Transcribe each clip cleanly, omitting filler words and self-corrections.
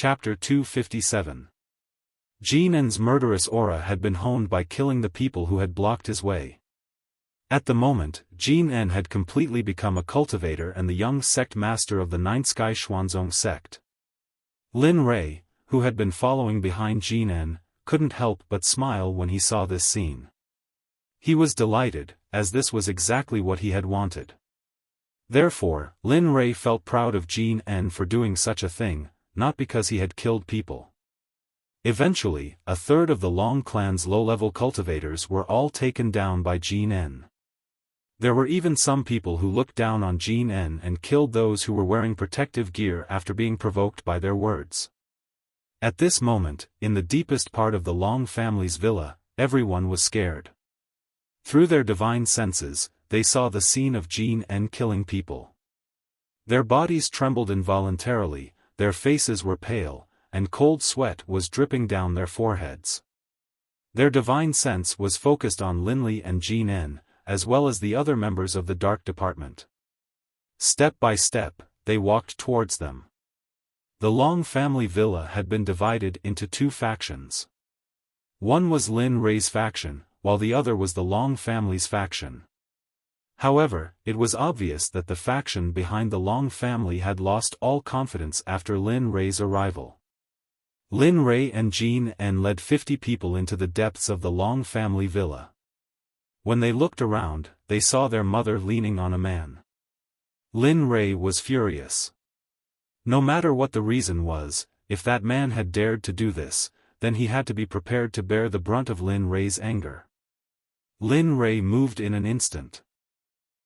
Chapter 257. Jin En's murderous aura had been honed by killing the people who had blocked his way. At the moment, Jin En had completely become a cultivator and the young sect master of the Ninth Sky Xuanzong sect. Lin Rui, who had been following behind Jin En, couldn't help but smile when he saw this scene. He was delighted, as this was exactly what he had wanted. Therefore, Lin Rui felt proud of Jin En for doing such a thing, not because he had killed people. Eventually, a third of the Long clan's low-level cultivators were all taken down by Jin En. There were even some people who looked down on Jin En and killed those who were wearing protective gear after being provoked by their words. At this moment, in the deepest part of the Long family's villa, everyone was scared. Through their divine senses, they saw the scene of Jin En killing people. Their bodies trembled involuntarily, their faces were pale, and cold sweat was dripping down their foreheads. Their divine sense was focused on Linli and Jin En, as well as the other members of the Dark Department. Step by step, they walked towards them. The Long family villa had been divided into two factions. One was Lin Rui's faction, while the other was the Long family's faction. However, it was obvious that the faction behind the Long family had lost all confidence after Lin Rui's arrival. Lin Rui and Jin En led 50 people into the depths of the Long family villa. When they looked around, they saw their mother leaning on a man. Lin Rui was furious. No matter what the reason was, if that man had dared to do this, then he had to be prepared to bear the brunt of Lin Rui's anger. Lin Rui moved in an instant.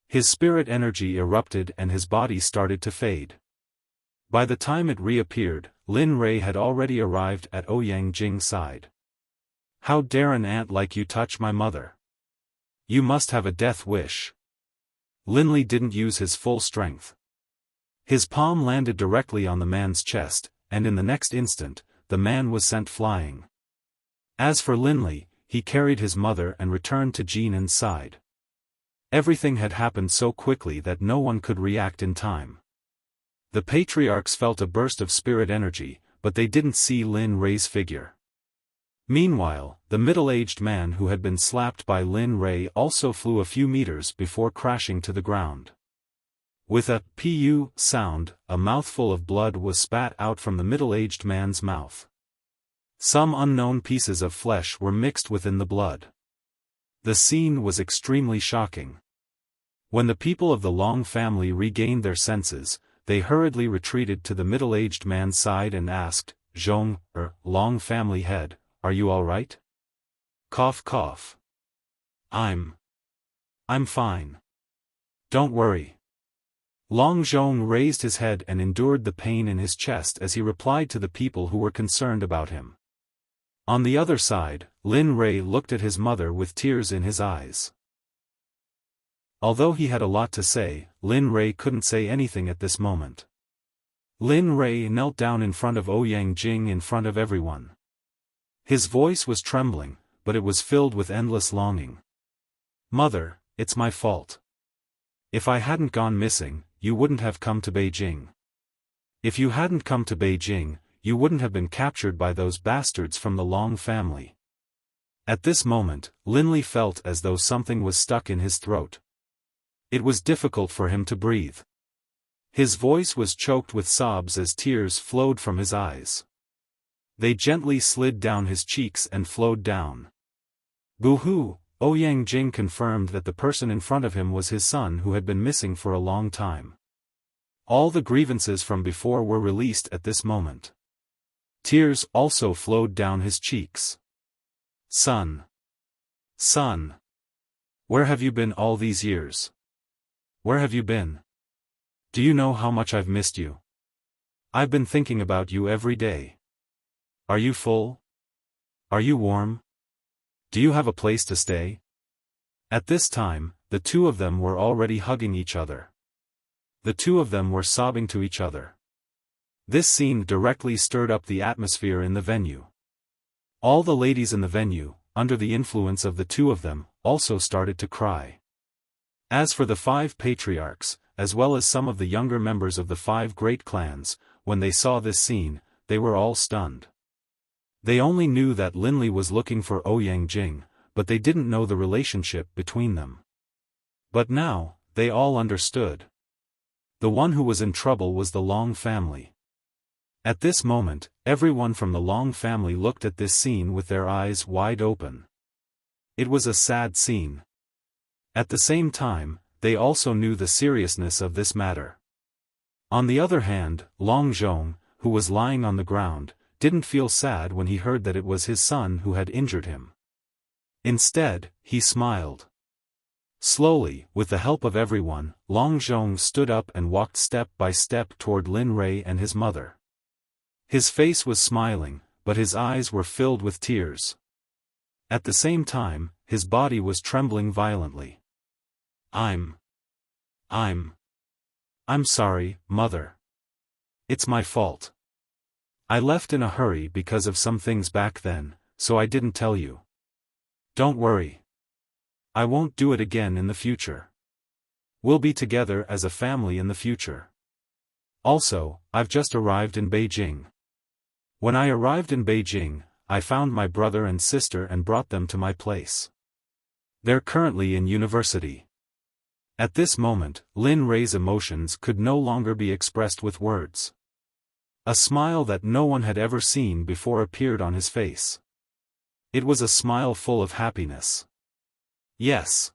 His spirit energy erupted and his body started to fade. By the time it reappeared, Lin Rui had already arrived at Ouyang Jing's side. "How dare an ant like you touch my mother? You must have a death wish." Linli didn't use his full strength. His palm landed directly on the man's chest, and in the next instant, the man was sent flying. As for Linli, he carried his mother and returned to Jin En's side. Everything had happened so quickly that no one could react in time. The patriarchs felt a burst of spirit energy, but they didn't see Lin Rui's figure. Meanwhile, the middle-aged man who had been slapped by Lin Rui also flew a few meters before crashing to the ground. With a "pu" sound, a mouthful of blood was spat out from the middle-aged man's mouth. Some unknown pieces of flesh were mixed within the blood. The scene was extremely shocking. When the people of the Long family regained their senses, they hurriedly retreated to the middle-aged man's side and asked, "Zhong, Long family head, are you all right?" Cough cough. I'm fine. Don't worry." Long Zhong raised his head and endured the pain in his chest as he replied to the people who were concerned about him. On the other side, Lin Rui looked at his mother with tears in his eyes. Although he had a lot to say, Lin Rui couldn't say anything at this moment. Lin Rui knelt down in front of Ouyang Jing in front of everyone. His voice was trembling, but it was filled with endless longing. "Mother, it's my fault. If I hadn't gone missing, you wouldn't have come to Beijing. If you hadn't come to Beijing, you wouldn't have been captured by those bastards from the Long family." At this moment, Linli felt as though something was stuck in his throat. It was difficult for him to breathe. His voice was choked with sobs as tears flowed from his eyes. They gently slid down his cheeks and flowed down. "Boo-hoo," Ouyang Jing confirmed that the person in front of him was his son who had been missing for a long time. All the grievances from before were released at this moment. Tears also flowed down his cheeks. Son. Son. Where have you been all these years? Where have you been? Do you know how much I've missed you? I've been thinking about you every day. Are you full? Are you warm? Do you have a place to stay?" At this time, the two of them were already hugging each other. The two of them were sobbing to each other. This scene directly stirred up the atmosphere in the venue. All the ladies in the venue, under the influence of the two of them, also started to cry. As for the 5 patriarchs, as well as some of the younger members of the 5 great clans, when they saw this scene, they were all stunned. They only knew that Linli was looking for Ouyang Jing, but they didn't know the relationship between them. But now, they all understood. The one who was in trouble was the Long family. At this moment, everyone from the Long family looked at this scene with their eyes wide open. It was a sad scene. At the same time, they also knew the seriousness of this matter. On the other hand, Long Zhong, who was lying on the ground, didn't feel sad when he heard that it was his son who had injured him. Instead, he smiled. Slowly, with the help of everyone, Long Zhong stood up and walked step by step toward Lin Rui and his mother. His face was smiling, but his eyes were filled with tears. At the same time, his body was trembling violently. I'm sorry, Mother. It's my fault. I left in a hurry because of some things back then, so I didn't tell you. Don't worry. I won't do it again in the future. We'll be together as a family in the future. Also, I've just arrived in Beijing. When I arrived in Beijing, I found my brother and sister and brought them to my place. They're currently in university. At this moment, Lin Rui's emotions could no longer be expressed with words. A smile that no one had ever seen before appeared on his face. It was a smile full of happiness. Yes.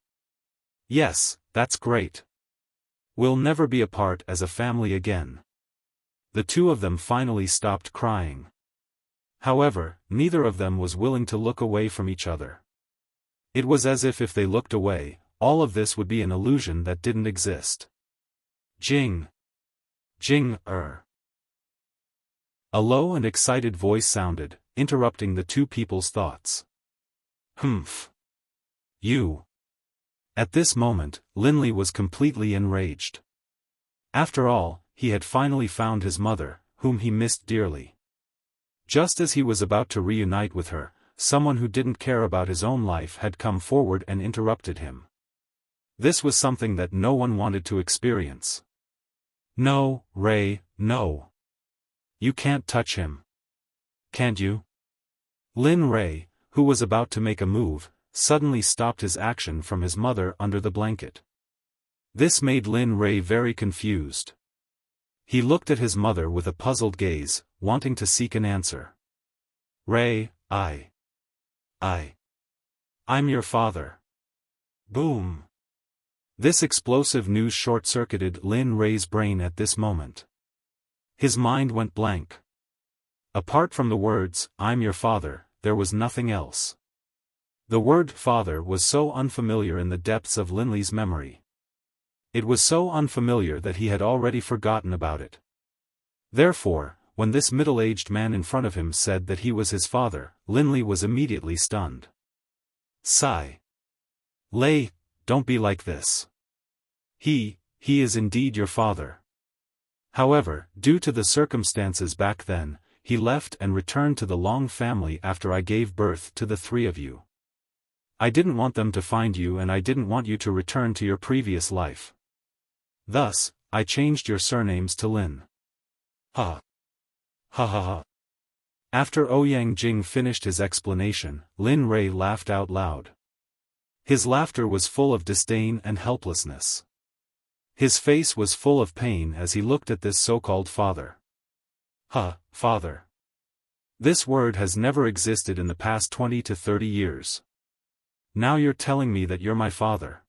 Yes, that's great. We'll never be apart as a family again. The two of them finally stopped crying. However, neither of them was willing to look away from each other. It was as if they looked away, all of this would be an illusion that didn't exist. Jing. A low and excited voice sounded, interrupting the two people's thoughts. Humph. You. At this moment, Linli was completely enraged. After all, he had finally found his mother, whom he missed dearly. Just as he was about to reunite with her, someone who didn't care about his own life had come forward and interrupted him. This was something that no one wanted to experience. No, Ray, no. You can't touch him. Can't you? Lin Rui, who was about to make a move, suddenly stopped his action from his mother under the blanket. This made Lin Rui very confused. He looked at his mother with a puzzled gaze, wanting to seek an answer. Ray, I'm your father. Boom. This explosive news short-circuited Lin Rui's brain at this moment. His mind went blank. Apart from the words, I'm your father, there was nothing else. The word father was so unfamiliar in the depths of Linli's memory. It was so unfamiliar that he had already forgotten about it. Therefore, when this middle-aged man in front of him said that he was his father, Linli was immediately stunned. Sigh. Lei, don't be like this. He is indeed your father. However, due to the circumstances back then, he left and returned to the Long family after I gave birth to the three of you. I didn't want them to find you and I didn't want you to return to your previous life. Thus, I changed your surnames to Lin. Ha. Ha ha ha. After Ouyang Jing finished his explanation, Lin Rui laughed out loud. His laughter was full of disdain and helplessness. His face was full of pain as he looked at this so-called father. Father. This word has never existed in the past 20 to 30 years. Now you're telling me that you're my father.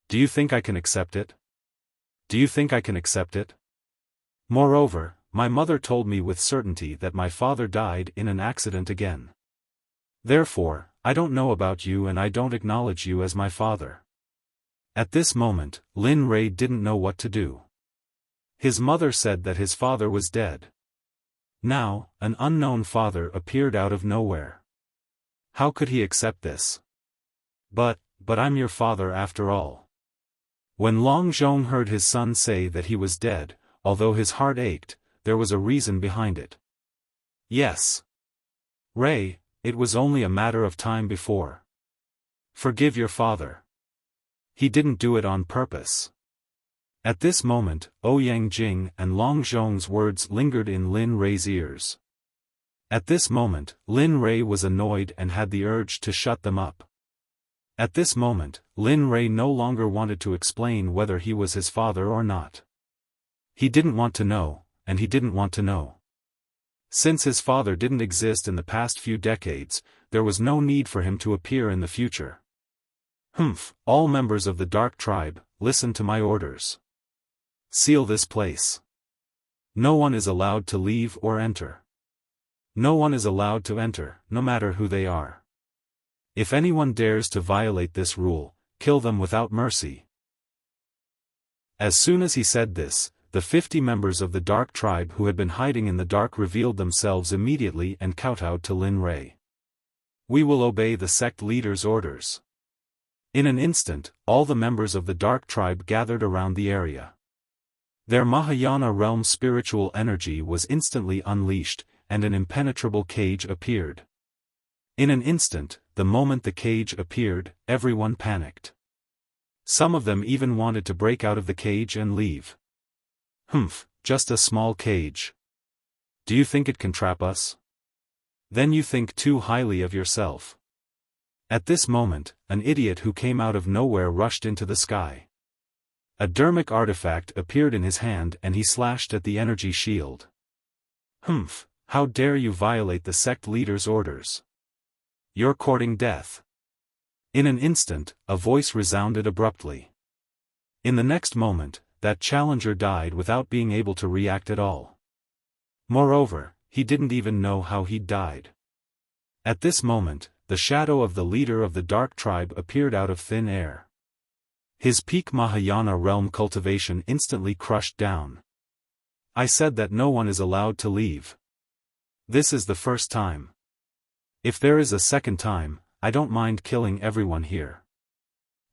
Do you think I can accept it? Moreover, my mother told me with certainty that my father died in an accident again. Therefore, I don't know about you and I don't acknowledge you as my father. At this moment, Lin Rui didn't know what to do. His mother said that his father was dead. Now, an unknown father appeared out of nowhere. How could he accept this? But I'm your father after all. When Long Zhong heard his son say that he was dead, although his heart ached, there was a reason behind it. Yes. Ray, it was only a matter of time before. Forgive your father. He didn't do it on purpose. At this moment, Ouyang Jing and Long Zhong's words lingered in Lin Rei's ears. At this moment, Lin Rei was annoyed and had the urge to shut them up. At this moment, Lin Rei no longer wanted to explain whether he was his father or not. He didn't want to know, and he didn't want to know. Since his father didn't exist in the past few decades, there was no need for him to appear in the future. All members of the Dark Tribe, listen to my orders. Seal this place. No one is allowed to leave or enter. No one is allowed to enter, no matter who they are. If anyone dares to violate this rule, kill them without mercy. As soon as he said this, the 50 members of the Dark Tribe who had been hiding in the dark revealed themselves immediately and kowtowed to Lin Rei. We will obey the sect leader's orders. In an instant, all the members of the Dark Tribe gathered around the area. Their Mahayana realm spiritual energy was instantly unleashed, and an impenetrable cage appeared. In an instant, the moment the cage appeared, everyone panicked. Some of them even wanted to break out of the cage and leave. Just a small cage. Do you think it can trap us? Then you think too highly of yourself. At this moment, an idiot who came out of nowhere rushed into the sky. A dermic artifact appeared in his hand and he slashed at the energy shield. How dare you violate the sect leader's orders? You're courting death. In an instant, a voice resounded abruptly. In the next moment, that challenger died without being able to react at all. Moreover, he didn't even know how he'd died. At this moment, the shadow of the leader of the Dark Tribe appeared out of thin air. His peak Mahayana realm cultivation instantly crushed down. I said that no one is allowed to leave. This is the first time. If there is a second time, I don't mind killing everyone here.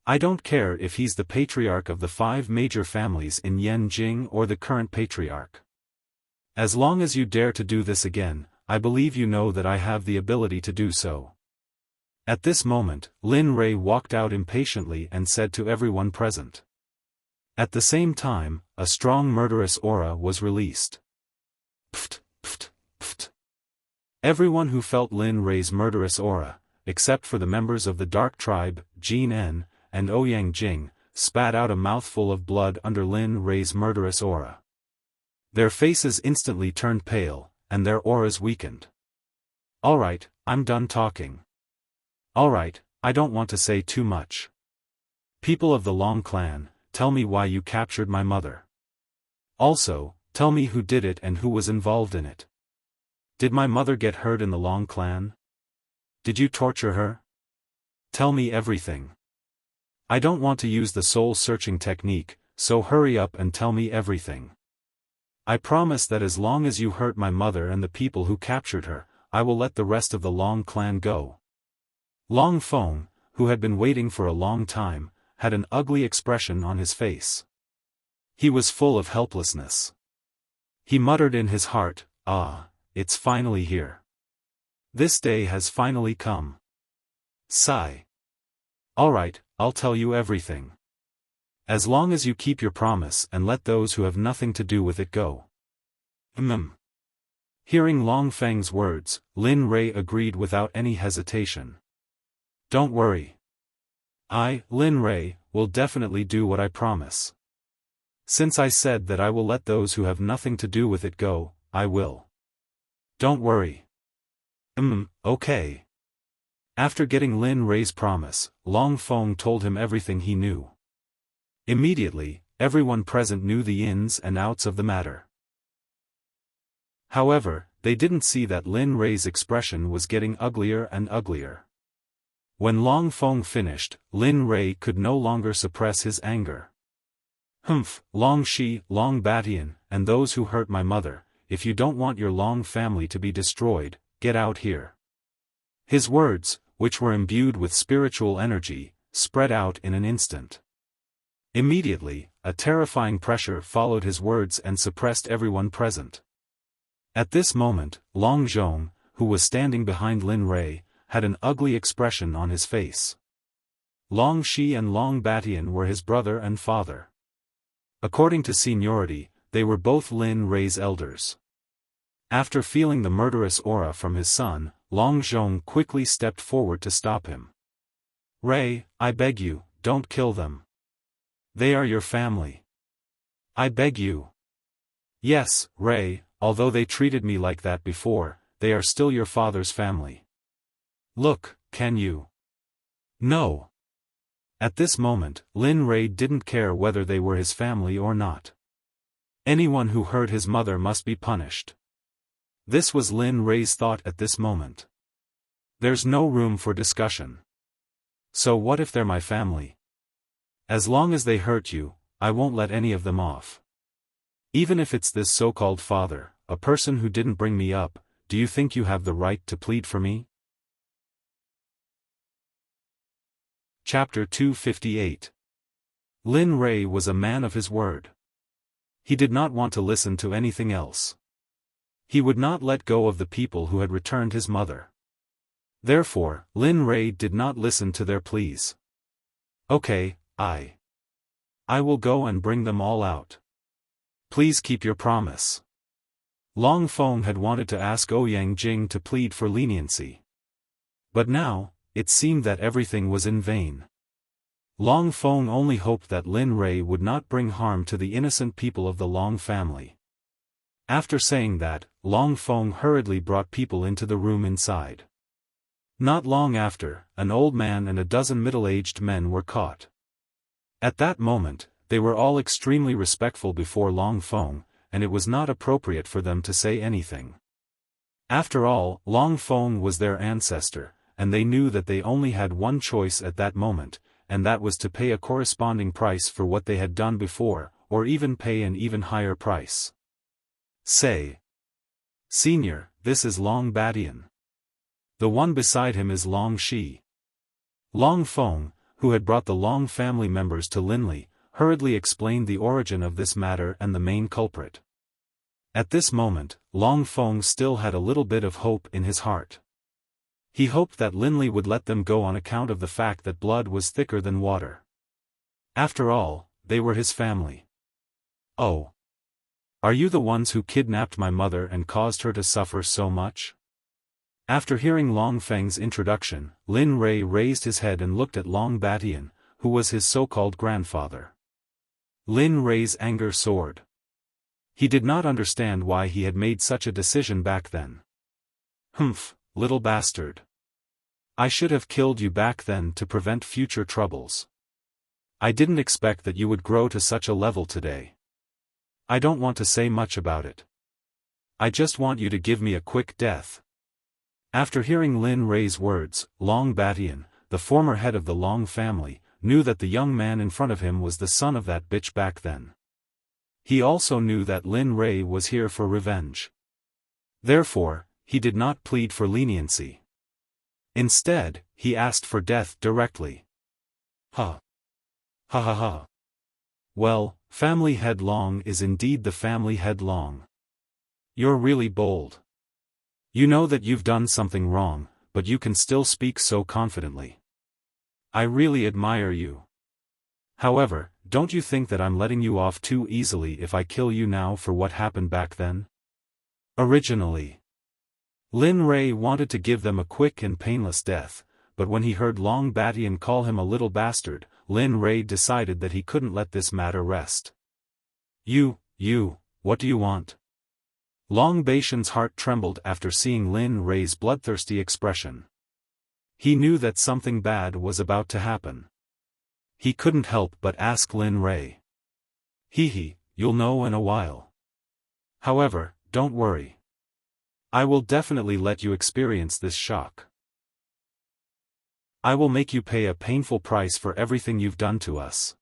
I don't care if he's the patriarch of the 5 major families in Yanjing or the current patriarch. As long as you dare to do this again, I believe you know that I have the ability to do so. At this moment, Lin Rei walked out impatiently and said to everyone present. At the same time, a strong murderous aura was released. Pft, pft, pft. Everyone who felt Lin Rei's murderous aura, except for the members of the Dark Tribe, Jin En, and Ouyang Jing, spat out a mouthful of blood under Lin Rei's murderous aura. Their faces instantly turned pale, and their auras weakened. Alright, I'm done talking. Alright, I don't want to say too much. People of the Long clan, tell me why you captured my mother. Also, tell me who did it and who was involved in it. Did my mother get hurt in the Long clan? Did you torture her? Tell me everything. I don't want to use the soul-searching technique, so hurry up and tell me everything. I promise that as long as you hurt my mother and the people who captured her, I will let the rest of the Long clan go. Long Feng, who had been waiting for a long time, had an ugly expression on his face. He was full of helplessness. He muttered in his heart, it's finally here. This day has finally come. Sigh. Alright, I'll tell you everything. As long as you keep your promise and let those who have nothing to do with it go. Hearing Long Feng's words, Lin Rei agreed without any hesitation. Don't worry. I, Lin Rei, will definitely do what I promise. Since I said that I will let those who have nothing to do with it go, I will. Don't worry. Okay. After getting Lin Rei's promise, Long Feng told him everything he knew. Immediately, everyone present knew the ins and outs of the matter. However, they didn't see that Lin Rei's expression was getting uglier and uglier. When Long Feng finished, Lin Rei could no longer suppress his anger. Long Shi, Long Batian, and those who hurt my mother, if you don't want your Long family to be destroyed, get out here. His words, which were imbued with spiritual energy, spread out in an instant. Immediately, a terrifying pressure followed his words and suppressed everyone present. At this moment, Long Zhong, who was standing behind Lin Rei, had an ugly expression on his face. Long Shi and Long Batian were his brother and father. According to seniority, they were both Lin Rei's elders. After feeling the murderous aura from his son, Long Zhong quickly stepped forward to stop him. Rei, I beg you, don't kill them. They are your family. I beg you. Yes, Rei, although they treated me like that before, they are still your father's family. Look, can you? No. At this moment, Lin Rei didn't care whether they were his family or not. Anyone who hurt his mother must be punished. This was Lin Rei's thought at this moment. There's no room for discussion. So what if they're my family? As long as they hurt you, I won't let any of them off. Even if it's this so-called father, a person who didn't bring me up, do you think you have the right to plead for me? Chapter 258. Lin Rei was a man of his word. He did not want to listen to anything else. He would not let go of the people who had returned his mother. Therefore, Lin Rei did not listen to their pleas. Okay, I will go and bring them all out. Please keep your promise. Long Feng had wanted to ask Ouyang Jing to plead for leniency. But now, it seemed that everything was in vain. Long Feng only hoped that Lin Rei would not bring harm to the innocent people of the Long family. After saying that, Long Feng hurriedly brought people into the room inside. Not long after, an old man and a dozen middle-aged men were caught. At that moment, they were all extremely respectful before Long Feng, and it was not appropriate for them to say anything. After all, Long Feng was their ancestor, and they knew that they only had one choice at that moment, and that was to pay a corresponding price for what they had done before, or even pay an even higher price. Say. Senior, this is Long Badian. The one beside him is Long Shi. Long Feng, who had brought the Long family members to Linli, hurriedly explained the origin of this matter and the main culprit. At this moment, Long Feng still had a little bit of hope in his heart. He hoped that Linli would let them go on account of the fact that blood was thicker than water. After all, they were his family. Oh. Are you the ones who kidnapped my mother and caused her to suffer so much? After hearing Long Feng's introduction, Lin Rei raised his head and looked at Long Batian, who was his so-called grandfather. Lin Rei's anger soared. He did not understand why he had made such a decision back then. Humph, little bastard. I should have killed you back then to prevent future troubles. I didn't expect that you would grow to such a level today. I don't want to say much about it. I just want you to give me a quick death. After hearing Lin Rei's words, Long Batian, the former head of the Long family, knew that the young man in front of him was the son of that bitch back then. He also knew that Lin Rei was here for revenge. Therefore, he did not plead for leniency. Instead, he asked for death directly. Ha. Ha ha ha. Well, family head Long is indeed the family head Long. You're really bold. You know that you've done something wrong, but you can still speak so confidently. I really admire you. However, don't you think that I'm letting you off too easily if I kill you now for what happened back then? Originally, Lin Rei wanted to give them a quick and painless death, but when he heard Long Batian call him a little bastard, Lin Rei decided that he couldn't let this matter rest. You, what do you want? Long Batian's heart trembled after seeing Lin Rei's bloodthirsty expression. He knew that something bad was about to happen. He couldn't help but ask Lin Rei. You'll know in a while. However, don't worry. I will definitely let you experience this shock. I will make you pay a painful price for everything you've done to us.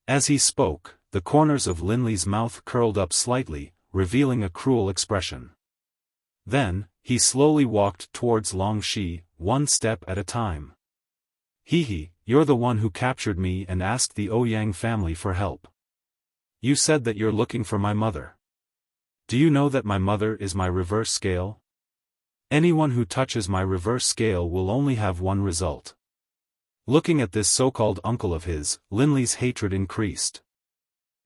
As he spoke, the corners of Linli's mouth curled up slightly, revealing a cruel expression. Then, he slowly walked towards Long Shi, one step at a time. You're the one who captured me and asked the Ouyang family for help. You said that you're looking for my mother. Do you know that my mother is my reverse scale? Anyone who touches my reverse scale will only have one result. Looking at this so-called uncle of his, Linli's hatred increased.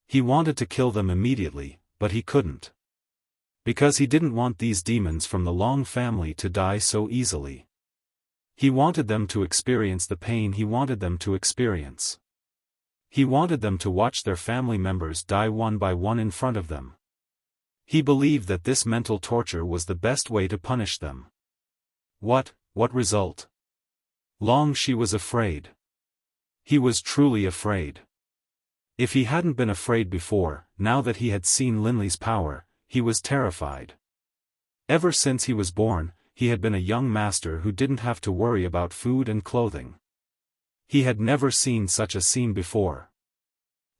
He wanted to kill them immediately, but he couldn't. Because he didn't want these demons from the Long family to die so easily. He wanted them to experience the pain he wanted them to experience. He wanted them to watch their family members die one by one in front of them. He believed that this mental torture was the best way to punish them. What result? She was afraid. He was truly afraid. If he hadn't been afraid before, now that he had seen Linley's power, he was terrified. Ever since he was born, he had been a young master who didn't have to worry about food and clothing. He had never seen such a scene before.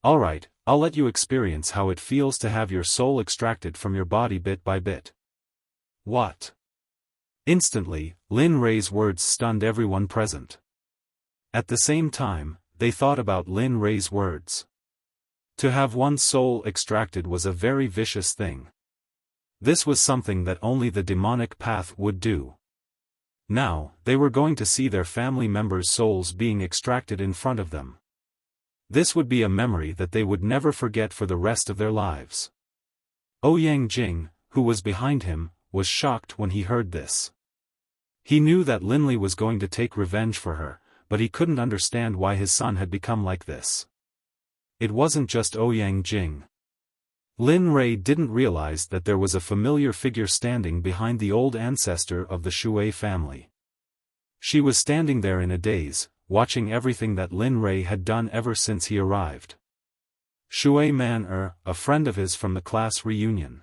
Alright, I'll let you experience how it feels to have your soul extracted from your body bit by bit. What? Instantly, Lin Rei's words stunned everyone present. At the same time, they thought about Lin Rei's words. To have one's soul extracted was a very vicious thing. This was something that only the demonic path would do. Now, they were going to see their family members' souls being extracted in front of them. This would be a memory that they would never forget for the rest of their lives. Ouyang Jing, who was behind him, was shocked when he heard this. He knew that Linley was going to take revenge for her, but he couldn't understand why his son had become like this. It wasn't just Ouyang Jing. Lin Rei didn't realize that there was a familiar figure standing behind the old ancestor of the Shui family. She was standing there in a daze, watching everything that Lin Rei had done ever since he arrived. Shui Man a friend of his from the class reunion.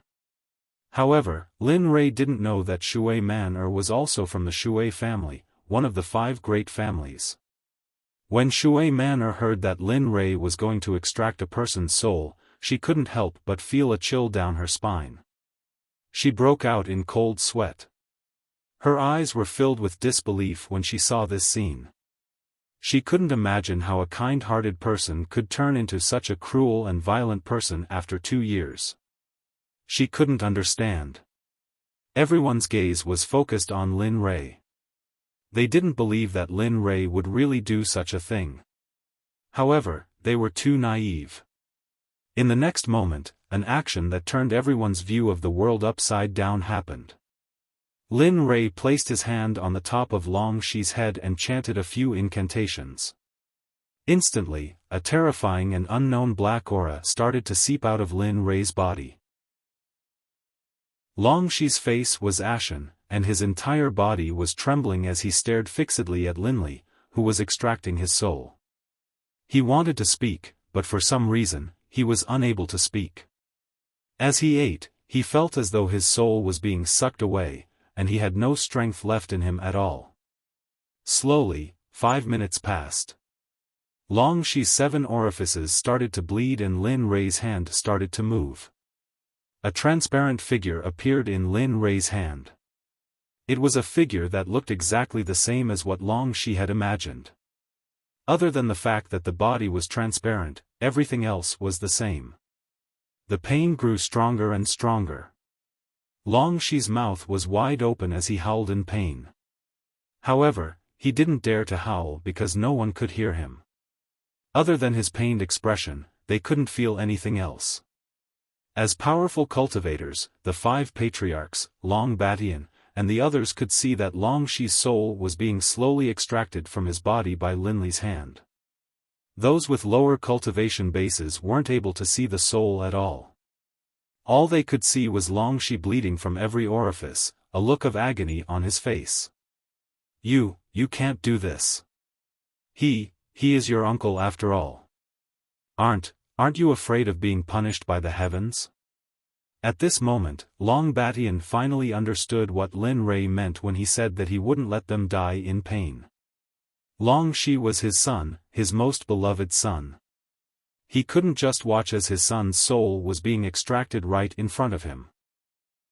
However, Lin Rei didn't know that Shui Man was also from the Shui family, one of the 5 great families. When Shui Man heard that Lin Rei was going to extract a person's soul, she couldn't help but feel a chill down her spine. She broke out in cold sweat. Her eyes were filled with disbelief when she saw this scene. She couldn't imagine how a kind-hearted person could turn into such a cruel and violent person after 2 years. She couldn't understand. Everyone's gaze was focused on Lin Rei. They didn't believe that Lin Rei would really do such a thing. However, they were too naive. In the next moment, an action that turned everyone's view of the world upside down happened. Lin Rei placed his hand on the top of Long Shi's head and chanted a few incantations. Instantly, a terrifying and unknown black aura started to seep out of Lin Rei's body. Long Shi's face was ashen, and his entire body was trembling as he stared fixedly at Linley, who was extracting his soul. He wanted to speak, but for some reason, he was unable to speak. As he ate, he felt as though his soul was being sucked away, and he had no strength left in him at all. Slowly, 5 minutes passed. Long Shi's 7 orifices started to bleed and Lin Rei's hand started to move. A transparent figure appeared in Lin Rei's hand. It was a figure that looked exactly the same as what Long Shi had imagined. Other than the fact that the body was transparent, everything else was the same. The pain grew stronger and stronger. Long Shi's mouth was wide open as he howled in pain. However, he didn't dare to howl because no one could hear him. Other than his pained expression, they couldn't feel anything else. As powerful cultivators, the 5 patriarchs, Long Batian, and the others could see that Long Shi's soul was being slowly extracted from his body by Linley's hand. Those with lower cultivation bases weren't able to see the soul at all. All they could see was Long Shi bleeding from every orifice, a look of agony on his face. You can't do this. He is your uncle after all. Aren't you afraid of being punished by the heavens? At this moment, Long Batian finally understood what Lin Rei meant when he said that he wouldn't let them die in pain. Long Shi was his son, his most beloved son. He couldn't just watch as his son's soul was being extracted right in front of him.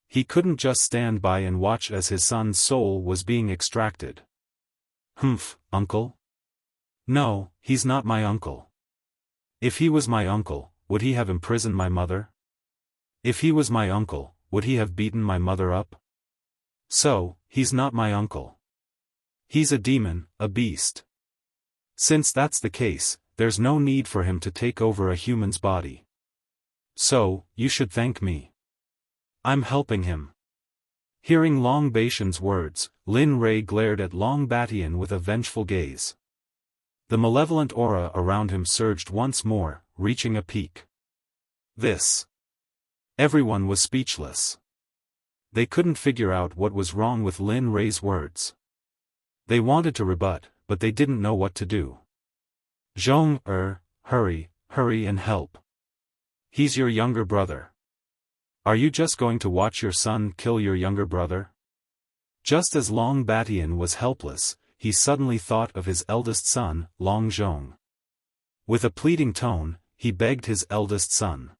He couldn't just stand by and watch as his son's soul was being extracted. Uncle? No, he's not my uncle. If he was my uncle, would he have imprisoned my mother? If he was my uncle, would he have beaten my mother up? So, he's not my uncle. He's a demon, a beast. Since that's the case, there's no need for him to take over a human's body. So, you should thank me. I'm helping him. Hearing Long Batian's words, Lin Rei glared at Long Batian with a vengeful gaze. The malevolent aura around him surged once more, reaching a peak. This. Everyone was speechless. They couldn't figure out what was wrong with Lin Rei's words. They wanted to rebut, but they didn't know what to do. Zhong, hurry and help. He's your younger brother. Are you just going to watch your son kill your younger brother? Just as Long Batian was helpless, he suddenly thought of his eldest son, Long Zhong. With a pleading tone, he begged his eldest son.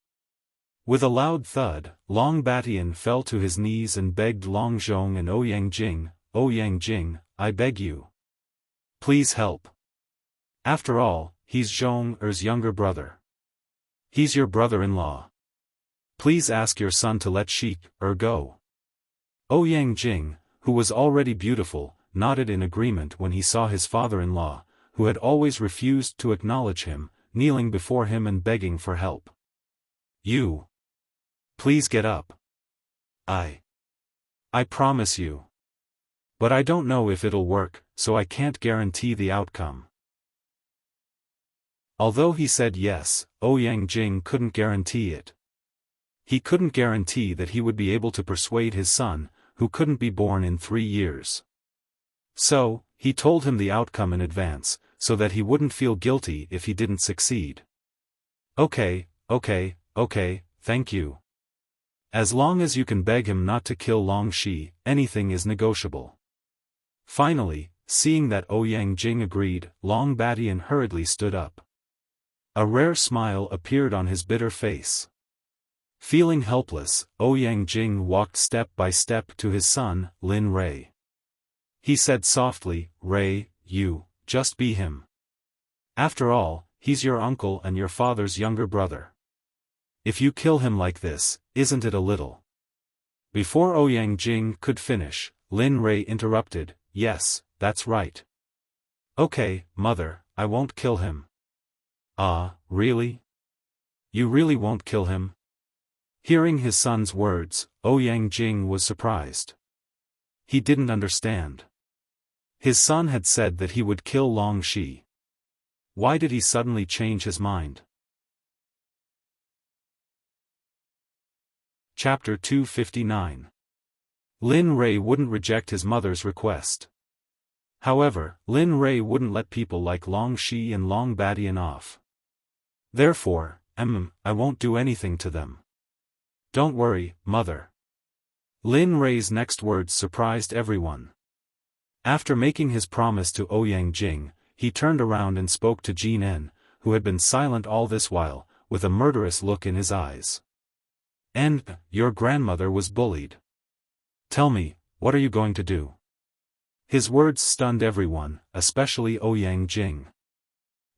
With a loud thud, Long Batian fell to his knees and begged Long Zhong and Yang Jing, I beg you. Please help. After all, he's Zhong younger brother. He's your brother-in-law. Please ask your son to let go. Yang Jing, who was already beautiful, nodded in agreement when he saw his father-in-law, who had always refused to acknowledge him, kneeling before him and begging for help. You. Please get up. I promise you. But I don't know if it'll work, so I can't guarantee the outcome. Although he said yes, Yang Jing couldn't guarantee it. He couldn't guarantee that he would be able to persuade his son, who couldn't be born in 3 years. So, he told him the outcome in advance, so that he wouldn't feel guilty if he didn't succeed. Okay, thank you. As long as you can beg him not to kill Long Shi, anything is negotiable. Finally, seeing that Yang Jing agreed, Long Batian hurriedly stood up. A rare smile appeared on his bitter face. Feeling helpless, Yang Jing walked step by step to his son, Lin Rei. He said softly, Rei, you, just be him. After all, he's your uncle and your father's younger brother. If you kill him like this, isn't it a little? Before Yang Jing could finish, Lin Rei interrupted, yes, that's right. Okay, mother, I won't kill him. Ah, really? You really won't kill him? Hearing his son's words, Yang Jing was surprised. He didn't understand. His son had said that he would kill Long Shi. Why did he suddenly change his mind? Chapter 259. Lin Rei wouldn't reject his mother's request. However, Lin Rei wouldn't let people like Long Shi and Long Batian off. Therefore, I won't do anything to them. Don't worry, mother. Lin Rei's next words surprised everyone. After making his promise to Yang Jing, he turned around and spoke to Jin En, who had been silent all this while, with a murderous look in his eyes. And, your grandmother was bullied. Tell me, what are you going to do? His words stunned everyone, especially Yang Jing.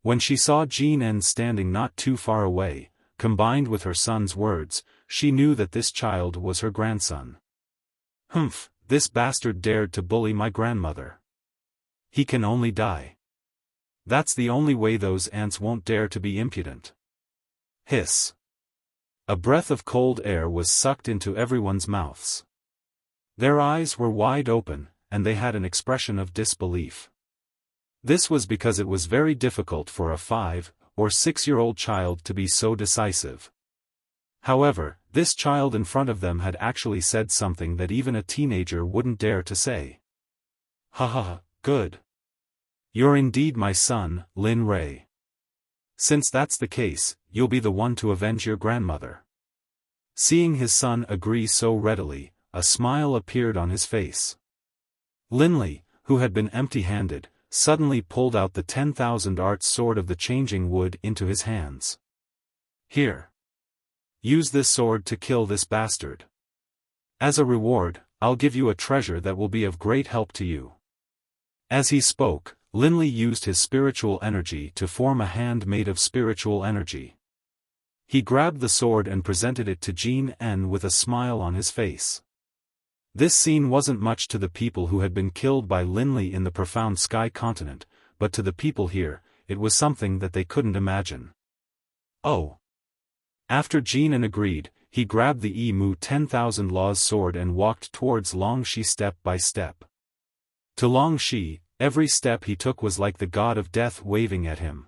When she saw Jin En standing not too far away, combined with her son's words, she knew that this child was her grandson. Humph, this bastard dared to bully my grandmother. He can only die. That's the only way those ants won't dare to be impudent. Hiss. A breath of cold air was sucked into everyone's mouths. Their eyes were wide open, and they had an expression of disbelief. This was because it was very difficult for a 5 or 6-year-old child to be so decisive. However, this child in front of them had actually said something that even a teenager wouldn't dare to say. Ha, good. You're indeed my son, Lin Rei. Since that's the case, you'll be the one to avenge your grandmother. Seeing his son agree so readily, a smile appeared on his face. Linley, who had been empty-handed, suddenly pulled out the 10,000 arts sword of the changing wood into his hands. Here. Use this sword to kill this bastard. As a reward, I'll give you a treasure that will be of great help to you. As he spoke, Linley used his spiritual energy to form a hand made of spiritual energy. He grabbed the sword and presented it to Jin En with a smile on his face. This scene wasn't much to the people who had been killed by Linley in the profound sky continent, but to the people here, it was something that they couldn't imagine. Oh! After Jinan agreed, he grabbed the Yi 10,000 Law's sword and walked towards Longxi step by step. To Longxi, every step he took was like the god of death waving at him.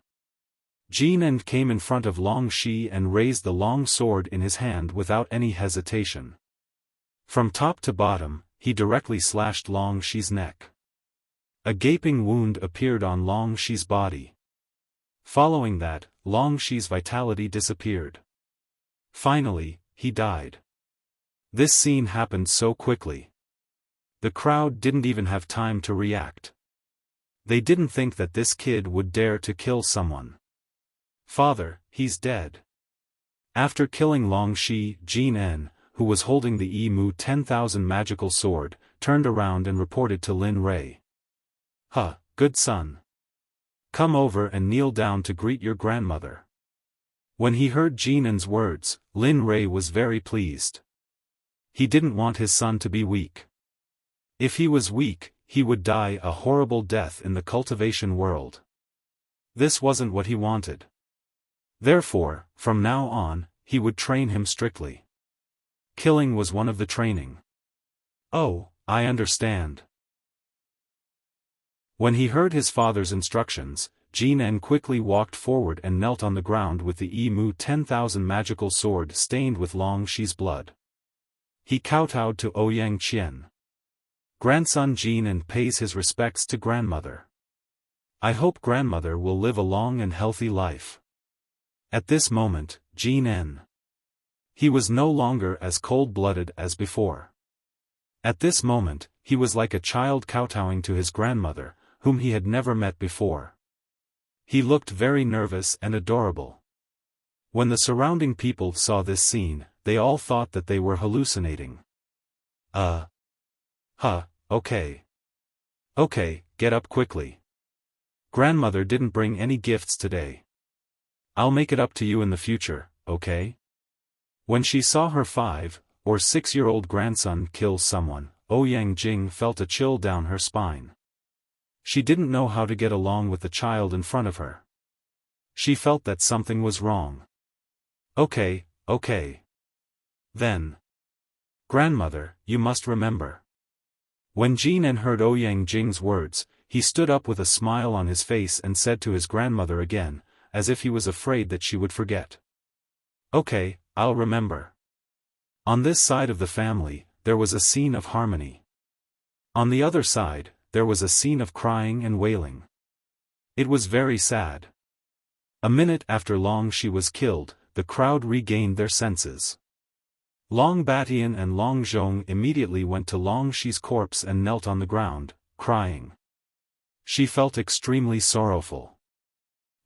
Jinan came in front of Longxi and raised the long sword in his hand without any hesitation. From top to bottom, he directly slashed Longxi's neck. A gaping wound appeared on Longxi's body. Following that, Longxi's vitality disappeared. Finally, he died. This scene happened so quickly. The crowd didn't even have time to react. They didn't think that this kid would dare to kill someone. Father, he's dead. After killing Longxi, Jinan, who was holding the Yi 10,000 magical sword, turned around and reported to Lin Rei. Huh, good son. Come over and kneel down to greet your grandmother. When he heard Jinan's words, Lin Rei was very pleased. He didn't want his son to be weak. If he was weak, he would die a horrible death in the cultivation world. This wasn't what he wanted. Therefore, from now on, he would train him strictly. Killing was one of the training. Oh, I understand. When he heard his father's instructions, Jinan quickly walked forward and knelt on the ground with the Yi 10,000 magical sword stained with Longxi's blood. He kowtowed to Ouyang Qian. Grandson Jinan pays his respects to grandmother. I hope grandmother will live a long and healthy life. At this moment, Jinan. He was no longer as cold-blooded as before. At this moment, he was like a child kowtowing to his grandmother, whom he had never met before. He looked very nervous and adorable. When the surrounding people saw this scene, they all thought that they were hallucinating. Okay. Okay, get up quickly. Grandmother didn't bring any gifts today. I'll make it up to you in the future, okay? When she saw her 5 or 6-year-old grandson kill someone, Ouyang Jing felt a chill down her spine. She didn't know how to get along with the child in front of her. She felt that something was wrong. Okay. Then. Grandmother, you must remember. When Jinan heard Ouyang Jing's words, he stood up with a smile on his face and said to his grandmother again, as if he was afraid that she would forget. Okay, I'll remember. On this side of the family, there was a scene of harmony. On the other side, there was a scene of crying and wailing. It was very sad. A minute after Longxi was killed, the crowd regained their senses. Long Batian and Long Zhong immediately went to Longxi's corpse and knelt on the ground, crying. She felt extremely sorrowful.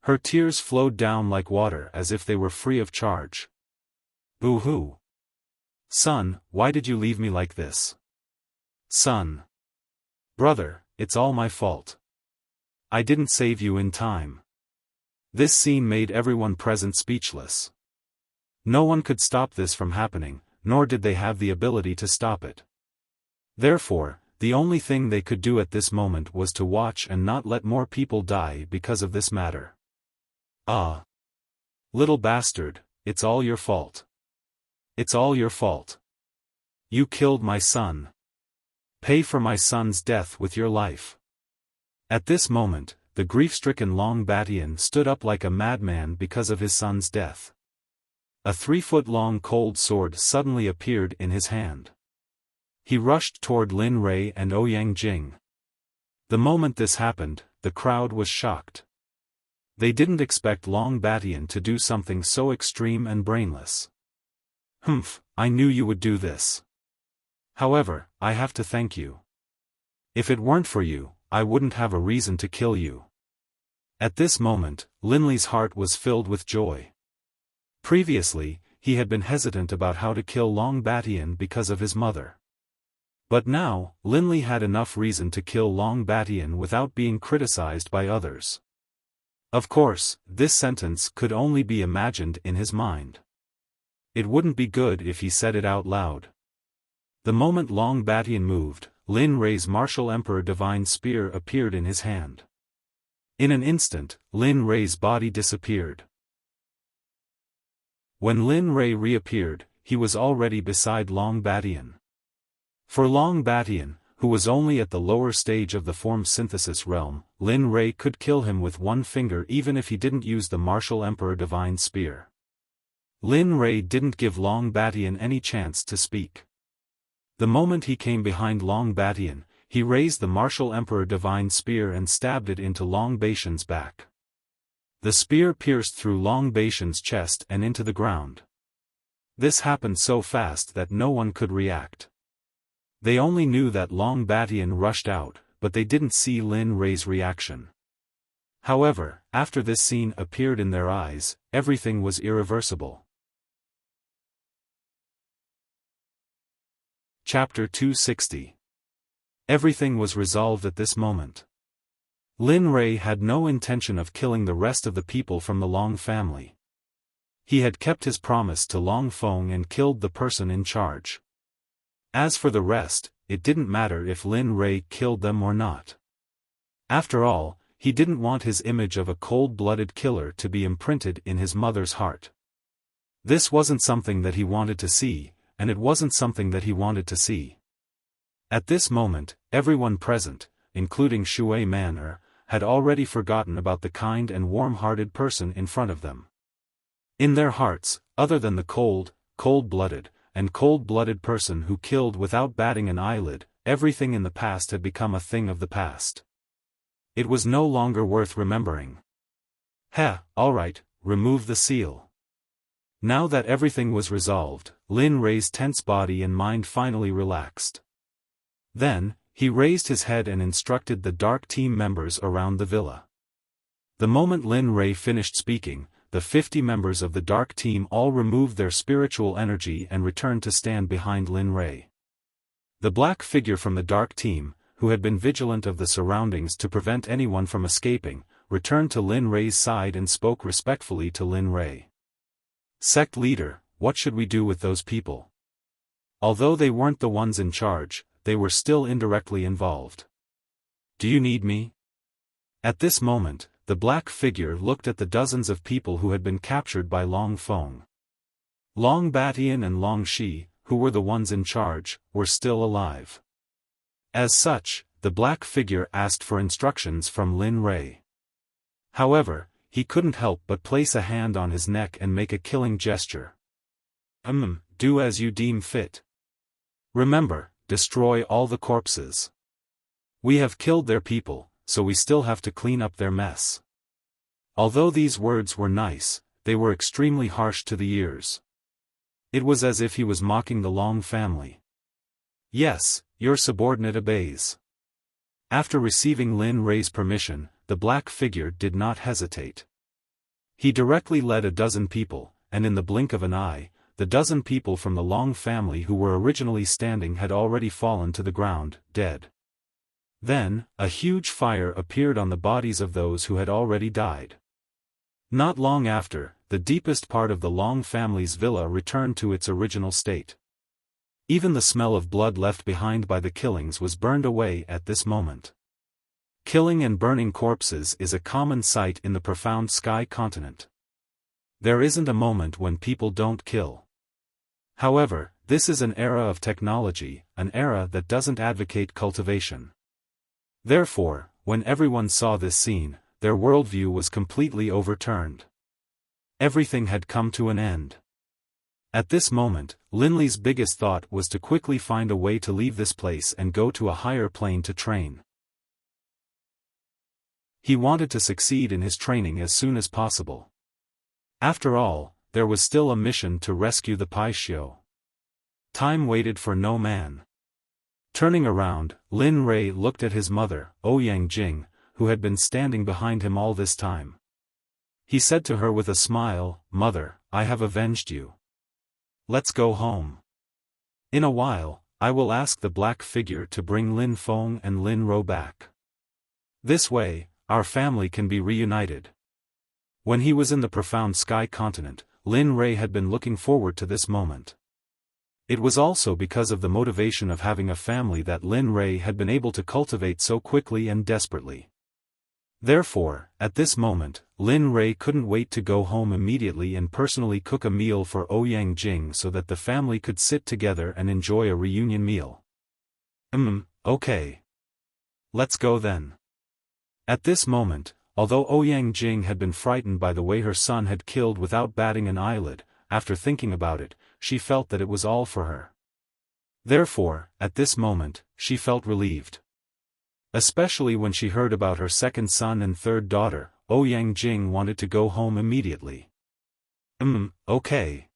Her tears flowed down like water as if they were free of charge. Boo-hoo. Son, why did you leave me like this? Son. Brother, it's all my fault. I didn't save you in time. This scene made everyone present speechless. No one could stop this from happening, nor did they have the ability to stop it. Therefore, the only thing they could do at this moment was to watch and not let more people die because of this matter. Ah. Little bastard, it's all your fault. It's all your fault. You killed my son. Pay for my son's death with your life. At this moment, the grief-stricken Long Batian stood up like a madman because of his son's death. A 3-foot-long cold sword suddenly appeared in his hand. He rushed toward Lin Rei and Ouyang Jing. The moment this happened, the crowd was shocked. They didn't expect Long Batian to do something so extreme and brainless. Humph, I knew you would do this. However, I have to thank you. If it weren't for you, I wouldn't have a reason to kill you. At this moment, Linley's heart was filled with joy. Previously, he had been hesitant about how to kill Long Batian because of his mother. But now, Linley had enough reason to kill Long Batian without being criticized by others. Of course, this sentence could only be imagined in his mind. It wouldn't be good if he said it out loud. The moment Long Batian moved, Lin Rei's martial emperor divine spear appeared in his hand. In an instant, Lin Rei's body disappeared. When Lin Rei reappeared, he was already beside Long Batian. For Long Batian, who was only at the lower stage of the form synthesis realm, Lin Rei could kill him with one finger even if he didn't use the martial emperor divine spear. Lin Rei didn't give Long Batian any chance to speak. The moment he came behind Long Batian, he raised the martial emperor divine spear and stabbed it into Long Batian's back. The spear pierced through Long Batian's chest and into the ground. This happened so fast that no one could react. They only knew that Long Batian rushed out, but they didn't see Lin Rei's reaction. However, after this scene appeared in their eyes, everything was irreversible. Chapter 260. Everything was resolved at this moment. Lin Rei had no intention of killing the rest of the people from the Long family. He had kept his promise to Long Feng and killed the person in charge. As for the rest, it didn't matter if Lin Rei killed them or not. After all, he didn't want his image of a cold-blooded killer to be imprinted in his mother's heart. This wasn't something that he wanted to see, and it wasn't something that he wanted to see. At this moment, everyone present, including Shui Man'er, had already forgotten about the kind and warm-hearted person in front of them. In their hearts, other than the cold-blooded, and cold-blooded person who killed without batting an eyelid, everything in the past had become a thing of the past. It was no longer worth remembering. Alright, remove the seal. Now that everything was resolved, Lin Rei's tense body and mind finally relaxed. Then, he raised his head and instructed the Dark Team members around the villa. The moment Lin Rei finished speaking, the 50 members of the Dark Team all removed their spiritual energy and returned to stand behind Lin Rei. The black figure from the Dark Team, who had been vigilant of the surroundings to prevent anyone from escaping, returned to Lin Rei's side and spoke respectfully to Lin Rei. Sect leader, what should we do with those people? Although they weren't the ones in charge, they were still indirectly involved. Do you need me? At this moment, the black figure looked at the dozens of people who had been captured by Long Feng. Long Batian and Long Shi, who were the ones in charge, were still alive. As such, the black figure asked for instructions from Lin Rei. However, he couldn't help but place a hand on his neck and make a killing gesture. Do as you deem fit. Remember, destroy all the corpses. We have killed their people, so we still have to clean up their mess. Although these words were nice, they were extremely harsh to the ears. It was as if he was mocking the Long family. Yes, your subordinate obeys. After receiving Lin Rei's permission, the black figure did not hesitate. He directly led a dozen people, and in the blink of an eye, the dozen people from the Long family who were originally standing had already fallen to the ground, dead. Then, a huge fire appeared on the bodies of those who had already died. Not long after, the deepest part of the Long family's villa returned to its original state. Even the smell of blood left behind by the killings was burned away at this moment. Killing and burning corpses is a common sight in the profound sky continent. There isn't a moment when people don't kill. However, this is an era of technology, an era that doesn't advocate cultivation. Therefore, when everyone saw this scene, their worldview was completely overturned. Everything had come to an end. At this moment, Lin Li's biggest thought was to quickly find a way to leave this place and go to a higher plane to train. He wanted to succeed in his training as soon as possible. After all, there was still a mission to rescue the Pai Xiu. Time waited for no man. Turning around, Lin Rei looked at his mother, Ouyang Jing, who had been standing behind him all this time. He said to her with a smile, "Mother, I have avenged you. Let's go home. In a while, I will ask the black figure to bring Lin Feng and Lin Ro back. This way, our family can be reunited." When he was in the profound sky continent, Lin Rei had been looking forward to this moment. It was also because of the motivation of having a family that Lin Rei had been able to cultivate so quickly and desperately. Therefore, at this moment, Lin Rei couldn't wait to go home immediately and personally cook a meal for Ouyang Jing so that the family could sit together and enjoy a reunion meal. Okay. Let's go then. At this moment, although Ouyang Jing had been frightened by the way her son had killed without batting an eyelid, after thinking about it, she felt that it was all for her. Therefore, at this moment, she felt relieved. Especially when she heard about her second son and third daughter, Ouyang Jing wanted to go home immediately. Okay.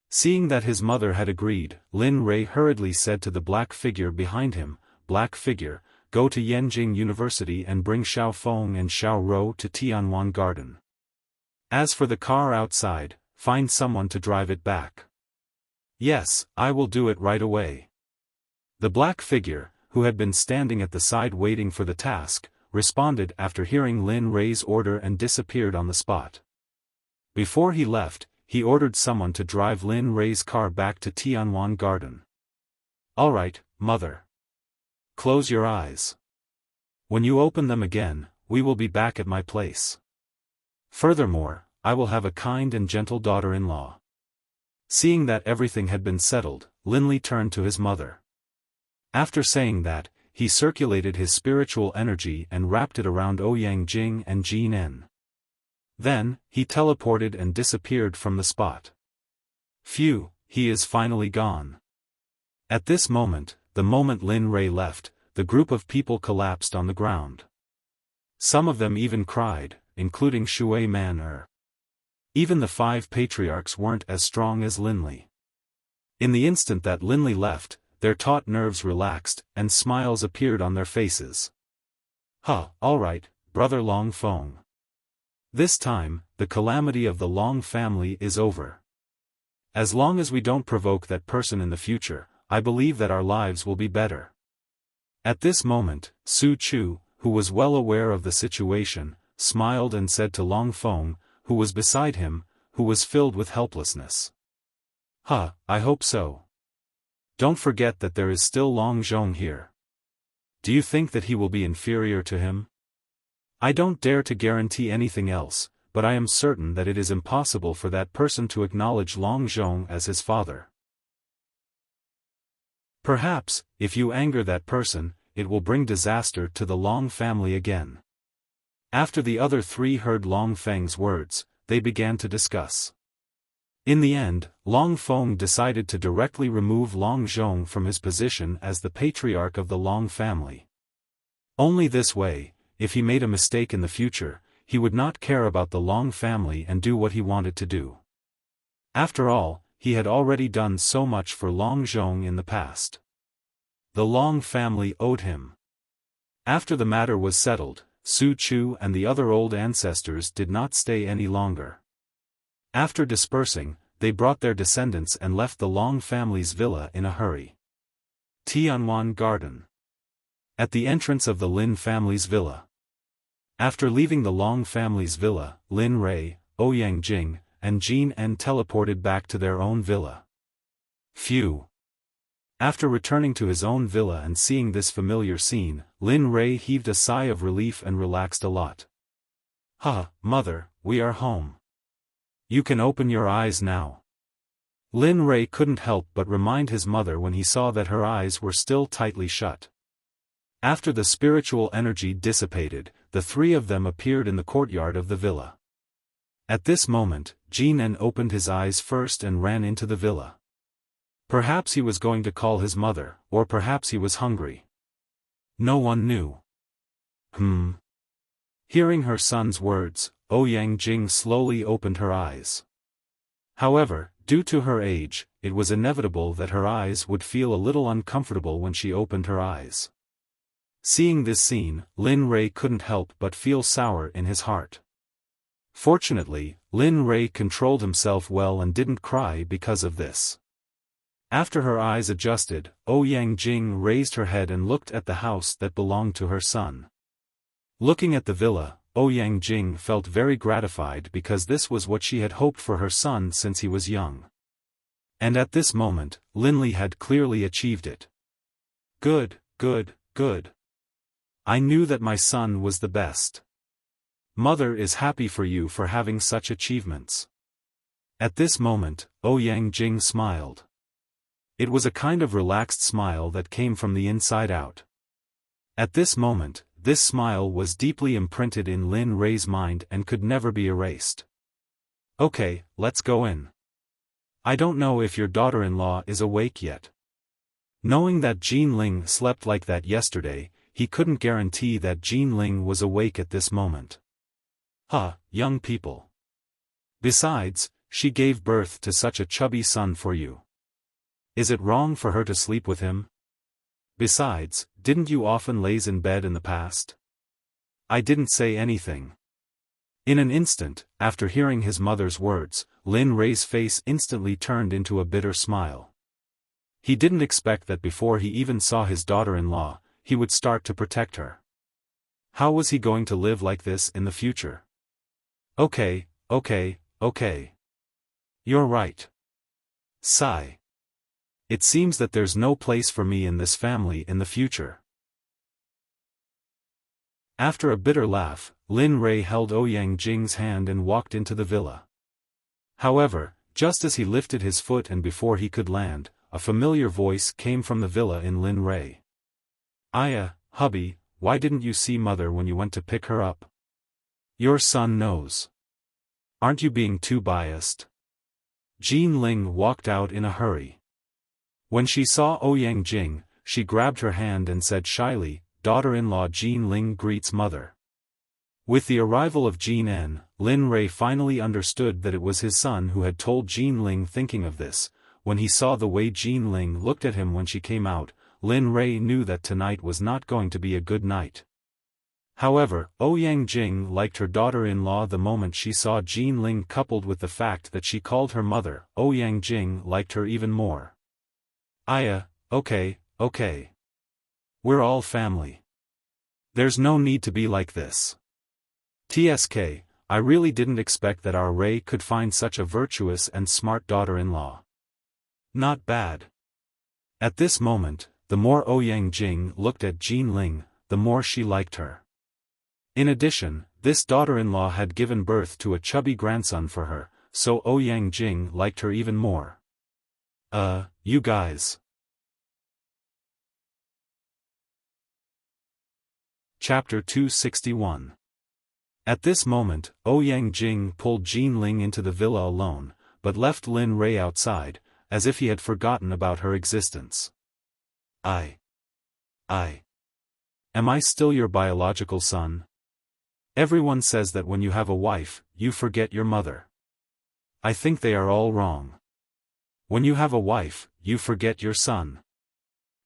Seeing that his mother had agreed, Lin Rei hurriedly said to the black figure behind him, "Black figure, go to Yanjing University and bring Xiaofan and Xiaoro to Tianwan Garden. As for the car outside, find someone to drive it back." "Yes, I will do it right away." The black figure, who had been standing at the side waiting for the task, responded after hearing Lin Rei's order and disappeared on the spot. Before he left, he ordered someone to drive Lin Rei's car back to Tianwan Garden. "All right, mother. Close your eyes. When you open them again, we will be back at my place. Furthermore, I will have a kind and gentle daughter-in-law." Seeing that everything had been settled, Lin Li turned to his mother. After saying that, he circulated his spiritual energy and wrapped it around Ouyang Jing and Jin En. Then, he teleported and disappeared from the spot. Phew, he is finally gone. At this moment, the moment Lin Rei left, the group of people collapsed on the ground. Some of them even cried, including Shui Man. Even the 5 patriarchs weren't as strong as Lin Li. In the instant that Lin Li left, their taut nerves relaxed, and smiles appeared on their faces. All right, brother Long Feng. This time, the calamity of the Long family is over. As long as we don't provoke that person in the future, I believe that our lives will be better." At this moment, Su Chu, who was well aware of the situation, smiled and said to Long Feng, who was beside him, who was filled with helplessness. I hope so. Don't forget that there is still Long Zhong here. Do you think that he will be inferior to him? I don't dare to guarantee anything else, but I am certain that it is impossible for that person to acknowledge Long Zhong as his father. Perhaps, if you anger that person, it will bring disaster to the Long family again. After the other 3 heard Long Feng's words, they began to discuss. In the end, Long Feng decided to directly remove Long Zhong from his position as the patriarch of the Long family. Only this way, if he made a mistake in the future, he would not care about the Long family and do what he wanted to do. After all, he had already done so much for Long Zhong in the past. The Long family owed him. After the matter was settled, Su Chu and the other old ancestors did not stay any longer. After dispersing, they brought their descendants and left the Long family's villa in a hurry. Tianwan Garden. At the entrance of the Lin family's villa. After leaving the Long family's villa, Lin Rei, Ouyang Jing, and Jin En teleported back to their own villa. Phew. After returning to his own villa and seeing this familiar scene, Lin Rei heaved a sigh of relief and relaxed a lot. Mother, we are home. You can open your eyes now. Lin Rei couldn't help but remind his mother when he saw that her eyes were still tightly shut. After the spiritual energy dissipated, the 3 of them appeared in the courtyard of the villa. At this moment, Jin En opened his eyes first and ran into the villa. Perhaps he was going to call his mother, or perhaps he was hungry. No one knew. Hearing her son's words, Ouyang Jing slowly opened her eyes. However, due to her age, it was inevitable that her eyes would feel a little uncomfortable when she opened her eyes. Seeing this scene, Lin Rei couldn't help but feel sour in his heart. Fortunately, Lin Rei controlled himself well and didn't cry because of this. After her eyes adjusted, Ouyang Jing raised her head and looked at the house that belonged to her son. Looking at the villa, Ouyang Jing felt very gratified because this was what she had hoped for her son since he was young. And at this moment, Lin Li had clearly achieved it. Good. I knew that my son was the best. Mother is happy for you for having such achievements. At this moment, Ouyang Jing smiled. It was a kind of relaxed smile that came from the inside out. At this moment, this smile was deeply imprinted in Lin Rei's mind and could never be erased. Okay, let's go in. I don't know if your daughter-in-law is awake yet. Knowing that Jin Ling slept like that yesterday, he couldn't guarantee that Jin Ling was awake at this moment. Young people. Besides, she gave birth to such a chubby son for you. Is it wrong for her to sleep with him? Besides, didn't you often laze in bed in the past? I didn't say anything. In an instant, after hearing his mother's words, Lin Rei's face instantly turned into a bitter smile. He didn't expect that before he even saw his daughter-in-law, he would start to protect her. How was he going to live like this in the future? Okay. You're right. Sigh. It seems that there's no place for me in this family in the future. After a bitter laugh, Lin Rei held Ouyang Jing's hand and walked into the villa. However, just as he lifted his foot and before he could land, a familiar voice came from the villa in Lin Rei. Aya, hubby, why didn't you see mother when you went to pick her up? Your son knows. Aren't you being too biased? Jin Ling walked out in a hurry. When she saw Ouyang Jing, she grabbed her hand and said shyly, daughter-in-law Jin Ling greets mother. With the arrival of Jin En, Lin Rei finally understood that it was his son who had told Jin Ling. Thinking of this, when he saw the way Jin Ling looked at him when she came out, Lin Rei knew that tonight was not going to be a good night. However, Ouyang Jing liked her daughter-in-law the moment she saw Jin Ling, coupled with the fact that she called her mother. Ouyang Jing liked her even more. Aya, okay. We're all family. There's no need to be like this. TSK, I really didn't expect that our Rei could find such a virtuous and smart daughter-in-law. Not bad. At this moment, the more Ouyang Jing looked at Jin Ling, the more she liked her. In addition, this daughter-in-law had given birth to a chubby grandson for her, so Ouyang Jing liked her even more. You guys. Chapter 261. At this moment, Ouyang Jing pulled Jin Ling into the villa alone, but left Lin Rei outside, as if he had forgotten about her existence. Am I still your biological son? Everyone says that when you have a wife, you forget your mother. I think they are all wrong. When you have a wife, you forget your son.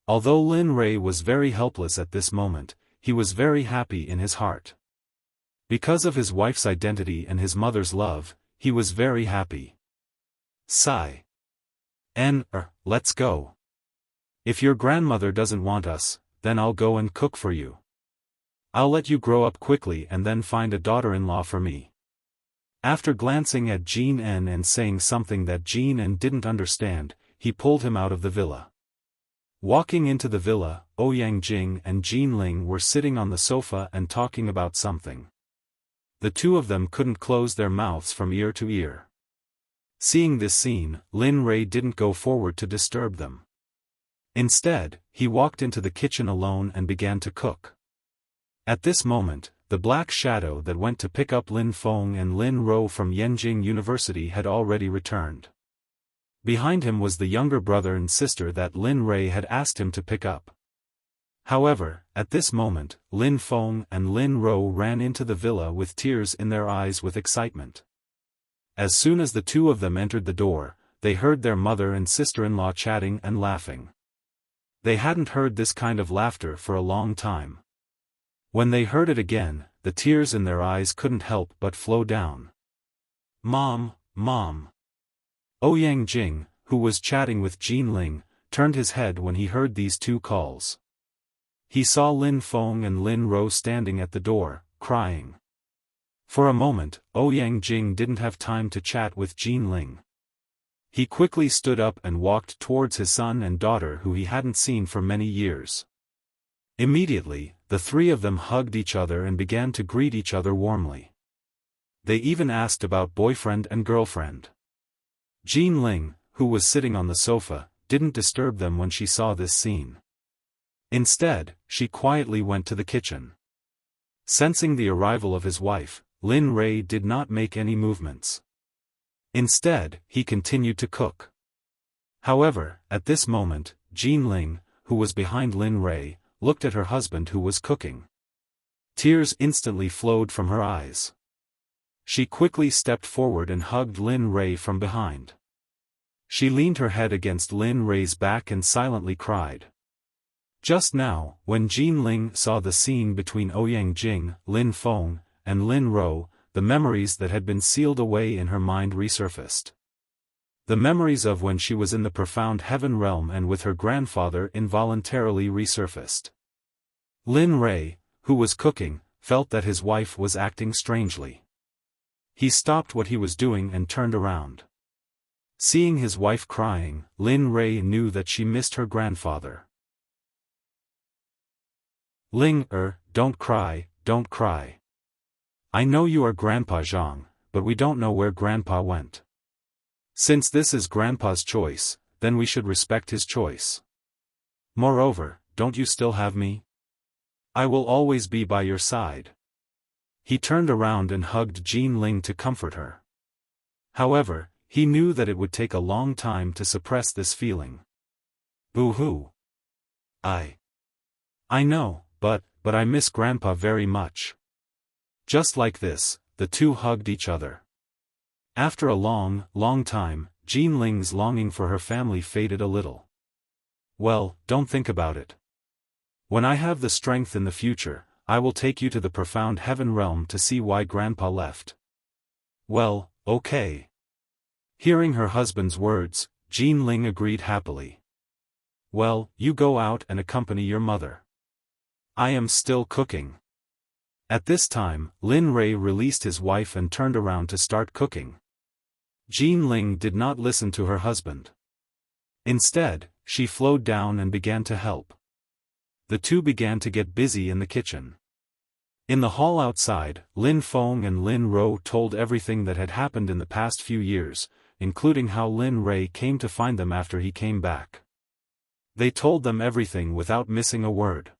Although Lin Rei was very helpless at this moment, he was very happy in his heart. Because of his wife's identity and his mother's love, he was very happy. Sigh. Let's go. If your grandmother doesn't want us, then I'll go and cook for you. I'll let you grow up quickly and then find a daughter-in-law for me. After glancing at Jin En and saying something that Jin En didn't understand, he pulled him out of the villa. Walking into the villa, Ouyang Jing and Jin Ling were sitting on the sofa and talking about something. The two of them couldn't close their mouths from ear to ear. Seeing this scene, Lin Rei didn't go forward to disturb them. Instead, he walked into the kitchen alone and began to cook. At this moment, the black shadow that went to pick up Lin Feng and Lin Ro from Yenjing University had already returned. Behind him was the younger brother and sister that Lin Rei had asked him to pick up. However, at this moment, Lin Feng and Lin Ro ran into the villa with tears in their eyes with excitement. As soon as the two of them entered the door, they heard their mother and sister-in-law chatting and laughing. They hadn't heard this kind of laughter for a long time. When they heard it again, the tears in their eyes couldn't help but flow down. Mom. Ouyang Jing, who was chatting with Jin Ling, turned his head when he heard these two calls. He saw Lin Feng and Lin Ro standing at the door, crying. For a moment, Ouyang Jing didn't have time to chat with Jin Ling. He quickly stood up and walked towards his son and daughter who he hadn't seen for many years. Immediately, the three of them hugged each other and began to greet each other warmly. They even asked about boyfriend and girlfriend. Jean Ling, who was sitting on the sofa, didn't disturb them when she saw this scene. Instead, she quietly went to the kitchen. Sensing the arrival of his wife, Lin Rei did not make any movements. Instead, he continued to cook. However, at this moment, Jean Ling, who was behind Lin Rei, looked at her husband who was cooking. Tears instantly flowed from her eyes. She quickly stepped forward and hugged Lin Rei from behind. She leaned her head against Lin Rei's back and silently cried. Just now, when Jean Ling saw the scene between Ouyang Jing, Lin Feng, and Lin Ro, the memories that had been sealed away in her mind resurfaced. The memories of when she was in the profound heaven realm and with her grandfather involuntarily resurfaced. Lin Rei, who was cooking, felt that his wife was acting strangely. He stopped what he was doing and turned around. Seeing his wife crying, Lin Rei knew that she missed her grandfather. Ling, don't cry, don't cry. I know you are Grandpa Zhang, but we don't know where Grandpa went. Since this is Grandpa's choice, then we should respect his choice. Moreover, don't you still have me? I will always be by your side. He turned around and hugged Jean Ling to comfort her. However, he knew that it would take a long time to suppress this feeling. Boo-hoo. I know, but I miss Grandpa very much. Just like this, the two hugged each other. After a long, long time, Jean Ling's longing for her family faded a little. Well, don't think about it. When I have the strength in the future, I will take you to the profound heaven realm to see why Grandpa left. Well, okay. Hearing her husband's words, Jean Ling agreed happily. Well, you go out and accompany your mother. I am still cooking. At this time, Lin Rei released his wife and turned around to start cooking. Jean Ling did not listen to her husband. Instead, she flowed down and began to help. The two began to get busy in the kitchen. In the hall outside, Lin Feng and Lin Ro told everything that had happened in the past few years, including how Lin Rei came to find them after he came back. They told them everything without missing a word.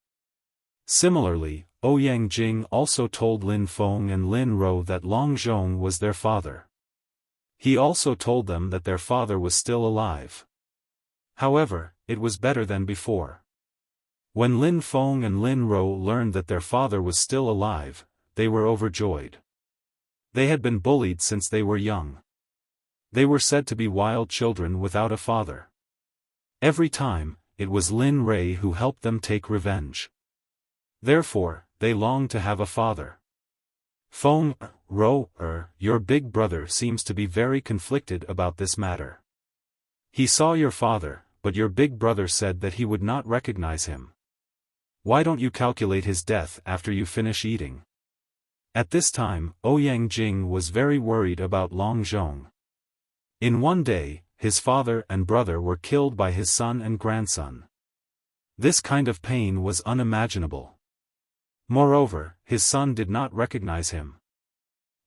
Similarly, Ouyang Jing also told Lin Feng and Lin Ro that Long Zhong was their father. He also told them that their father was still alive. However, it was better than before. When Lin Feng and Lin Ro learned that their father was still alive, they were overjoyed. They had been bullied since they were young. They were said to be wild children without a father. Every time, it was Lin Rei who helped them take revenge. Therefore, they longed to have a father. Feng, Ro, your big brother seems to be very conflicted about this matter. He saw your father, but your big brother said that he would not recognize him. Why don't you calculate his death after you finish eating? At this time, Ouyang Jing was very worried about Long Zhong. In one day, his father and brother were killed by his son and grandson. This kind of pain was unimaginable. Moreover, his son did not recognize him.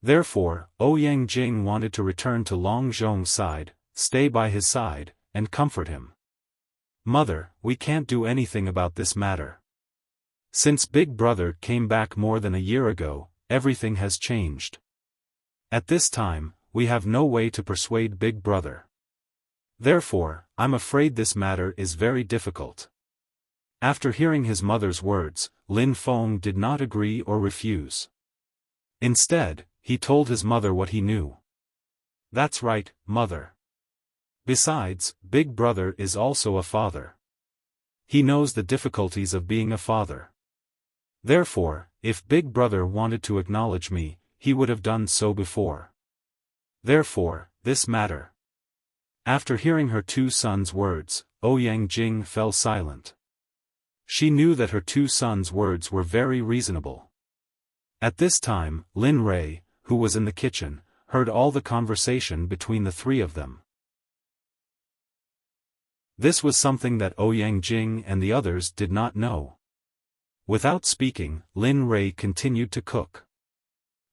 Therefore, Ouyang Jing wanted to return to Long Zhong's side, stay by his side, and comfort him. Mother, we can't do anything about this matter. Since Big Brother came back more than a year ago, everything has changed. At this time, we have no way to persuade Big Brother. Therefore, I'm afraid this matter is very difficult. After hearing his mother's words, Lin Feng did not agree or refuse. Instead, he told his mother what he knew. That's right, mother. Besides, Big Brother is also a father. He knows the difficulties of being a father. Therefore, if Big Brother wanted to acknowledge me, he would have done so before. Therefore, this matter. After hearing her two sons' words, Ouyang Jing fell silent. She knew that her two sons' words were very reasonable. At this time, Lin Rei, who was in the kitchen, heard all the conversation between the three of them. This was something that Ouyang Jing and the others did not know. Without speaking, Lin Rei continued to cook.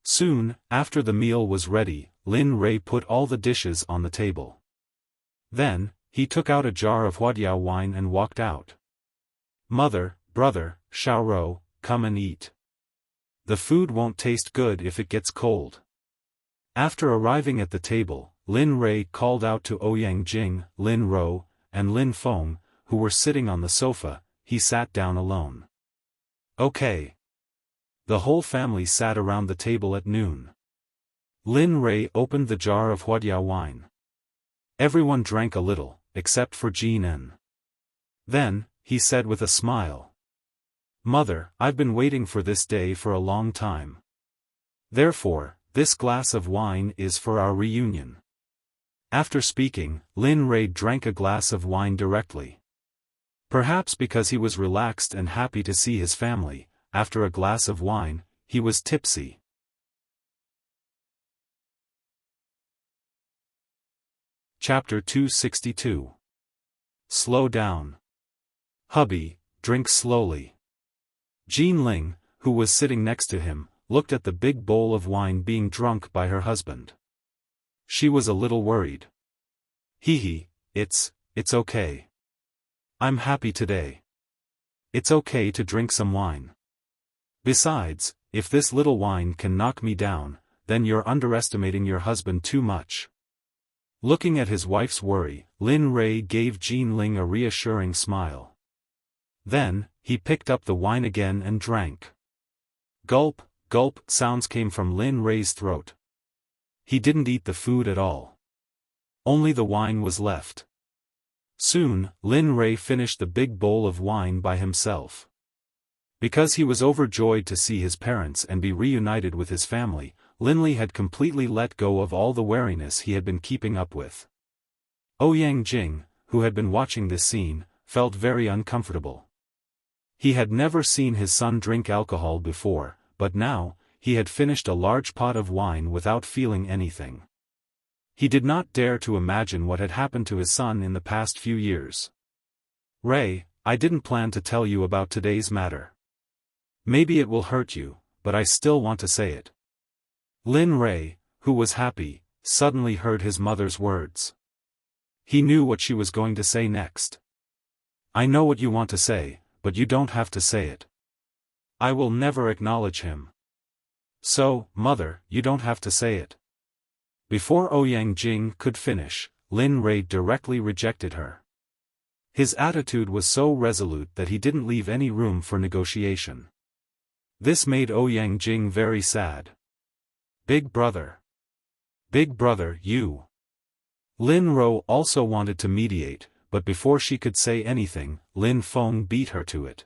Soon, after the meal was ready, Lin Rei put all the dishes on the table. Then, he took out a jar of Huadiao wine and walked out. Mother, brother, Xiaorou, come and eat. The food won't taste good if it gets cold. After arriving at the table, Lin Rei called out to Ouyang Jing, Lin Rou, and Lin Feng, who were sitting on the sofa. He sat down alone. Okay. The whole family sat around the table at noon. Lin Rei opened the jar of Huadiao wine. Everyone drank a little, except for Jin En. Then, he said with a smile. Mother, I've been waiting for this day for a long time. Therefore, this glass of wine is for our reunion. After speaking, Lin Rei drank a glass of wine directly. Perhaps because he was relaxed and happy to see his family, after a glass of wine, he was tipsy. Chapter 262. Slow down. Hubby, drink slowly. Jean Ling, who was sitting next to him, looked at the big bowl of wine being drunk by her husband. She was a little worried. Hee, it's okay. I'm happy today. It's okay to drink some wine. Besides, if this little wine can knock me down, then you're underestimating your husband too much. Looking at his wife's worry, Lin Rei gave Jean Ling a reassuring smile. Then, he picked up the wine again and drank. Gulp, gulp sounds came from Lin Rei's throat. He didn't eat the food at all. Only the wine was left. Soon, Lin Rei finished the big bowl of wine by himself. Because he was overjoyed to see his parents and be reunited with his family, Lin Li had completely let go of all the wariness he had been keeping up with. Ouyang Jing, who had been watching this scene, felt very uncomfortable. He had never seen his son drink alcohol before, but now, he had finished a large pot of wine without feeling anything. He did not dare to imagine what had happened to his son in the past few years. Ray, I didn't plan to tell you about today's matter. Maybe it will hurt you, but I still want to say it. Lin Rei, who was happy, suddenly heard his mother's words. He knew what she was going to say next. I know what you want to say, but you don't have to say it. I will never acknowledge him. So, mother, you don't have to say it. Before Ouyang Jing could finish, Lin Rei directly rejected her. His attitude was so resolute that he didn't leave any room for negotiation. This made Ouyang Jing very sad. Big brother. Big brother, you. Lin Rou also wanted to mediate, but before she could say anything, Lin Feng beat her to it.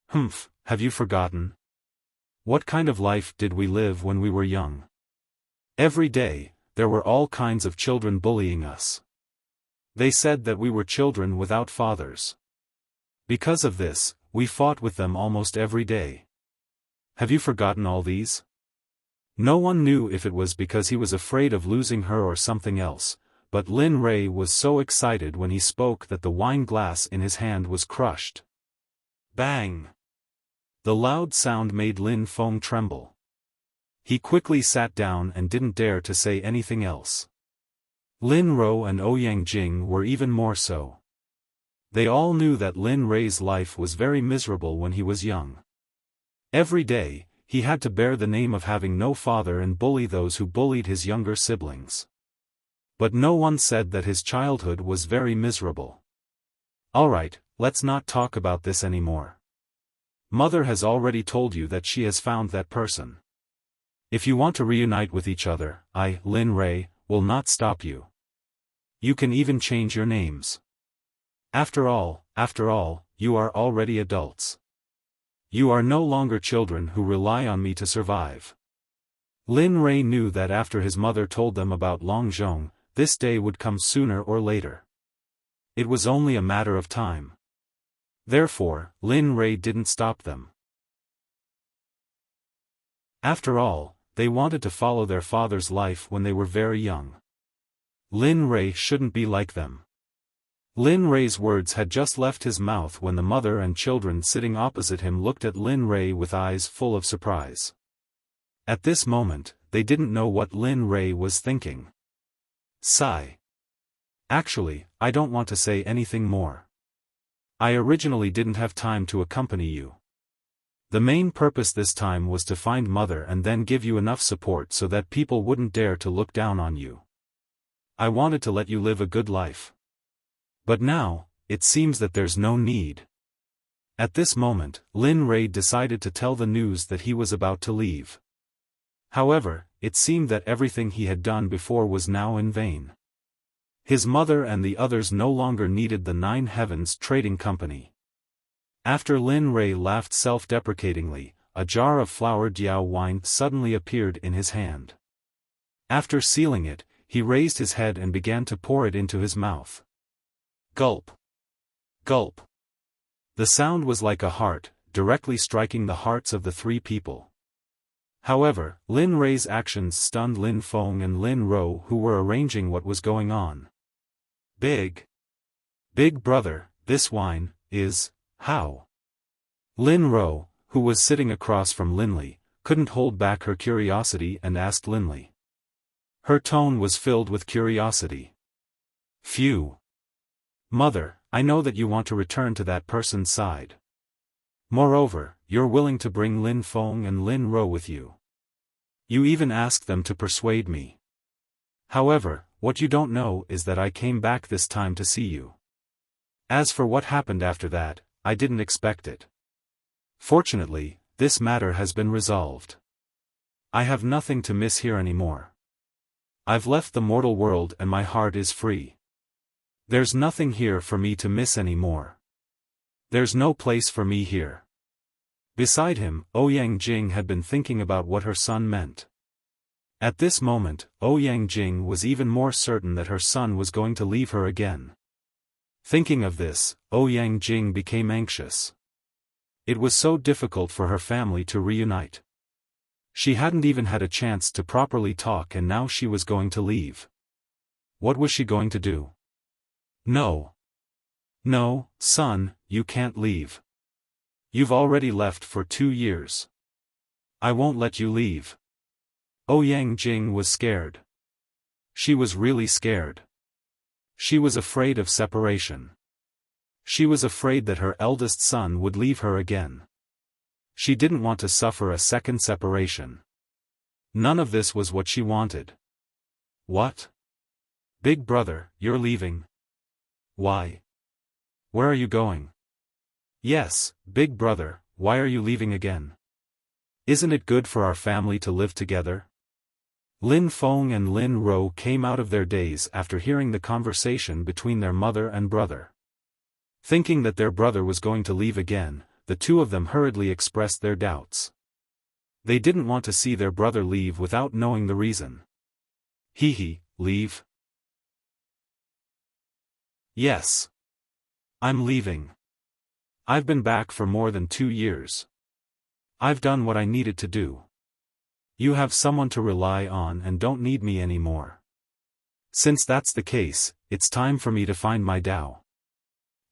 Humph, have you forgotten? What kind of life did we live when we were young? Every day, there were all kinds of children bullying us. They said that we were children without fathers. Because of this, we fought with them almost every day. Have you forgotten all these? No one knew if it was because he was afraid of losing her or something else, but Lin Rei was so excited when he spoke that the wine glass in his hand was crushed. Bang! The loud sound made Lin Feng tremble. He quickly sat down and didn't dare to say anything else. Lin Rou and Ouyang Jing were even more so. They all knew that Lin Rei's life was very miserable when he was young. Every day, he had to bear the name of having no father and bully those who bullied his younger siblings. But no one said that his childhood was very miserable. Alright, let's not talk about this anymore. Mother has already told you that she has found that person. If you want to reunite with each other, I, Lin Rei, will not stop you. You can even change your names. After all, you are already adults. You are no longer children who rely on me to survive. Lin Rei knew that after his mother told them about Long Zhong, this day would come sooner or later. It was only a matter of time. Therefore, Lin Rei didn't stop them. After all, they wanted to follow their father's life when they were very young. Lin Rei shouldn't be like them. Lin Rei's words had just left his mouth when the mother and children sitting opposite him looked at Lin Rei with eyes full of surprise. At this moment, they didn't know what Lin Rei was thinking. Sigh. Actually, I don't want to say anything more. I originally didn't have time to accompany you. The main purpose this time was to find Mother and then give you enough support so that people wouldn't dare to look down on you. I wanted to let you live a good life. But now, it seems that there's no need. At this moment, Lin Rei decided to tell the news that he was about to leave. However, it seemed that everything he had done before was now in vain. His mother and the others no longer needed the Nine Heavens Trading Company. After Lin Rei laughed self-deprecatingly, a jar of flowered Diao wine suddenly appeared in his hand. After sealing it, he raised his head and began to pour it into his mouth. Gulp. Gulp. The sound was like a heart, directly striking the hearts of the three people. However, Lin Rei's actions stunned Lin Feng and Lin Ro, who were arranging what was going on. Big brother, this wine is, how? Lin Ro, who was sitting across from Linley, couldn't hold back her curiosity and asked Linley. Her tone was filled with curiosity. Phew. Mother, I know that you want to return to that person's side. Moreover, you're willing to bring Lin Feng and Lin Ro with you. You even asked them to persuade me. However, what you don't know is that I came back this time to see you. As for what happened after that, I didn't expect it. Fortunately, this matter has been resolved. I have nothing to miss here anymore. I've left the mortal world and my heart is free. There's nothing here for me to miss anymore. There's no place for me here. Beside him, Ouyang Jing had been thinking about what her son meant. At this moment, Ouyang Jing was even more certain that her son was going to leave her again. Thinking of this, Ouyang Jing became anxious. It was so difficult for her family to reunite. She hadn't even had a chance to properly talk and now she was going to leave. What was she going to do? No. No, son, you can't leave. You've already left for 2 years. I won't let you leave. Ouyang Jing was scared. She was really scared. She was afraid of separation. She was afraid that her eldest son would leave her again. She didn't want to suffer a second separation. None of this was what she wanted. What? Big brother, you're leaving? Why? Where are you going? Yes, big brother, why are you leaving again? Isn't it good for our family to live together? Lin Feng and Lin Ro came out of their daze after hearing the conversation between their mother and brother. Thinking that their brother was going to leave again, the two of them hurriedly expressed their doubts. They didn't want to see their brother leave without knowing the reason. Leave? Yes. I'm leaving. I've been back for more than 2 years. I've done what I needed to do. You have someone to rely on and don't need me anymore. Since that's the case, it's time for me to find my Tao.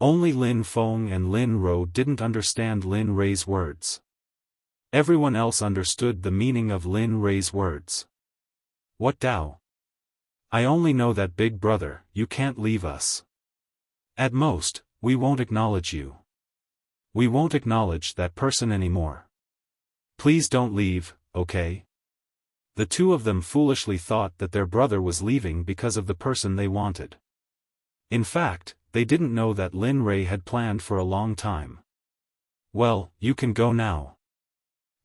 Only Lin Feng and Lin Ro didn't understand Lin Rei's words. Everyone else understood the meaning of Lin Rei's words. What Tao? I only know that big brother, you can't leave us. At most, we won't acknowledge you. We won't acknowledge that person anymore. Please don't leave, okay? The two of them foolishly thought that their brother was leaving because of the person they wanted. In fact, they didn't know that Lin Rei had planned for a long time. Well, you can go now.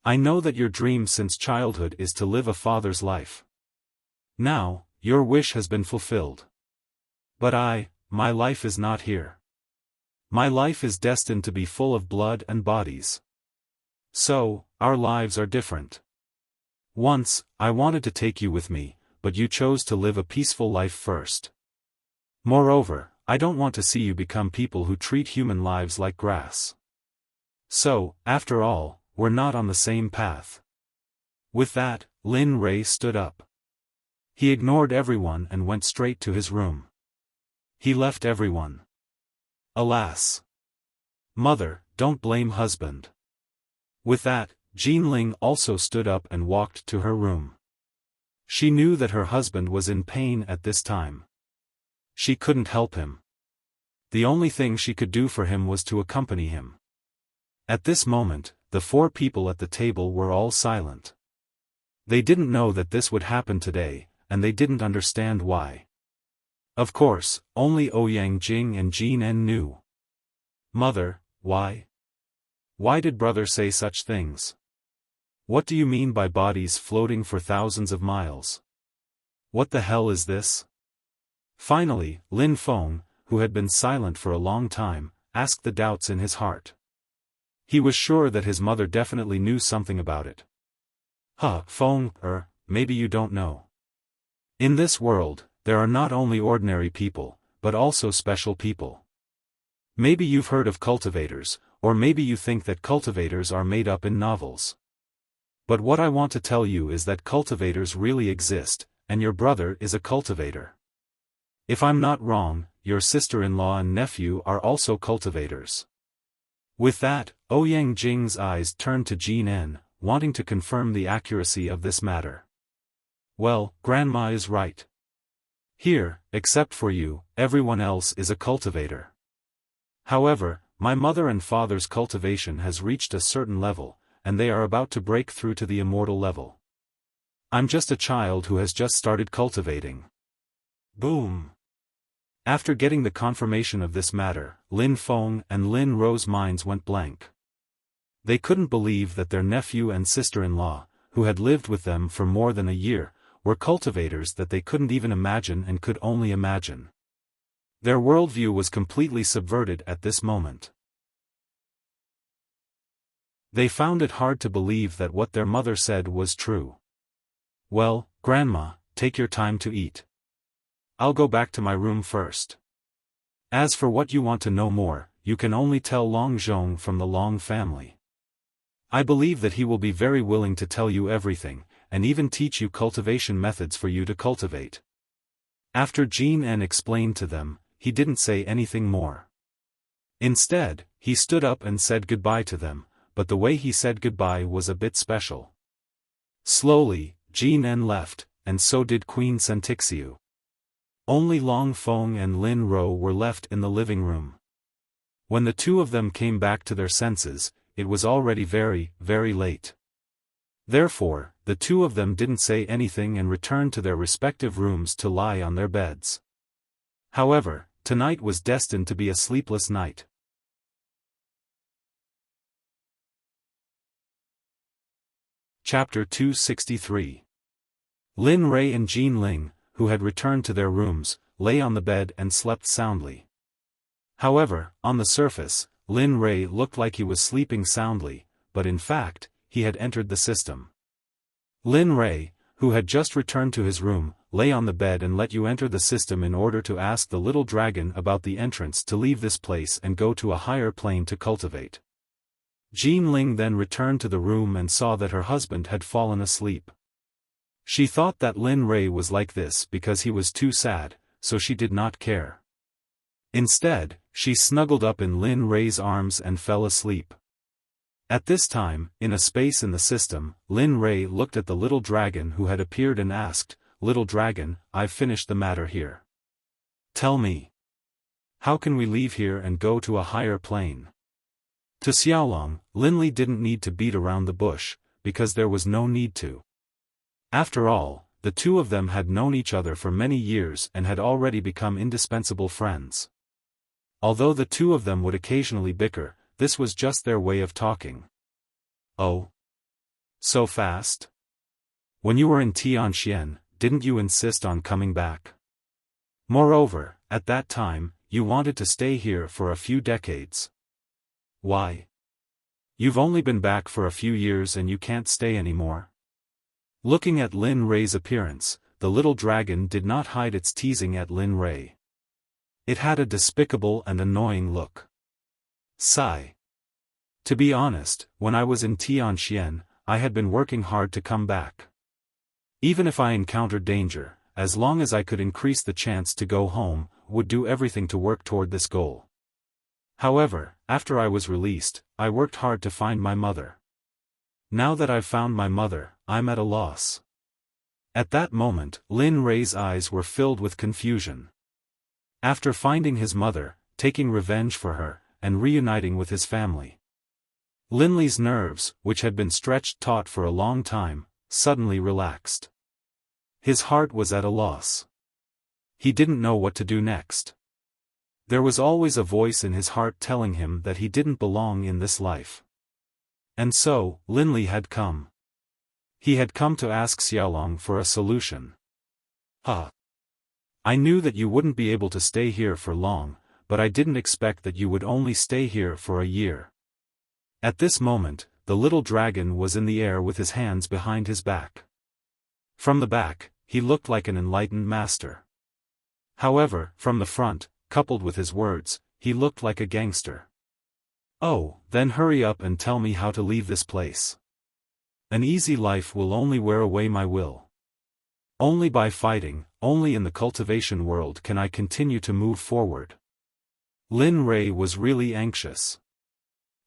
I know that your dream since childhood is to live a father's life. Now, your wish has been fulfilled. But my life is not here. My life is destined to be full of blood and bodies. So, our lives are different. Once, I wanted to take you with me, but you chose to live a peaceful life first. Moreover, I don't want to see you become people who treat human lives like grass. So, after all, we're not on the same path. With that, Lin Rei stood up. He ignored everyone and went straight to his room. He left everyone. Alas! Mother, don't blame husband. With that, Jean Ling also stood up and walked to her room. She knew that her husband was in pain at this time. She couldn't help him. The only thing she could do for him was to accompany him. At this moment, the four people at the table were all silent. They didn't know that this would happen today, and they didn't understand why. Of course, only Ouyang Jing and Jean En knew. Mother, why? Why did brother say such things? What do you mean by bodies floating for thousands of miles? What the hell is this? Finally, Lin Feng, who had been silent for a long time, asked the doubts in his heart. He was sure that his mother definitely knew something about it. Feng, maybe you don't know. In this world, there are not only ordinary people, but also special people. Maybe you've heard of cultivators, or maybe you think that cultivators are made up in novels. But what I want to tell you is that cultivators really exist, and your brother is a cultivator. If I'm not wrong, your sister-in-law and nephew are also cultivators. With that, Ouyang Jing's eyes turned to Jean En, wanting to confirm the accuracy of this matter. Well, Grandma is right. Here, except for you, everyone else is a cultivator. However, my mother and father's cultivation has reached a certain level, and they are about to break through to the immortal level. I'm just a child who has just started cultivating. Boom! After getting the confirmation of this matter, Lin Feng and Lin Ro's minds went blank. They couldn't believe that their nephew and sister-in-law, who had lived with them for more than a year, were cultivators that they couldn't even imagine and could only imagine. Their worldview was completely subverted at this moment. They found it hard to believe that what their mother said was true. Well, Grandma, take your time to eat. I'll go back to my room first. As for what you want to know more, you can only tell Long Zhong from the Long family. I believe that he will be very willing to tell you everything, and even teach you cultivation methods for you to cultivate. After Jean En explained to them, he didn't say anything more. Instead, he stood up and said goodbye to them, but the way he said goodbye was a bit special. Slowly, Jean En left, and so did Queen Sentixiu. Only Long Feng and Lin Ro were left in the living room. When the two of them came back to their senses, it was already very, very late. Therefore, the two of them didn't say anything and returned to their respective rooms to lie on their beds. However, tonight was destined to be a sleepless night. Chapter 263. Lin Ray and Jean Ling, who had returned to their rooms, lay on the bed and slept soundly. However, on the surface, Lin Ray looked like he was sleeping soundly, but in fact, he had entered the system. Lin Ray, who had just returned to his room, lay on the bed and let you enter the system in order to ask the little dragon about the entrance to leave this place and go to a higher plane to cultivate. Jean Ling then returned to the room and saw that her husband had fallen asleep. She thought that Lin Ray was like this because he was too sad, so she did not care. Instead, she snuggled up in Lin Ray's arms and fell asleep. At this time, in a space in the system, Lin Ray looked at the little dragon who had appeared and asked, "Little dragon, I've finished the matter here. Tell me. How can we leave here and go to a higher plane?" To Xiaolong, Linli didn't need to beat around the bush, because there was no need to. After all, the two of them had known each other for many years and had already become indispensable friends. Although the two of them would occasionally bicker, this was just their way of talking. Oh? So fast? When you were in Tianxian, didn't you insist on coming back? Moreover, at that time, you wanted to stay here for a few decades. Why? You've only been back for a few years and you can't stay anymore. Looking at Lin Ray's appearance, the little dragon did not hide its teasing at Lin Ray. It had a despicable and annoying look. Sigh. To be honest, when I was in Tianxian, I had been working hard to come back. Even if I encountered danger, as long as I could increase the chance to go home, would do everything to work toward this goal. However, after I was released, I worked hard to find my mother. Now that I've found my mother, I'm at a loss. At that moment, Lin Rei's eyes were filled with confusion. After finding his mother, taking revenge for her, and reuniting with his family, Linley's nerves, which had been stretched taut for a long time, suddenly relaxed. His heart was at a loss. He didn't know what to do next. There was always a voice in his heart telling him that he didn't belong in this life. And so, Linley had come. He had come to ask Xiaolong for a solution. I knew that you wouldn't be able to stay here for long, but I didn't expect that you would only stay here for a year. At this moment, the little dragon was in the air with his hands behind his back. From the back, he looked like an enlightened master. However, from the front, coupled with his words, he looked like a gangster. Oh, then hurry up and tell me how to leave this place. An easy life will only wear away my will. Only by fighting, only in the cultivation world can I continue to move forward. Lin Rei was really anxious.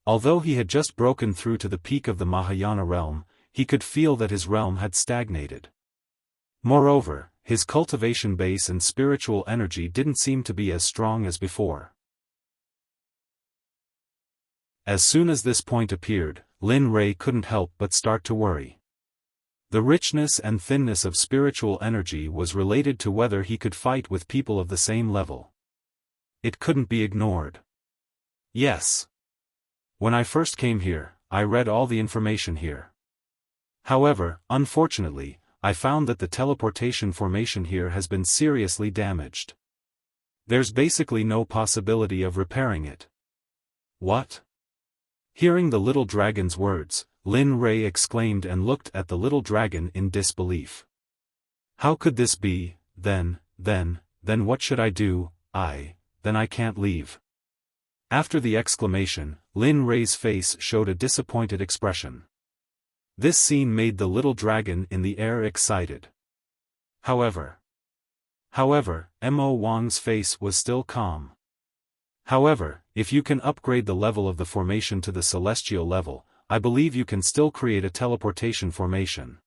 Although he had just broken through to the peak of the Mahayana realm, he could feel that his realm had stagnated. Moreover, his cultivation base and spiritual energy didn't seem to be as strong as before. As soon as this point appeared, Lin Rei couldn't help but start to worry. The richness and thinness of spiritual energy was related to whether he could fight with people of the same level. It couldn't be ignored. Yes. When I first came here, I read all the information here. However, unfortunately, I found that the teleportation formation here has been seriously damaged. There's basically no possibility of repairing it. What? Hearing the little dragon's words, Lin Rei exclaimed and looked at the little dragon in disbelief. How could this be? Then what should I do? Then I can't leave. After the exclamation, Lin Rei's face showed a disappointed expression. This scene made the little dragon in the air excited. However, Mo Wang's face was still calm. However, if you can upgrade the level of the formation to the celestial level, I believe you can still create a teleportation formation.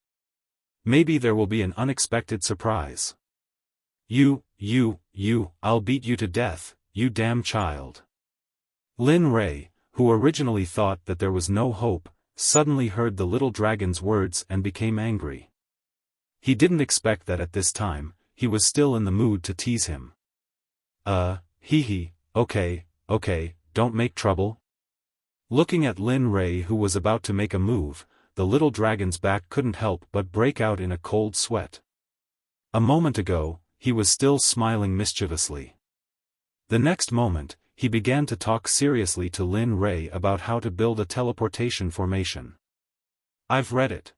Maybe there will be an unexpected surprise. I'll beat you to death, you damn child. Lin Rei, who originally thought that there was no hope, suddenly heard the little dragon's words and became angry. He didn't expect that at this time, he was still in the mood to tease him. Okay, don't make trouble. Looking at Lin Rei, who was about to make a move, the little dragon's back couldn't help but break out in a cold sweat. A moment ago, he was still smiling mischievously. The next moment, he began to talk seriously to Lin Rei about how to build a teleportation formation. I've read it.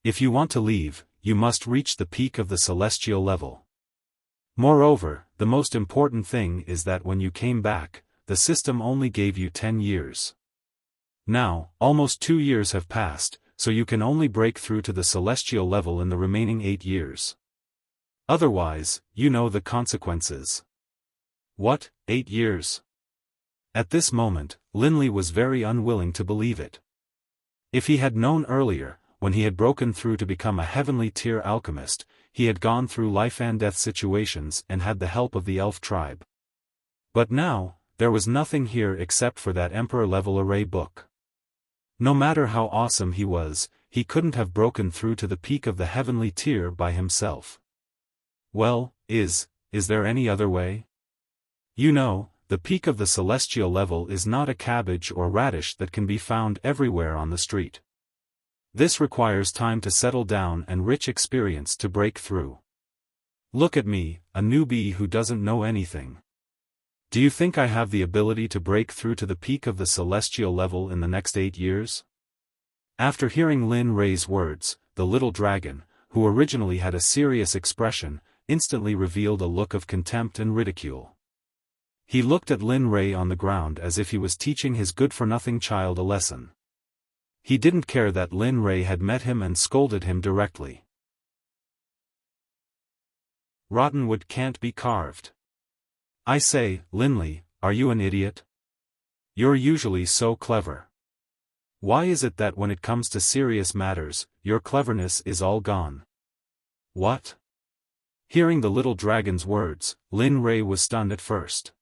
If you want to leave, you must reach the peak of the celestial level. Moreover, the most important thing is that when you came back, the system only gave you 10 years. Now, almost 2 years have passed, so you can only break through to the celestial level in the remaining 8 years. Otherwise, you know the consequences. What, 8 years? At this moment, Linley was very unwilling to believe it. If he had known earlier, when he had broken through to become a heavenly tier alchemist, he had gone through life and death situations and had the help of the elf tribe. But now, there was nothing here except for that emperor-level array book. No matter how awesome he was, he couldn't have broken through to the peak of the heavenly tier by himself. Well, is there any other way? You know, the peak of the celestial level is not a cabbage or radish that can be found everywhere on the street. This requires time to settle down and rich experience to break through. Look at me, a newbie who doesn't know anything. Do you think I have the ability to break through to the peak of the celestial level in the next 8 years? After hearing Lin Rei's words, the little dragon, who originally had a serious expression, instantly revealed a look of contempt and ridicule. He looked at Lin Rei on the ground as if he was teaching his good-for-nothing child a lesson. He didn't care that Lin Rei had met him and scolded him directly. Rotten wood can't be carved. I say, Linley, are you an idiot? You're usually so clever. Why is it that when it comes to serious matters, your cleverness is all gone? What? Hearing the little dragon's words, Lin Rei was stunned at first.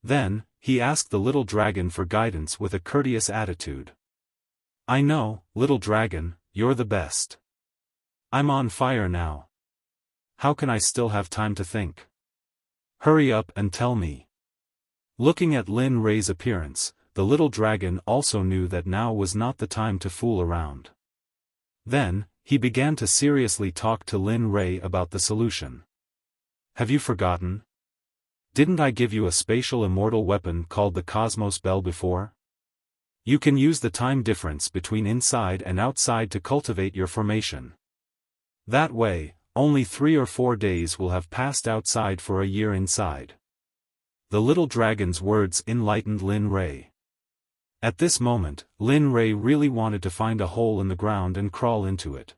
Then, he asked the little dragon for guidance with a courteous attitude. I know, little dragon, you're the best. I'm on fire now. How can I still have time to think? Hurry up and tell me. Looking at Lin Rei's appearance, the little dragon also knew that now was not the time to fool around. Then, he began to seriously talk to Lin Rei about the solution. Have you forgotten? Didn't I give you a spatial immortal weapon called the Cosmos Bell before? You can use the time difference between inside and outside to cultivate your formation. That way, only 3 or 4 days will have passed outside for a year inside. The little dragon's words enlightened Lin Rei. At this moment, Lin Rei really wanted to find a hole in the ground and crawl into it.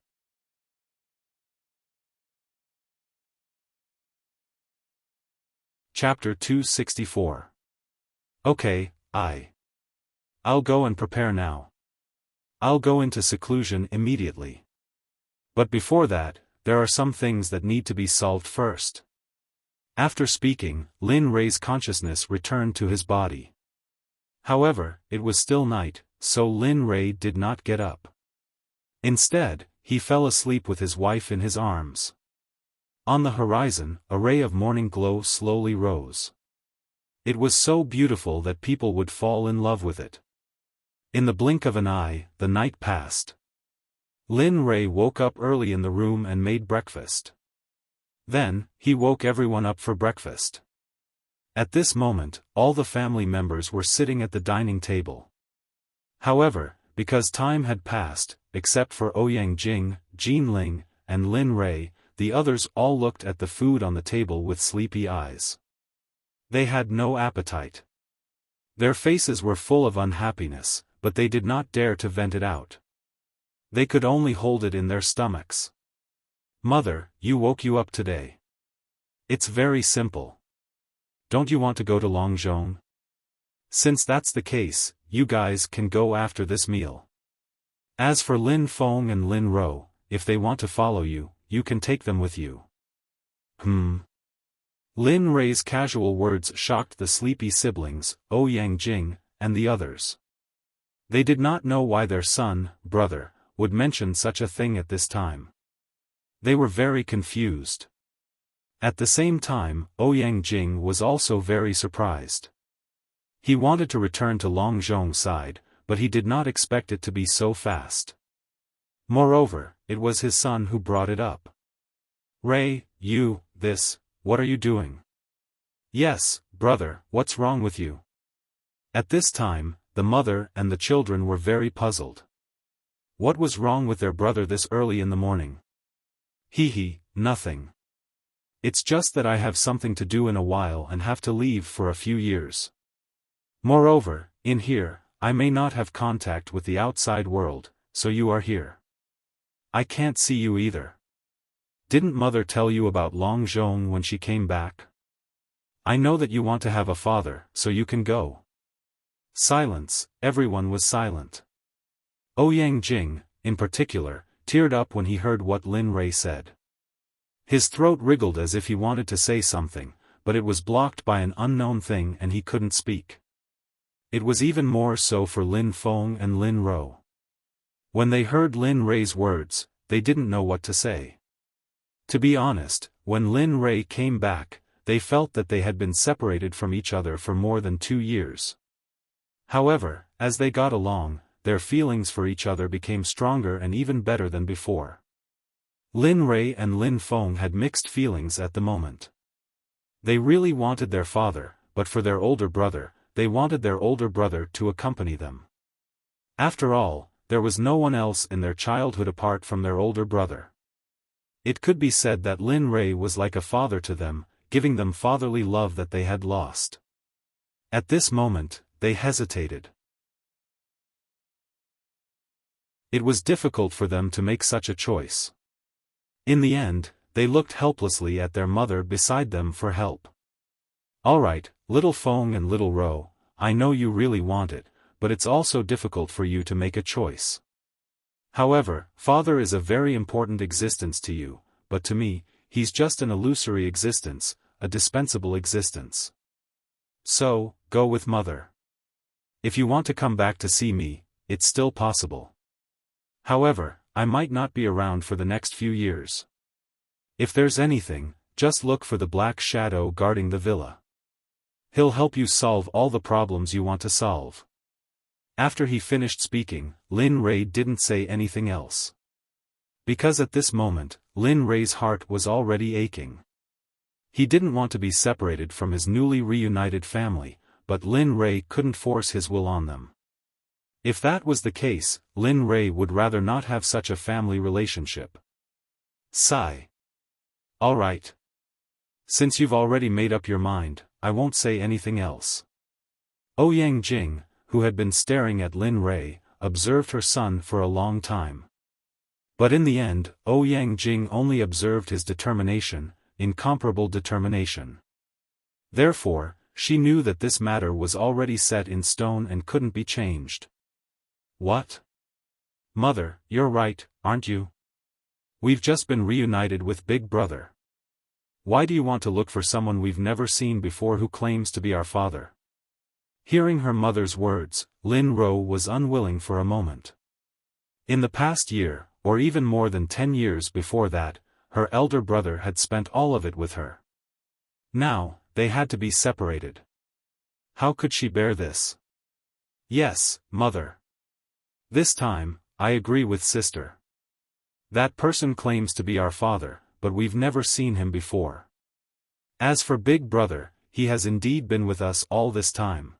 Chapter 264. Okay, I'll go and prepare now. I'll go into seclusion immediately. But before that, there are some things that need to be solved first. After speaking, Lin Rei's consciousness returned to his body. However, it was still night, so Lin Rei did not get up. Instead, he fell asleep with his wife in his arms. On the horizon, a ray of morning glow slowly rose. It was so beautiful that people would fall in love with it. In the blink of an eye, the night passed. Lin Rei woke up early in the room and made breakfast. Then, he woke everyone up for breakfast. At this moment, all the family members were sitting at the dining table. However, because time had passed, except for Ouyang Jing, Jin Ling, and Lin Rei, the others all looked at the food on the table with sleepy eyes. They had no appetite. Their faces were full of unhappiness, but they did not dare to vent it out. They could only hold it in their stomachs. Mother, you woke you up today. It's very simple. Don't you want to go to Longzhong? Since that's the case, you guys can go after this meal. As for Lin Feng and Lin Ro, if they want to follow you, you can take them with you. Lin Rei's casual words shocked the sleepy siblings, Ouyang Jing, and the others. They did not know why their son, brother, would mention such a thing at this time. They were very confused. At the same time, Ouyang Jing was also very surprised. He wanted to return to Longzhong's side, but he did not expect it to be so fast. Moreover, it was his son who brought it up. Ray, what are you doing? Yes, brother, what's wrong with you? At this time, the mother and the children were very puzzled. What was wrong with their brother this early in the morning? Nothing. It's just that I have something to do in a while and have to leave for a few years. Moreover, in here, I may not have contact with the outside world, so you are here. I can't see you either. Didn't mother tell you about Longzhong when she came back? I know that you want to have a father, so you can go. Silence, everyone was silent. Ouyang Jing, in particular, teared up when he heard what Lin Rei said. His throat wriggled as if he wanted to say something, but it was blocked by an unknown thing and he couldn't speak. It was even more so for Lin Feng and Lin Ro. When they heard Lin Rei's words, they didn't know what to say. To be honest, when Lin Rei came back, they felt that they had been separated from each other for more than 2 years. However, as they got along, their feelings for each other became stronger and even better than before. Lin Rei and Lin Feng had mixed feelings at the moment. They really wanted their father, but for their older brother, they wanted their older brother to accompany them. After all, there was no one else in their childhood apart from their older brother. It could be said that Lin Rei was like a father to them, giving them fatherly love that they had lost. At this moment, they hesitated. It was difficult for them to make such a choice. In the end, they looked helplessly at their mother beside them for help. Alright, little Feng and little Ro, I know you really want it, but it's also difficult for you to make a choice. However, father is a very important existence to you, but to me, he's just an illusory existence, a dispensable existence. So, go with mother. If you want to come back to see me, it's still possible. However, I might not be around for the next few years. If there's anything, just look for the black shadow guarding the villa. He'll help you solve all the problems you want to solve. After he finished speaking, Lin Rui didn't say anything else. Because at this moment, Lin Rui's heart was already aching. He didn't want to be separated from his newly reunited family, but Lin Rui couldn't force his will on them. If that was the case, Lin Rui would rather not have such a family relationship. Sigh. All right. Since you've already made up your mind, I won't say anything else. Ouyang Jing, who had been staring at Lin Rui, observed her son for a long time. But in the end, Ouyang Jing only observed his determination, incomparable determination. Therefore, she knew that this matter was already set in stone and couldn't be changed. What? Mother, you're right, aren't you? We've just been reunited with Big Brother. Why do you want to look for someone we've never seen before who claims to be our father? Hearing her mother's words, Lin Rui was unwilling for a moment. In the past year, or even more than 10 years before that, her elder brother had spent all of it with her. Now, they had to be separated. How could she bear this? Yes, mother. This time, I agree with sister. That person claims to be our father, but we've never seen him before. As for Big Brother, he has indeed been with us all this time.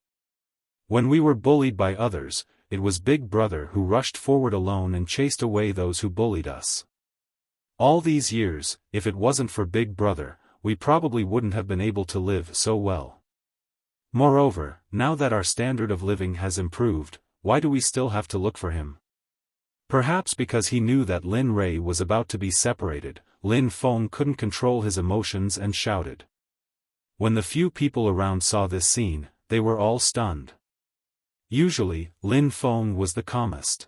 When we were bullied by others, it was Big Brother who rushed forward alone and chased away those who bullied us. All these years, if it wasn't for Big Brother, we probably wouldn't have been able to live so well. Moreover, now that our standard of living has improved, why do we still have to look for him? Perhaps because he knew that Lin Rui was about to be separated, Lin Feng couldn't control his emotions and shouted. When the few people around saw this scene, they were all stunned. Usually, Lin Feng was the calmest.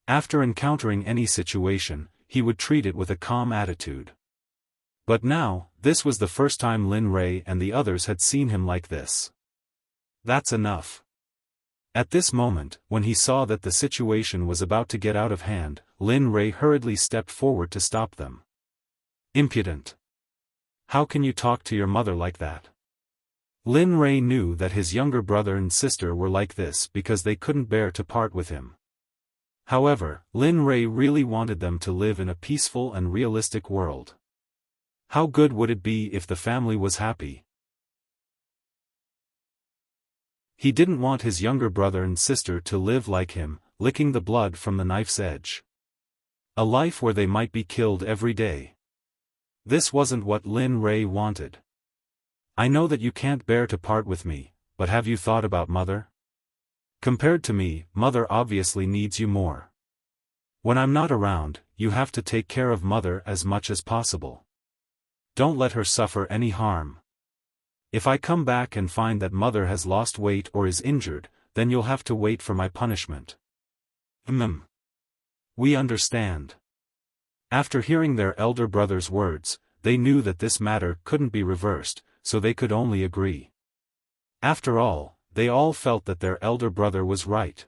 After encountering any situation, he would treat it with a calm attitude. But now, this was the first time Lin Rui and the others had seen him like this. That's enough. At this moment, when he saw that the situation was about to get out of hand, Lin Rui hurriedly stepped forward to stop them. Impudent. How can you talk to your mother like that? Lin Rui knew that his younger brother and sister were like this because they couldn't bear to part with him. However, Lin Rui really wanted them to live in a peaceful and realistic world. How good would it be if the family was happy? He didn't want his younger brother and sister to live like him, licking the blood from the knife's edge. A life where they might be killed every day. This wasn't what Lin Rui wanted. I know that you can't bear to part with me, but have you thought about mother? Compared to me, mother obviously needs you more. When I'm not around, you have to take care of mother as much as possible. Don't let her suffer any harm. If I come back and find that mother has lost weight or is injured, then you'll have to wait for my punishment. We understand. After hearing their elder brother's words, they knew that this matter couldn't be reversed, so they could only agree. After all, they all felt that their elder brother was right.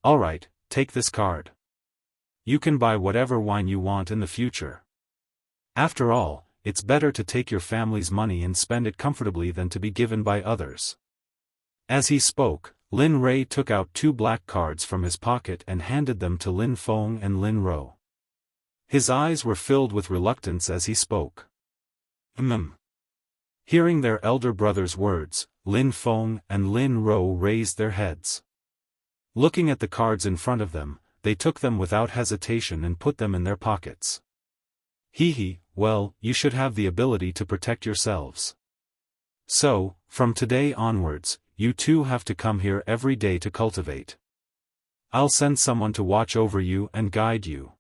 All right, take this card. You can buy whatever wine you want in the future. After all, it's better to take your family's money and spend it comfortably than to be given by others. As he spoke, Lin Rui took out 2 black cards from his pocket and handed them to Lin Feng and Lin Rui. His eyes were filled with reluctance as he spoke. Hearing their elder brother's words, Lin Feng and Lin Rui raised their heads. Looking at the cards in front of them, they took them without hesitation and put them in their pockets. Well, you should have the ability to protect yourselves. So, from today onwards, you two have to come here every day to cultivate. I'll send someone to watch over you and guide you.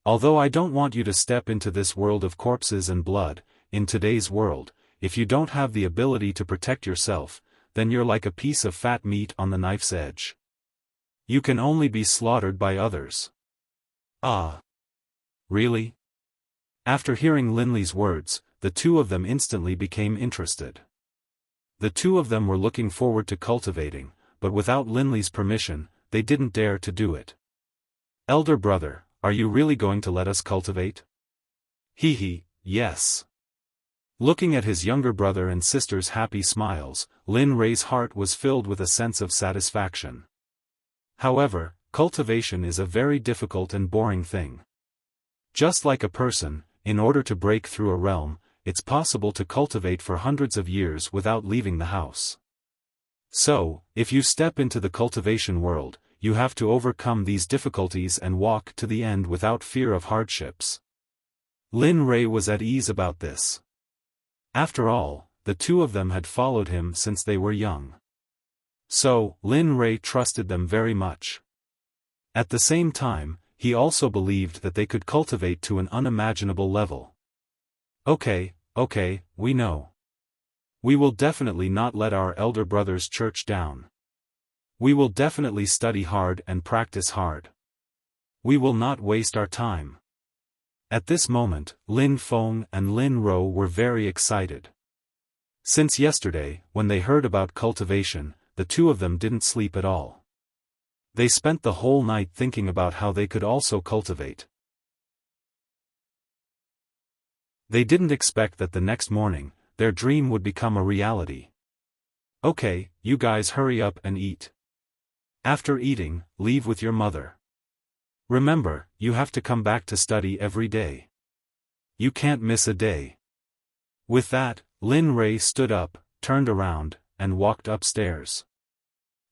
Although I don't want you to step into this world of corpses and blood, in today's world, if you don't have the ability to protect yourself, then you're like a piece of fat meat on the knife's edge. You can only be slaughtered by others. Ah. Really? After hearing Linley's words, the two of them instantly became interested. The two of them were looking forward to cultivating, but without Linley's permission, they didn't dare to do it. Elder brother, are you really going to let us cultivate? Yes. Looking at his younger brother and sister's happy smiles, Lin Rei's heart was filled with a sense of satisfaction. However, cultivation is a very difficult and boring thing. Just like a person, in order to break through a realm, it's possible to cultivate for hundreds of years without leaving the house. So, if you step into the cultivation world, you have to overcome these difficulties and walk to the end without fear of hardships. Lin Rei was at ease about this. After all, the two of them had followed him since they were young. So, Lin Rei trusted them very much. At the same time, he also believed that they could cultivate to an unimaginable level. Okay, we know. We will definitely not let our elder brother's church down. We will definitely study hard and practice hard. We will not waste our time. At this moment, Lin Feng and Lin Ro were very excited. Since yesterday, when they heard about cultivation, the two of them didn't sleep at all. They spent the whole night thinking about how they could also cultivate. They didn't expect that the next morning, their dream would become a reality. Okay, you guys hurry up and eat. After eating, leave with your mother. Remember, you have to come back to study every day. You can't miss a day. With that, Lin Rei stood up, turned around, and walked upstairs.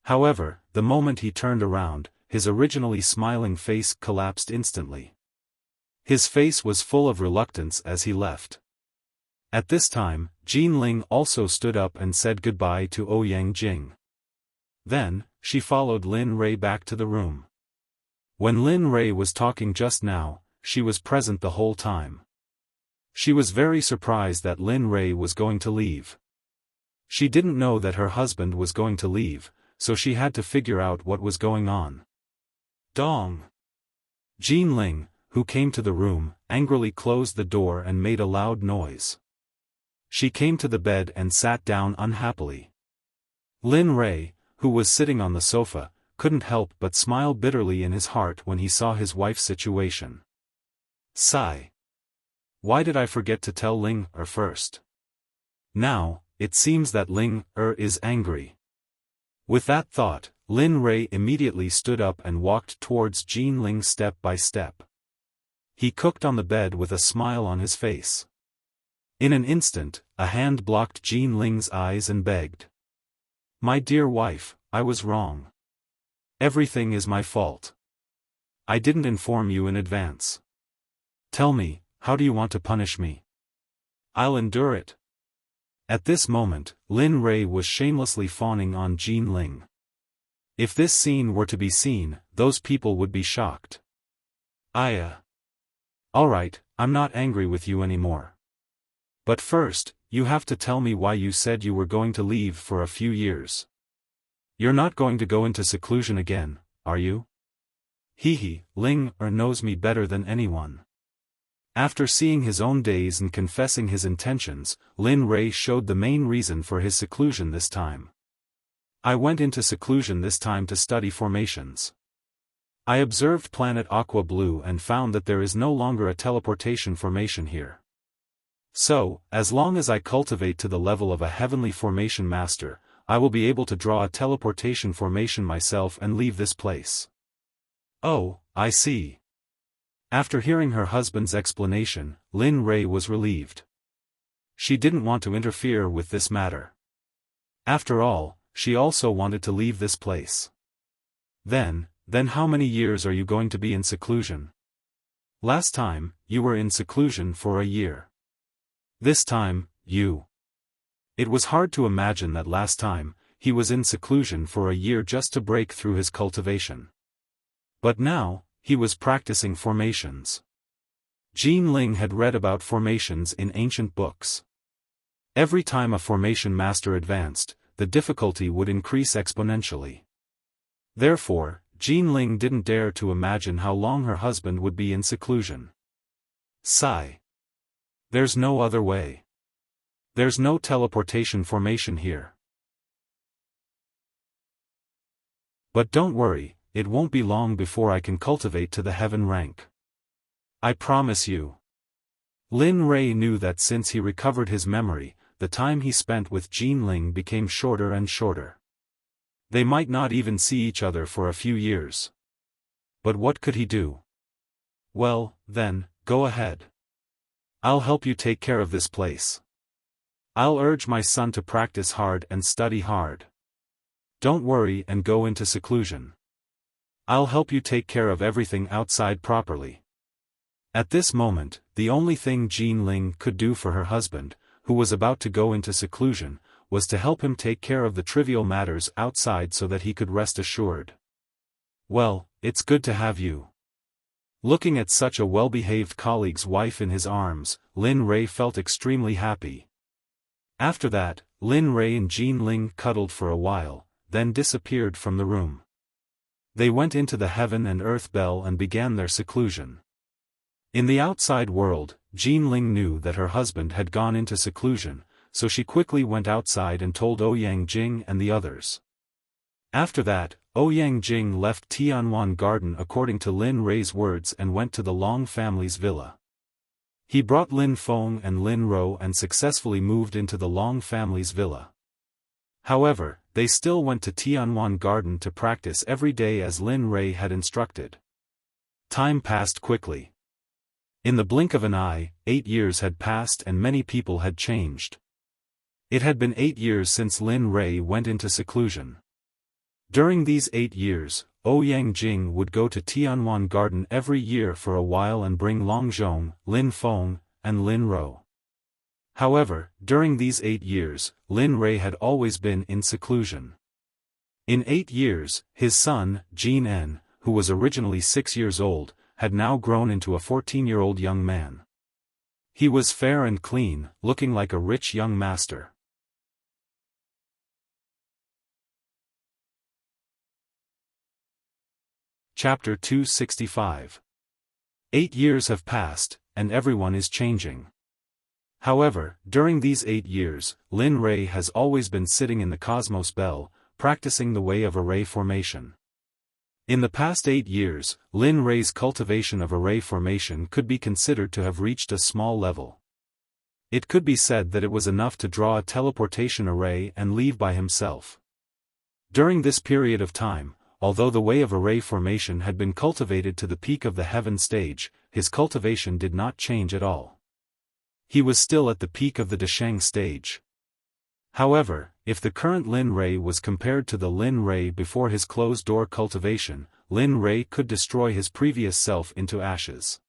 However, the moment he turned around, his originally smiling face collapsed instantly. His face was full of reluctance as he left. At this time, Jean Ling also stood up and said goodbye to Ouyang Jing. Then, she followed Lin Rei back to the room. When Lin Rei was talking just now, she was present the whole time. She was very surprised that Lin Rei was going to leave. She didn't know that her husband was going to leave, so she had to figure out what was going on. Dong! Jean Ling, who came to the room, angrily closed the door and made a loud noise. She came to the bed and sat down unhappily. Lin Rei, who was sitting on the sofa, couldn't help but smile bitterly in his heart when he saw his wife's situation. Sigh. Why did I forget to tell Ling first? Now, it seems that Ling is angry. With that thought, Lin Rei immediately stood up and walked towards Jean Ling step by step. He cooked on the bed with a smile on his face. In an instant, a hand blocked Jean Ling's eyes and begged. My dear wife, I was wrong. Everything is my fault. I didn't inform you in advance. Tell me, how do you want to punish me? I'll endure it. At this moment, Lin Rei was shamelessly fawning on Jean Ling. If this scene were to be seen, those people would be shocked. Alright, I'm not angry with you anymore. But first, you have to tell me why you said you were going to leave for a few years. You're not going to go into seclusion again, are you? Ling knows me better than anyone. After seeing his own days and confessing his intentions, Lin Rei showed the main reason for his seclusion this time. I went into seclusion this time to study formations. I observed planet Aqua Blue and found that there is no longer a teleportation formation here. So, as long as I cultivate to the level of a heavenly formation master, I will be able to draw a teleportation formation myself and leave this place. Oh, I see. After hearing her husband's explanation, Lin Rei was relieved. She didn't want to interfere with this matter. After all, she also wanted to leave this place. Then how many years are you going to be in seclusion? Last time, you were in seclusion for a year. This time, It was hard to imagine that last time, he was in seclusion for a year just to break through his cultivation. But now, he was practicing formations. Jean Ling had read about formations in ancient books. Every time a formation master advanced, the difficulty would increase exponentially. Therefore, Jean Ling didn't dare to imagine how long her husband would be in seclusion. Sigh. There's no other way. There's no teleportation formation here. But don't worry, it won't be long before I can cultivate to the heaven rank. I promise you. Lin Rui knew that since he recovered his memory, the time he spent with Jean Ling became shorter and shorter. They might not even see each other for a few years. But what could he do? Well, then, go ahead. I'll help you take care of this place. I'll urge my son to practice hard and study hard. Don't worry and go into seclusion. I'll help you take care of everything outside properly. At this moment, the only thing Jean Ling could do for her husband, who was about to go into seclusion, was to help him take care of the trivial matters outside so that he could rest assured. Well, it's good to have you. Looking at such a well-behaved colleague's wife in his arms, Lin Rui felt extremely happy. After that, Lin Rui and Jean Ling cuddled for a while, then disappeared from the room. They went into the heaven and earth bell and began their seclusion. In the outside world, Jean Ling knew that her husband had gone into seclusion, so she quickly went outside and told Ouyang Jing and the others. After that, Ouyang Jing left Tianwan Garden according to Lin Rui's words and went to the Long family's villa. He brought Lin Feng and Lin Rou and successfully moved into the Long family's villa. However, they still went to Tianwan Garden to practice every day as Lin Rui had instructed. Time passed quickly. In the blink of an eye, 8 years had passed and many people had changed. It had been 8 years since Lin Rui went into seclusion. During these 8 years, Ouyang Jing would go to Tianwan Garden every year for a while and bring Longzhong, Lin Feng, and Lin Rou. However, during these 8 years, Lin Rui had always been in seclusion. In 8 years, his son, Jean En, who was originally 6 years old, had now grown into a 14-year-old young man. He was fair and clean, looking like a rich young master. Chapter 265. 8 years have passed, and everyone is changing. However, during these 8 years, Lin Rui has always been sitting in the Cosmos Bell, practicing the way of array formation. In the past 8 years, Lin Rui's cultivation of array formation could be considered to have reached a small level. It could be said that it was enough to draw a teleportation array and leave by himself. During this period of time, although the way of array formation had been cultivated to the peak of the heaven stage, his cultivation did not change at all. He was still at the peak of the Desheng stage. However, if the current Lin Rui was compared to the Lin Rui before his closed-door cultivation, Lin Rui could destroy his previous self into ashes.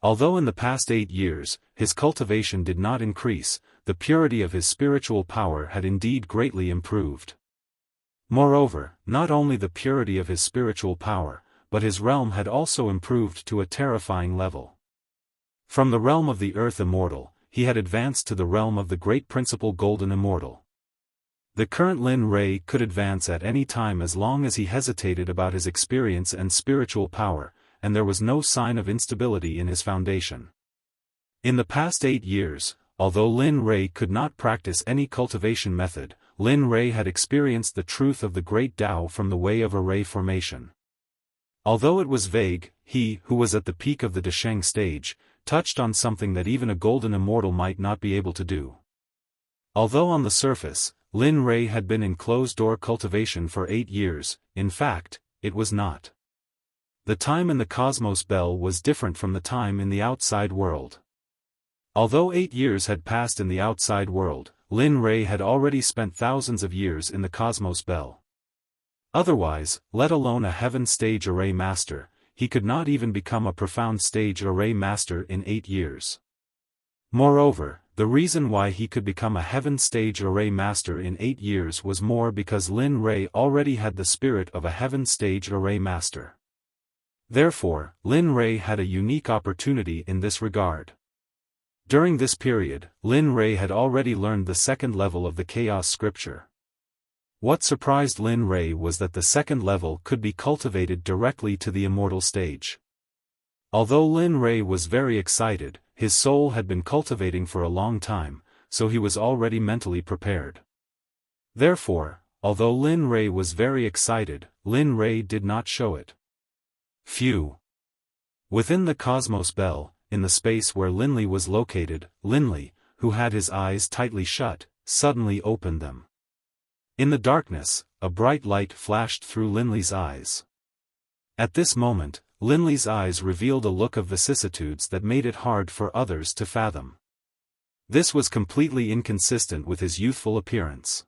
Although in the past 8 years, his cultivation did not increase, the purity of his spiritual power had indeed greatly improved. Moreover, not only the purity of his spiritual power, but his realm had also improved to a terrifying level. From the realm of the Earth Immortal, he had advanced to the realm of the Great Principal Golden Immortal. The current Lin Rui could advance at any time as long as he hesitated about his experience and spiritual power, and there was no sign of instability in his foundation. In the past 8 years, although Lin Rui could not practice any cultivation method, Lin Rui had experienced the truth of the great Tao from the way of array formation. Although it was vague, he, who was at the peak of the Desheng stage, touched on something that even a golden immortal might not be able to do. Although on the surface, Lin Rui had been in closed-door cultivation for 8 years, in fact, it was not. The time in the Cosmos Bell was different from the time in the outside world. Although 8 years had passed in the outside world, Lin Rui had already spent thousands of years in the Cosmos Bell. Otherwise, let alone a heaven stage array master, he could not even become a profound stage array master in 8 years. Moreover, the reason why he could become a heaven stage array master in 8 years was more because Lin Rui already had the spirit of a heaven stage array master. Therefore, Lin Rui had a unique opportunity in this regard. During this period, Lin Rui had already learned the second level of the Chaos Scripture. What surprised Lin Rei was that the second level could be cultivated directly to the immortal stage. Although Lin Rei was very excited, his soul had been cultivating for a long time, so he was already mentally prepared. Therefore, although Lin Rei was very excited, Lin Rei did not show it. Phew! Within the Cosmos Bell, in the space where Linley was located, Linley, who had his eyes tightly shut, suddenly opened them. In the darkness, a bright light flashed through Linley's eyes. At this moment, Linley's eyes revealed a look of vicissitudes that made it hard for others to fathom. This was completely inconsistent with his youthful appearance.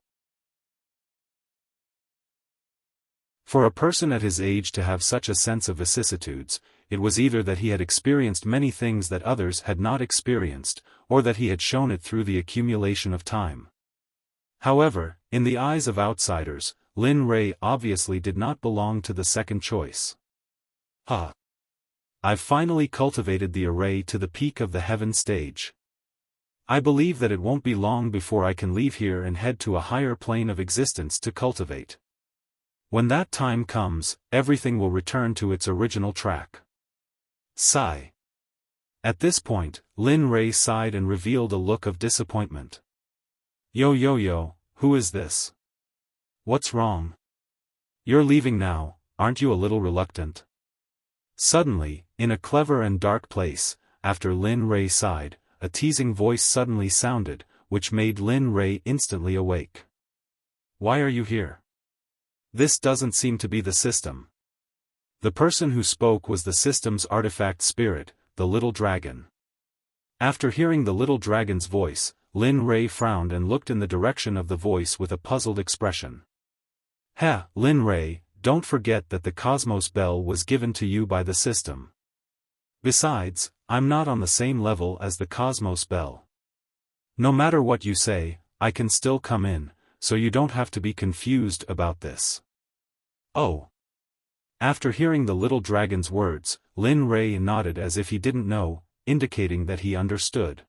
For a person at his age to have such a sense of vicissitudes, it was either that he had experienced many things that others had not experienced, or that he had shown it through the accumulation of time. However, in the eyes of outsiders, Lin Rei obviously did not belong to the second choice. I've finally cultivated the array to the peak of the heaven stage. I believe that it won't be long before I can leave here and head to a higher plane of existence to cultivate. When that time comes, everything will return to its original track. Sigh. At this point, Lin Rei sighed and revealed a look of disappointment. Yo, who is this? What's wrong? You're leaving now, aren't you a little reluctant? Suddenly, in a clever and dark place, after Lin Rei sighed, a teasing voice suddenly sounded, which made Lin Rei instantly awake. Why are you here? This doesn't seem to be the system. The person who spoke was the system's artifact spirit, the little dragon. After hearing the little dragon's voice, Lin Rei frowned and looked in the direction of the voice with a puzzled expression. Lin Rei, don't forget that the Cosmos Bell was given to you by the system. Besides, I'm not on the same level as the Cosmos Bell. No matter what you say, I can still come in, so you don't have to be confused about this. Oh. After hearing the little dragon's words, Lin Rei nodded as if he didn't know, indicating that he understood.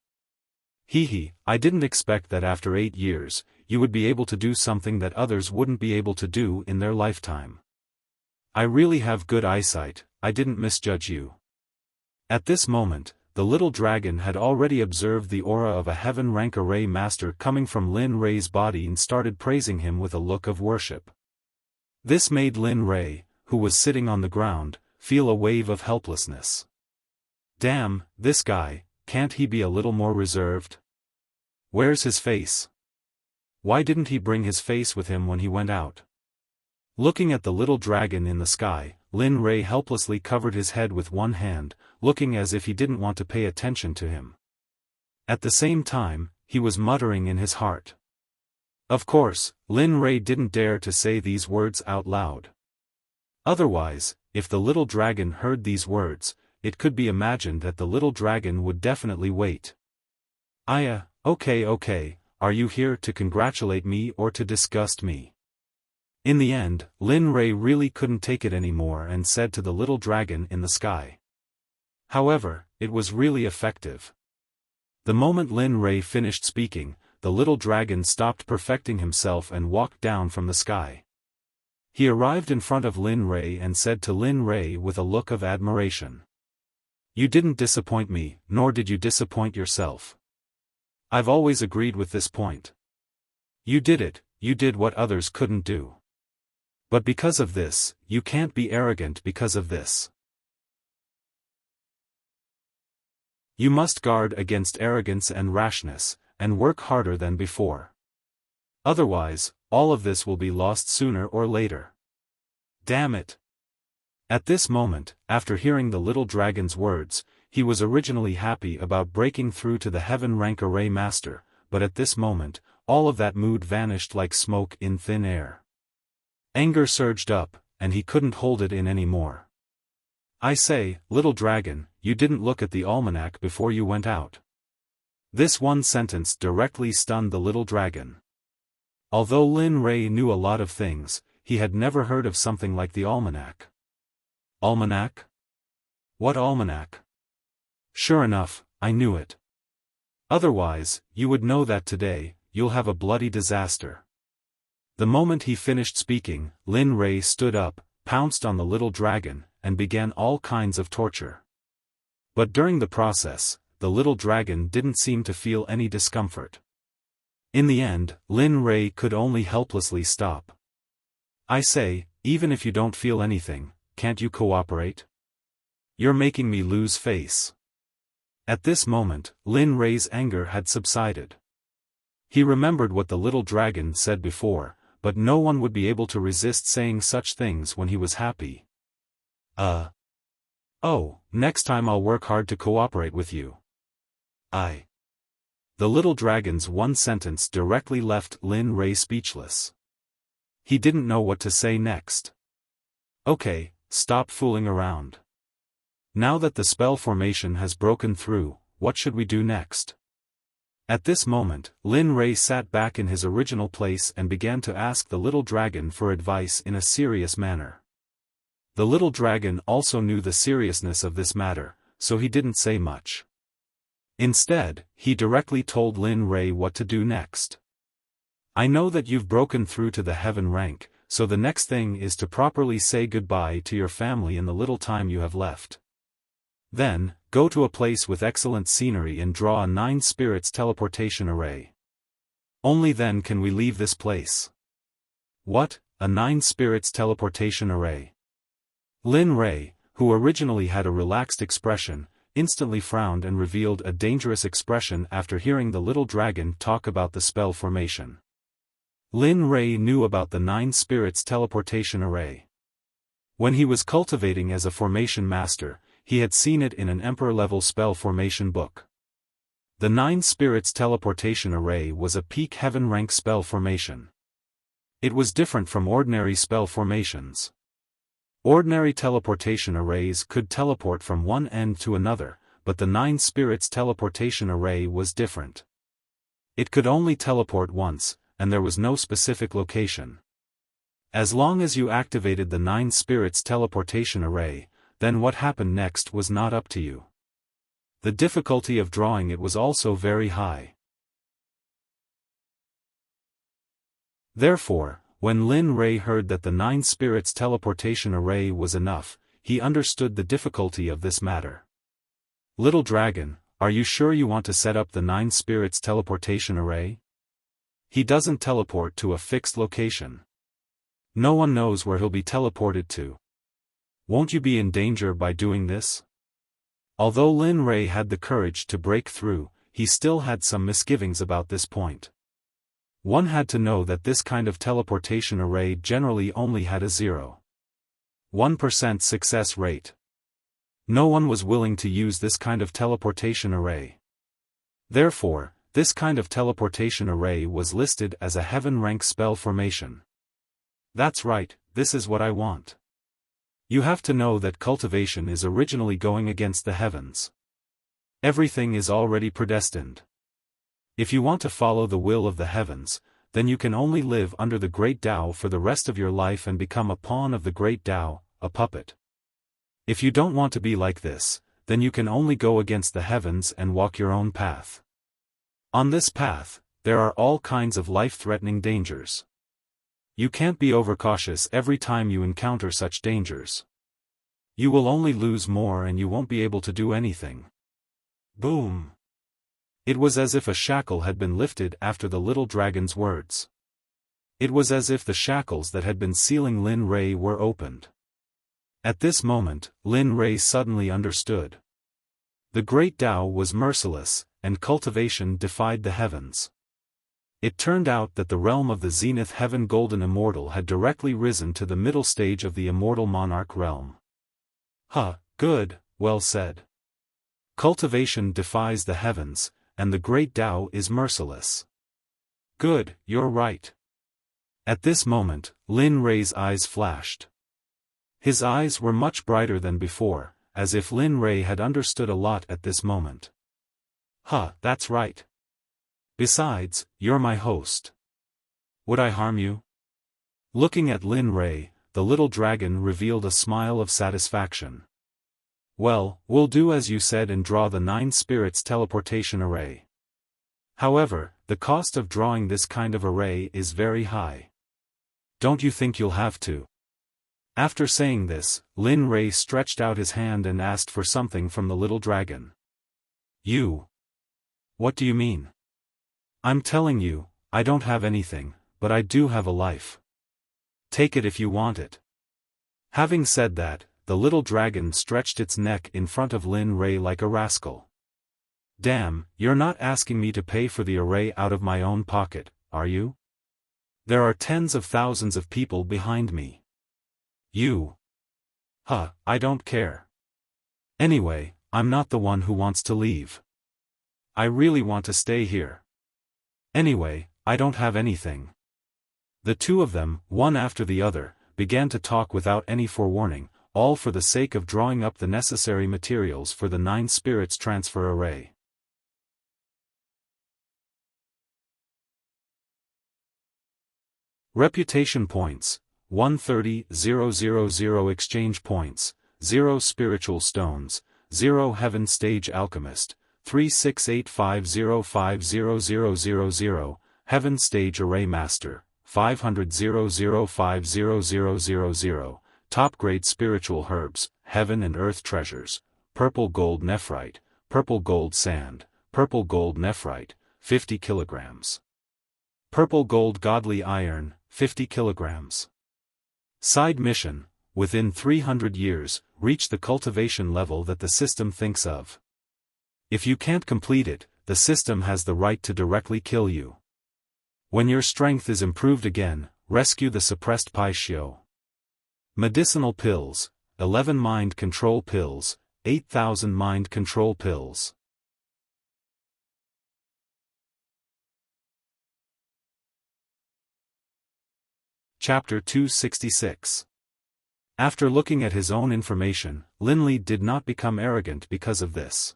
I didn't expect that after 8 years, you would be able to do something that others wouldn't be able to do in their lifetime. I really have good eyesight, I didn't misjudge you. At this moment, the little dragon had already observed the aura of a heaven rank array master coming from Lin Rei's body and started praising him with a look of worship. This made Lin Rei, who was sitting on the ground, feel a wave of helplessness. Damn, this guy, can't he be a little more reserved? Where's his face? Why didn't he bring his face with him when he went out? Looking at the little dragon in the sky, Lin Rei helplessly covered his head with one hand, looking as if he didn't want to pay attention to him. At the same time, he was muttering in his heart. Of course, Lin Rei didn't dare to say these words out loud. Otherwise, if the little dragon heard these words, it could be imagined that the little dragon would definitely wait. Okay, are you here to congratulate me or to disgust me? In the end, Lin Rei really couldn't take it anymore and said to the little dragon in the sky. However, it was really effective. The moment Lin Rei finished speaking, the little dragon stopped perfecting himself and walked down from the sky. He arrived in front of Lin Rei and said to Lin Rei with a look of admiration. You didn't disappoint me, nor did you disappoint yourself. I've always agreed with this point. You did it, you did what others couldn't do. But because of this, you can't be arrogant because of this. You must guard against arrogance and rashness, and work harder than before. Otherwise, all of this will be lost sooner or later. Damn it! At this moment, after hearing the little dragon's words, he was originally happy about breaking through to the heaven rank array master, but at this moment, all of that mood vanished like smoke in thin air. Anger surged up, and he couldn't hold it in anymore. I say, little dragon, you didn't look at the almanac before you went out. This one sentence directly stunned the little dragon. Although Lin Rei knew a lot of things, he had never heard of something like the almanac. Almanac? What almanac? Sure enough, I knew it. Otherwise, you would know that today, you'll have a bloody disaster. The moment he finished speaking, Lin Rei stood up, pounced on the little dragon, and began all kinds of torture. But during the process, the little dragon didn't seem to feel any discomfort. In the end, Lin Rei could only helplessly stop. I say, even if you don't feel anything, can't you cooperate? You're making me lose face. At this moment, Lin Rei's anger had subsided. He remembered what the little dragon said before, but no one would be able to resist saying such things when he was happy. Oh, next time I'll work hard to cooperate with you. The little dragon's one sentence directly left Lin Rei speechless. He didn't know what to say next. Okay, stop fooling around. Now that the spell formation has broken through, what should we do next? At this moment, Lin Rei sat back in his original place and began to ask the little dragon for advice in a serious manner. The little dragon also knew the seriousness of this matter, so he didn't say much. Instead, he directly told Lin Rei what to do next. I know that you've broken through to the heaven rank, so the next thing is to properly say goodbye to your family in the little time you have left. Then, go to a place with excellent scenery and draw a 9 spirits teleportation array. Only then can we leave this place. What, a 9 spirits teleportation array? Lin Rei, who originally had a relaxed expression, instantly frowned and revealed a dangerous expression after hearing the little dragon talk about the spell formation. Lin Rei knew about the 9 spirits teleportation array. When he was cultivating as a formation master, he had seen it in an emperor-level spell formation book. The 9 spirits teleportation array was a peak heaven rank spell formation. It was different from ordinary spell formations. Ordinary teleportation arrays could teleport from one end to another, but the 9 spirits teleportation array was different. It could only teleport once, and there was no specific location. As long as you activated the 9 spirits teleportation array, then what happened next was not up to you. The difficulty of drawing it was also very high. Therefore, when Lin Rei heard that the 9 spirits teleportation array was enough, he understood the difficulty of this matter. Little dragon, are you sure you want to set up the 9 spirits teleportation array? He doesn't teleport to a fixed location. No one knows where he'll be teleported to. Won't you be in danger by doing this? Although Lin Rei had the courage to break through, he still had some misgivings about this point. One had to know that this kind of teleportation array generally only had a 0.1% success rate. No one was willing to use this kind of teleportation array. Therefore, this kind of teleportation array was listed as a heaven rank spell formation. That's right, this is what I want. You have to know that cultivation is originally going against the heavens. Everything is already predestined. If you want to follow the will of the heavens, then you can only live under the Great Tao for the rest of your life and become a pawn of the Great Tao, a puppet. If you don't want to be like this, then you can only go against the heavens and walk your own path. On this path, there are all kinds of life-threatening dangers. You can't be overcautious every time you encounter such dangers. You will only lose more and you won't be able to do anything. Boom! It was as if a shackle had been lifted after the little dragon's words. It was as if the shackles that had been sealing Lin Rei were opened. At this moment, Lin Rei suddenly understood. The Great Tao was merciless, and cultivation defied the heavens. It turned out that the realm of the Zenith Heaven Golden Immortal had directly risen to the middle stage of the Immortal Monarch realm. Good, well said. Cultivation defies the heavens, and the Great Tao is merciless. Good, you're right. At this moment, Lin Rei's eyes flashed. His eyes were much brighter than before, as if Lin Rei had understood a lot at this moment. That's right. Besides, you're my host. Would I harm you? Looking at Lin Rei, the little dragon revealed a smile of satisfaction. Well, we'll do as you said and draw the 9 spirits teleportation array. However, the cost of drawing this kind of array is very high. Don't you think you'll have to? After saying this, Lin Rei stretched out his hand and asked for something from the little dragon. You? What do you mean? I'm telling you, I don't have anything, but I do have a life. Take it if you want it. Having said that, the little dragon stretched its neck in front of Lin Rei like a rascal. Damn, you're not asking me to pay for the array out of my own pocket, are you? There are tens of thousands of people behind me. You? Huh, I don't care. Anyway, I'm not the one who wants to leave. I really want to stay here. Anyway, I don't have anything. The two of them, one after the other, began to talk without any forewarning, all for the sake of drawing up the necessary materials for the 9 spirits transfer array. Reputation points, 130,000 exchange points, 0 spiritual stones, 0 heaven stage alchemist, 36850500000, heaven stage array master, 500,0050000, top grade spiritual herbs, heaven and earth treasures, purple gold nephrite, purple gold sand, purple gold nephrite, 50 kilograms. Purple gold godly iron, 50 kilograms. Side mission, within 300 years, reach the cultivation level that the system thinks of. If you can't complete it, the system has the right to directly kill you. When your strength is improved again, rescue the suppressed Pai Xiao. Medicinal pills, 11 mind control pills, 8,000 mind control pills. Chapter 266. After looking at his own information, Linli did not become arrogant because of this.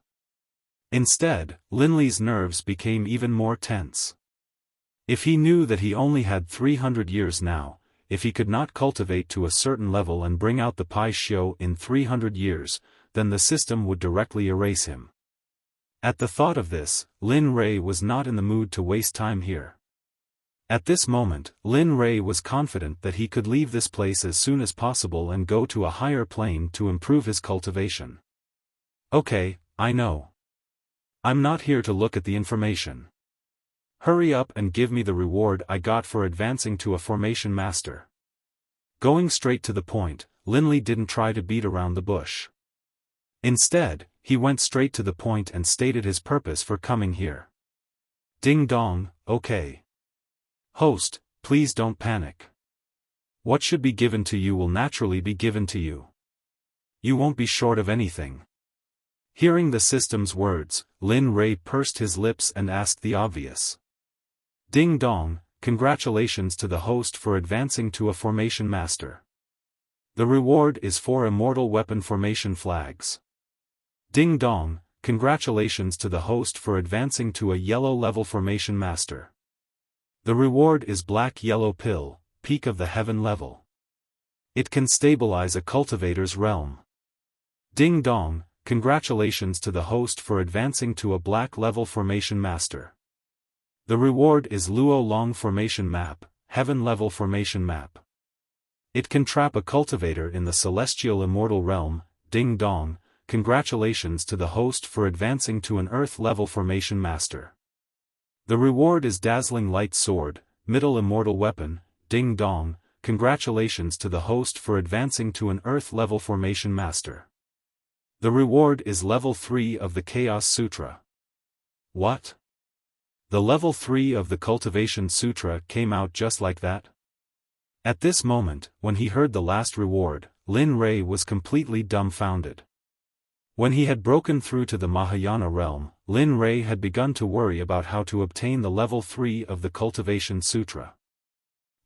Instead, Linli's nerves became even more tense. If he knew that he only had 300 years now, if he could not cultivate to a certain level and bring out the Pai Xiao in 300 years, then the system would directly erase him. At the thought of this, Lin Rei was not in the mood to waste time here. At this moment, Lin Rei was confident that he could leave this place as soon as possible and go to a higher plane to improve his cultivation. Okay, I know. I'm not here to look at the information. Hurry up and give me the reward I got for advancing to a formation master. Going straight to the point, Linli didn't try to beat around the bush. Instead, he went straight to the point and stated his purpose for coming here. Ding dong, okay. Host, please don't panic. What should be given to you will naturally be given to you. You won't be short of anything. Hearing the system's words, Lin Rei pursed his lips and asked the obvious. Ding dong, congratulations to the host for advancing to a formation master. The reward is 4 immortal weapon formation flags. Ding dong, congratulations to the host for advancing to a yellow level formation master. The reward is black-yellow pill, peak of the heaven level. It can stabilize a cultivator's realm. Ding dong, congratulations to the host for advancing to a black level formation master. The reward is Luo Long formation map, heaven level formation map. It can trap a cultivator in the celestial immortal realm. Ding dong, congratulations to the host for advancing to an earth level formation master. The reward is Dazzling Light Sword, middle immortal weapon. Ding dong, congratulations to the host for advancing to an earth level formation master. The reward is level 3 of the Chaos Sutra. What? The level 3 of the Cultivation Sutra came out just like that? At this moment, when he heard the last reward, Lin Rei was completely dumbfounded. When he had broken through to the Mahayana realm, Lin Rei had begun to worry about how to obtain the level 3 of the Cultivation Sutra.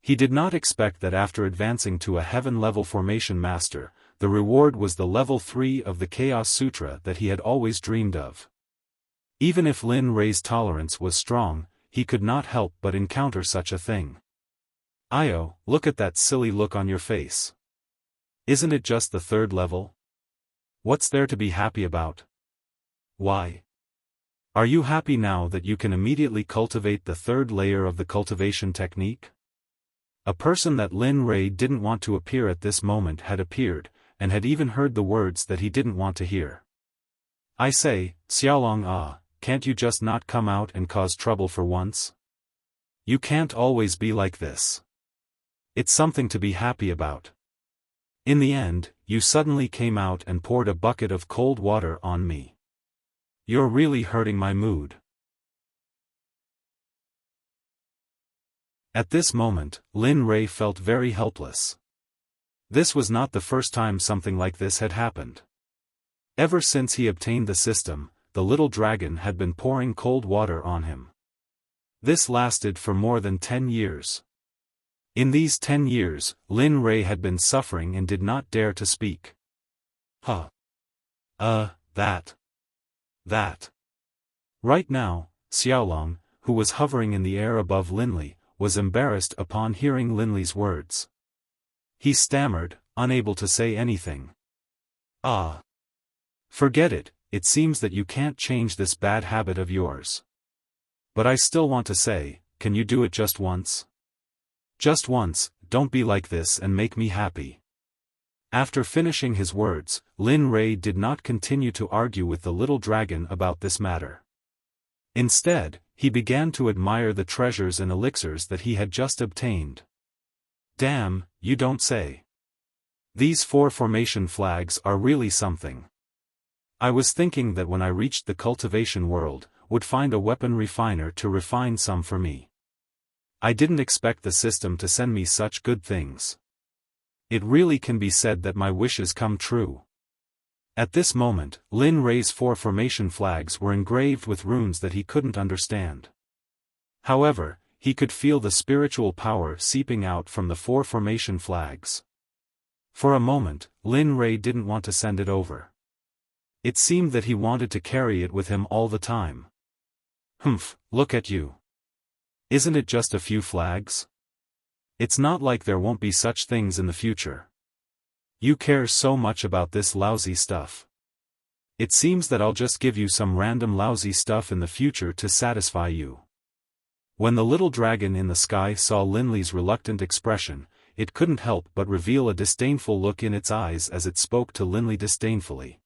He did not expect that after advancing to a heaven-level formation master, the reward was the level 3 of the Chaos Sutra that he had always dreamed of. Even if Lin Rei's tolerance was strong, he could not help but encounter such a thing. Io, look at that silly look on your face. Isn't it just the 3rd level? What's there to be happy about? Why? Are you happy now that you can immediately cultivate the 3rd layer of the cultivation technique? A person that Lin Rei didn't want to appear at this moment had appeared, and had even heard the words that he didn't want to hear. I say, Xiaolong, can't you just not come out and cause trouble for once? You can't always be like this. It's something to be happy about. In the end, you suddenly came out and poured a bucket of cold water on me. You're really hurting my mood. At this moment, Lin Rei felt very helpless. This was not the first time something like this had happened. Ever since he obtained the system, the little dragon had been pouring cold water on him. This lasted for more than 10 years. In these 10 years, Lin Rei had been suffering and did not dare to speak. That. Right now, Xiaolong, who was hovering in the air above Linli, was embarrassed upon hearing Linli's words. He stammered, unable to say anything. Forget it, it seems that you can't change this bad habit of yours. But I still want to say, can you do it just once? Just once, don't be like this and make me happy. After finishing his words, Lin Rei did not continue to argue with the little dragon about this matter. Instead, he began to admire the treasures and elixirs that he had just obtained. Damn, you don't say. These 4 formation flags are really something. I was thinking that when I reached the cultivation world, would find a weapon refiner to refine some for me. I didn't expect the system to send me such good things. It really can be said that my wishes come true. At this moment, Lin Rei's 4 formation flags were engraved with runes that he couldn't understand. However, he could feel the spiritual power seeping out from the 4 formation flags. For a moment, Lin Rei didn't want to send it over. It seemed that he wanted to carry it with him all the time. Look at you. Isn't it just a few flags? It's not like there won't be such things in the future. You care so much about this lousy stuff. It seems that I'll just give you some random lousy stuff in the future to satisfy you. When the little dragon in the sky saw Linli's reluctant expression, it couldn't help but reveal a disdainful look in its eyes as it spoke to Linli disdainfully.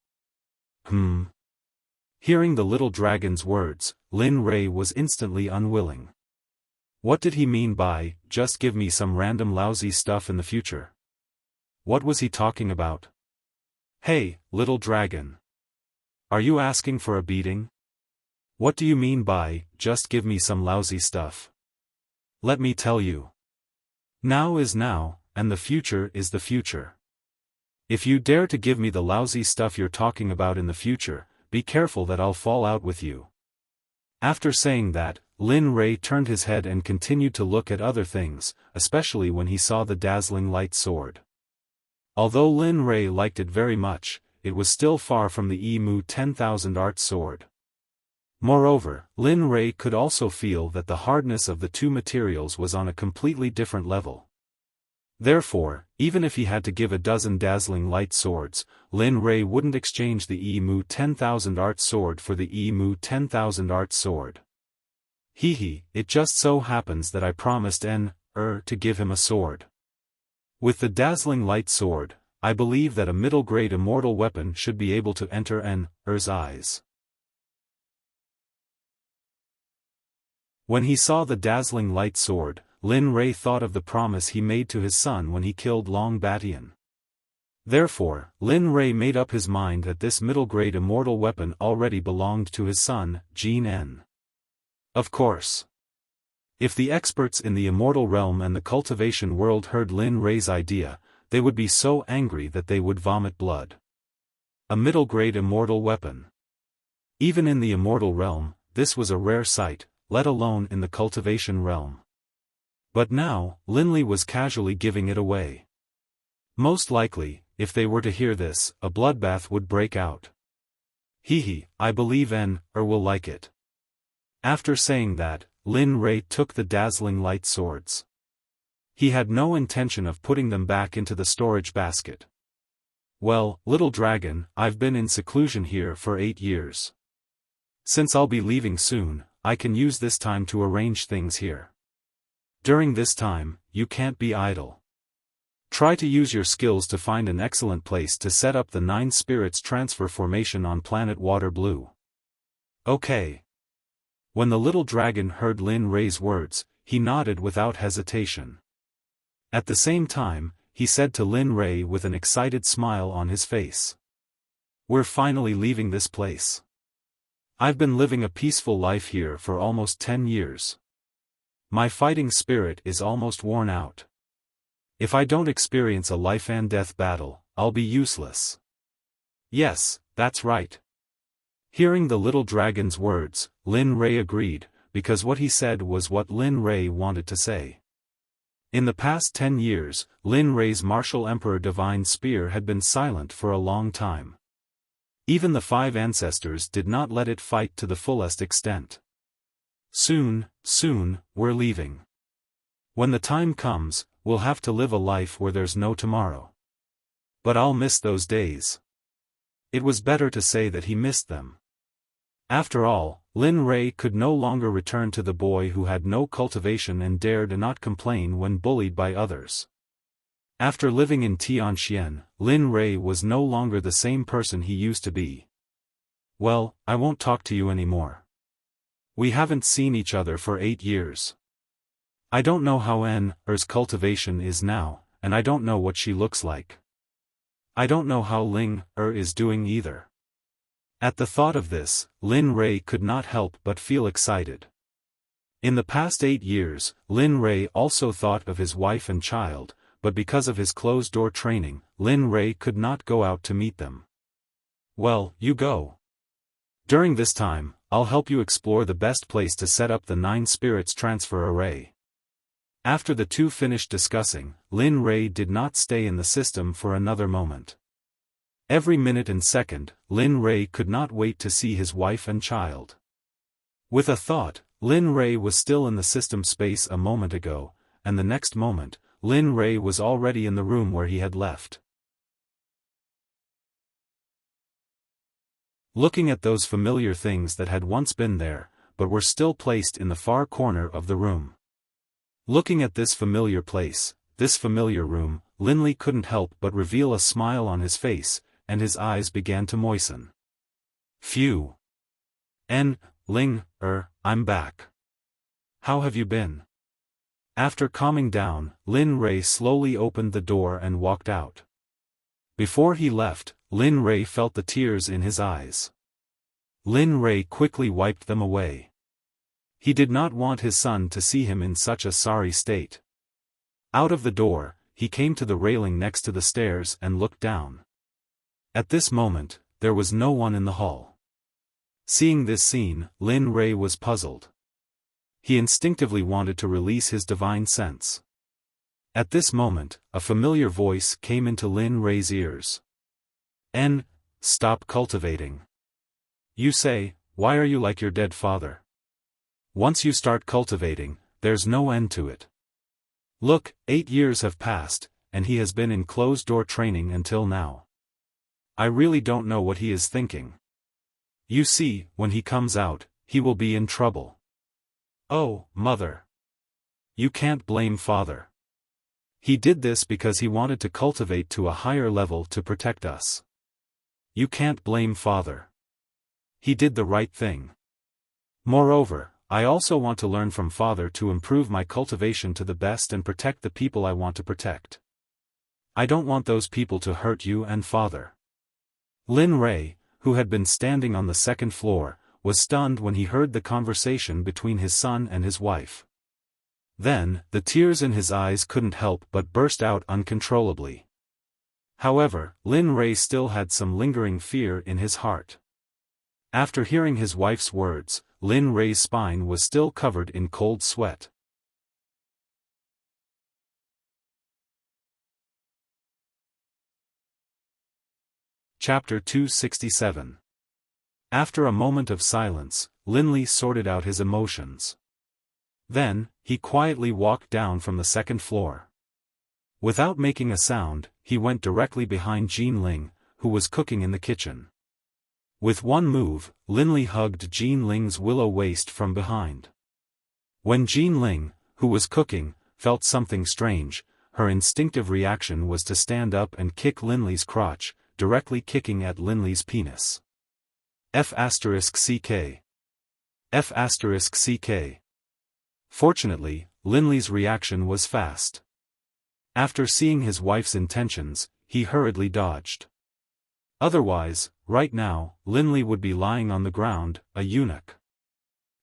Hearing the little dragon's words, Lin Rei was instantly unwilling. What did he mean by, just give me some random lousy stuff in the future? What was he talking about? Hey, little dragon. Are you asking for a beating? What do you mean by, just give me some lousy stuff? Let me tell you. Now is now, and the future is the future. If you dare to give me the lousy stuff you're talking about in the future, be careful that I'll fall out with you. After saying that, Lin Rei turned his head and continued to look at other things, especially when he saw the dazzling light sword. Although Lin Rei liked it very much, it was still far from the Emu 10,000 art sword. Moreover, Lin Rei could also feel that the hardness of the 2 materials was on a completely different level. Therefore, even if he had to give a dozen dazzling light swords, Lin Rei wouldn't exchange the Emu 10,000 art sword for the Emu 10,000 art sword. It just so happens that I promised to give him a sword. With the dazzling light sword, I believe that a middle-grade immortal weapon should be able to enter Er's eyes. When he saw the dazzling light sword, Lin Rei thought of the promise he made to his son when he killed Long Batian. Therefore, Lin Rei made up his mind that this middle-grade immortal weapon already belonged to his son, Jin En. Of course. If the experts in the immortal realm and the cultivation world heard Lin Rei's idea, they would be so angry that they would vomit blood. A middle-grade immortal weapon. Even in the immortal realm, this was a rare sight, let alone in the cultivation realm. But now, Linli was casually giving it away. Most likely, if they were to hear this, a bloodbath would break out. I believe will like it. After saying that, Lin Rei took the dazzling light swords. He had no intention of putting them back into the storage basket. Well, little dragon, I've been in seclusion here for 8 years. Since I'll be leaving soon, I can use this time to arrange things here. During this time, you can't be idle. Try to use your skills to find an excellent place to set up the 9 spirits transfer formation on planet Water Blue. Okay. When the little dragon heard Lin Rei's words, he nodded without hesitation. At the same time, he said to Lin Rei with an excited smile on his face. We're finally leaving this place. I've been living a peaceful life here for almost 10 years. My fighting spirit is almost worn out. If I don't experience a life-and-death battle, I'll be useless. Yes, that's right. Hearing the little dragon's words, Lin Rei agreed, because what he said was what Lin Rei wanted to say. In the past 10 years, Lin Rei's martial emperor divine spear had been silent for a long time. Even the 5 ancestors did not let it fight to the fullest extent. Soon, we're leaving. When the time comes, we'll have to live a life where there's no tomorrow. But I'll miss those days. It was better to say that he missed them. After all, Lin Rei could no longer return to the boy who had no cultivation and dared not complain when bullied by others. After living in Tianxian, Lin Rei was no longer the same person he used to be. Well, I won't talk to you anymore. We haven't seen each other for 8 years. I don't know how N.'s cultivation is now, and I don't know what she looks like. I don't know how Ling-er is doing either. At the thought of this, Lin Rei could not help but feel excited. In the past 8 years, Lin Rei also thought of his wife and child, but because of his closed-door training, Lin Rei could not go out to meet them. Well, you go. During this time, I'll help you explore the best place to set up the 9 spirits transfer array. After the two finished discussing, Lin Rei did not stay in the system for another moment. Every minute and second, Lin Rei could not wait to see his wife and child. With a thought, Lin Rei was still in the system space a moment ago, and the next moment, Lin Rei was already in the room where he had left. Looking at those familiar things that had once been there, but were still placed in the far corner of the room. Looking at this familiar place, this familiar room, Linley couldn't help but reveal a smile on his face, and his eyes began to moisten. Phew. I'm back. How have you been? After calming down, Lin Rei slowly opened the door and walked out. Before he left, Lin Rei felt the tears in his eyes. Lin Rei quickly wiped them away. He did not want his son to see him in such a sorry state. Out of the door, he came to the railing next to the stairs and looked down. At this moment, there was no one in the hall. Seeing this scene, Lin Rei was puzzled. He instinctively wanted to release his divine sense. At this moment, a familiar voice came into Lin Rei's ears. Stop cultivating. You say, why are you like your dead father? Once you start cultivating, there's no end to it. Look, 8 years have passed, and he has been in closed-door training until now. I really don't know what he is thinking. You see, when he comes out, he will be in trouble. Oh, mother. You can't blame father. He did this because he wanted to cultivate to a higher level to protect us. You can't blame father. He did the right thing. Moreover, I also want to learn from father to improve my cultivation to the best and protect the people I want to protect. I don't want those people to hurt you and father. Lin Rei, who had been standing on the second floor, was stunned when he heard the conversation between his son and his wife. Then, the tears in his eyes couldn't help but burst out uncontrollably. However, Lin Rei still had some lingering fear in his heart. After hearing his wife's words, Lin Rei's spine was still covered in cold sweat. Chapter 267. After a moment of silence, Linley sorted out his emotions. Then, he quietly walked down from the second floor. Without making a sound, he went directly behind Jean Ling, who was cooking in the kitchen. With one move, Linley hugged Jean Ling's willow waist from behind. When Jean Ling, who was cooking, felt something strange. Her instinctive reaction was to stand up and kick Linley's crotch, directly kicking at Linley's penis. F***ck. F***ck. Fortunately, Linley's reaction was fast. After seeing his wife's intentions, he hurriedly dodged. Otherwise, right now, Linley would be lying on the ground, a eunuch.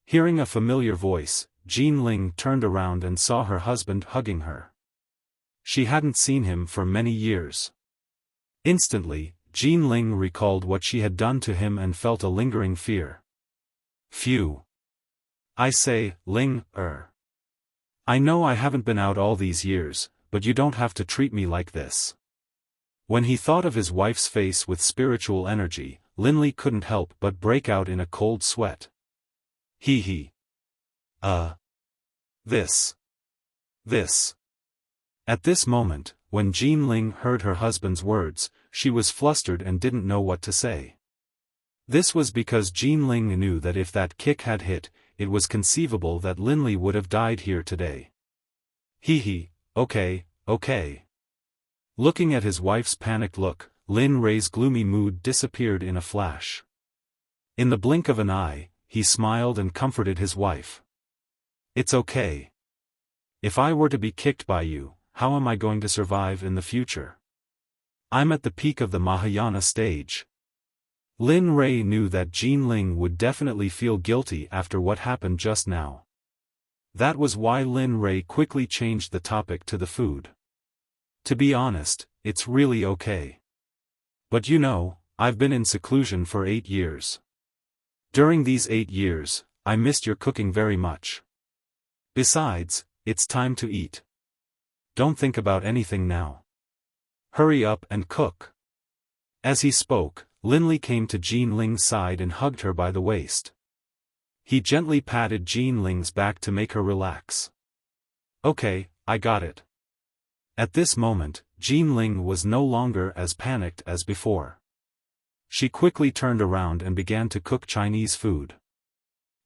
Hearing a familiar voice, Jean Ling turned around and saw her husband hugging her. She hadn't seen him for many years. Instantly, Jean Ling recalled what she had done to him and felt a lingering fear. Phew. I say, Ling, I know I haven't been out all these years, but you don't have to treat me like this. When he thought of his wife's face with spiritual energy, Linley couldn't help but break out in a cold sweat. He. This. At this moment, when Jean Ling heard her husband's words, she was flustered and didn't know what to say. This was because Jean Ling knew that if that kick had hit, it was conceivable that Linley would have died here today. Okay. Looking at his wife's panicked look, Lin Ray's gloomy mood disappeared in a flash. In the blink of an eye, he smiled and comforted his wife. It's okay. If I were to be kicked by you, how am I going to survive in the future? I'm at the peak of the Mahayana stage. Lin Ray knew that Jean Ling would definitely feel guilty after what happened just now. That was why Lin Ray quickly changed the topic to the food. To be honest, it's really okay. But you know, I've been in seclusion for 8 years. During these 8 years, I missed your cooking very much. Besides, it's time to eat. Don't think about anything now. Hurry up and cook. As he spoke, Linley came to Jean Ling's side and hugged her by the waist. He gently patted Jean Ling's back to make her relax. Okay, I got it. At this moment, Jean Ling was no longer as panicked as before. She quickly turned around and began to cook Chinese food.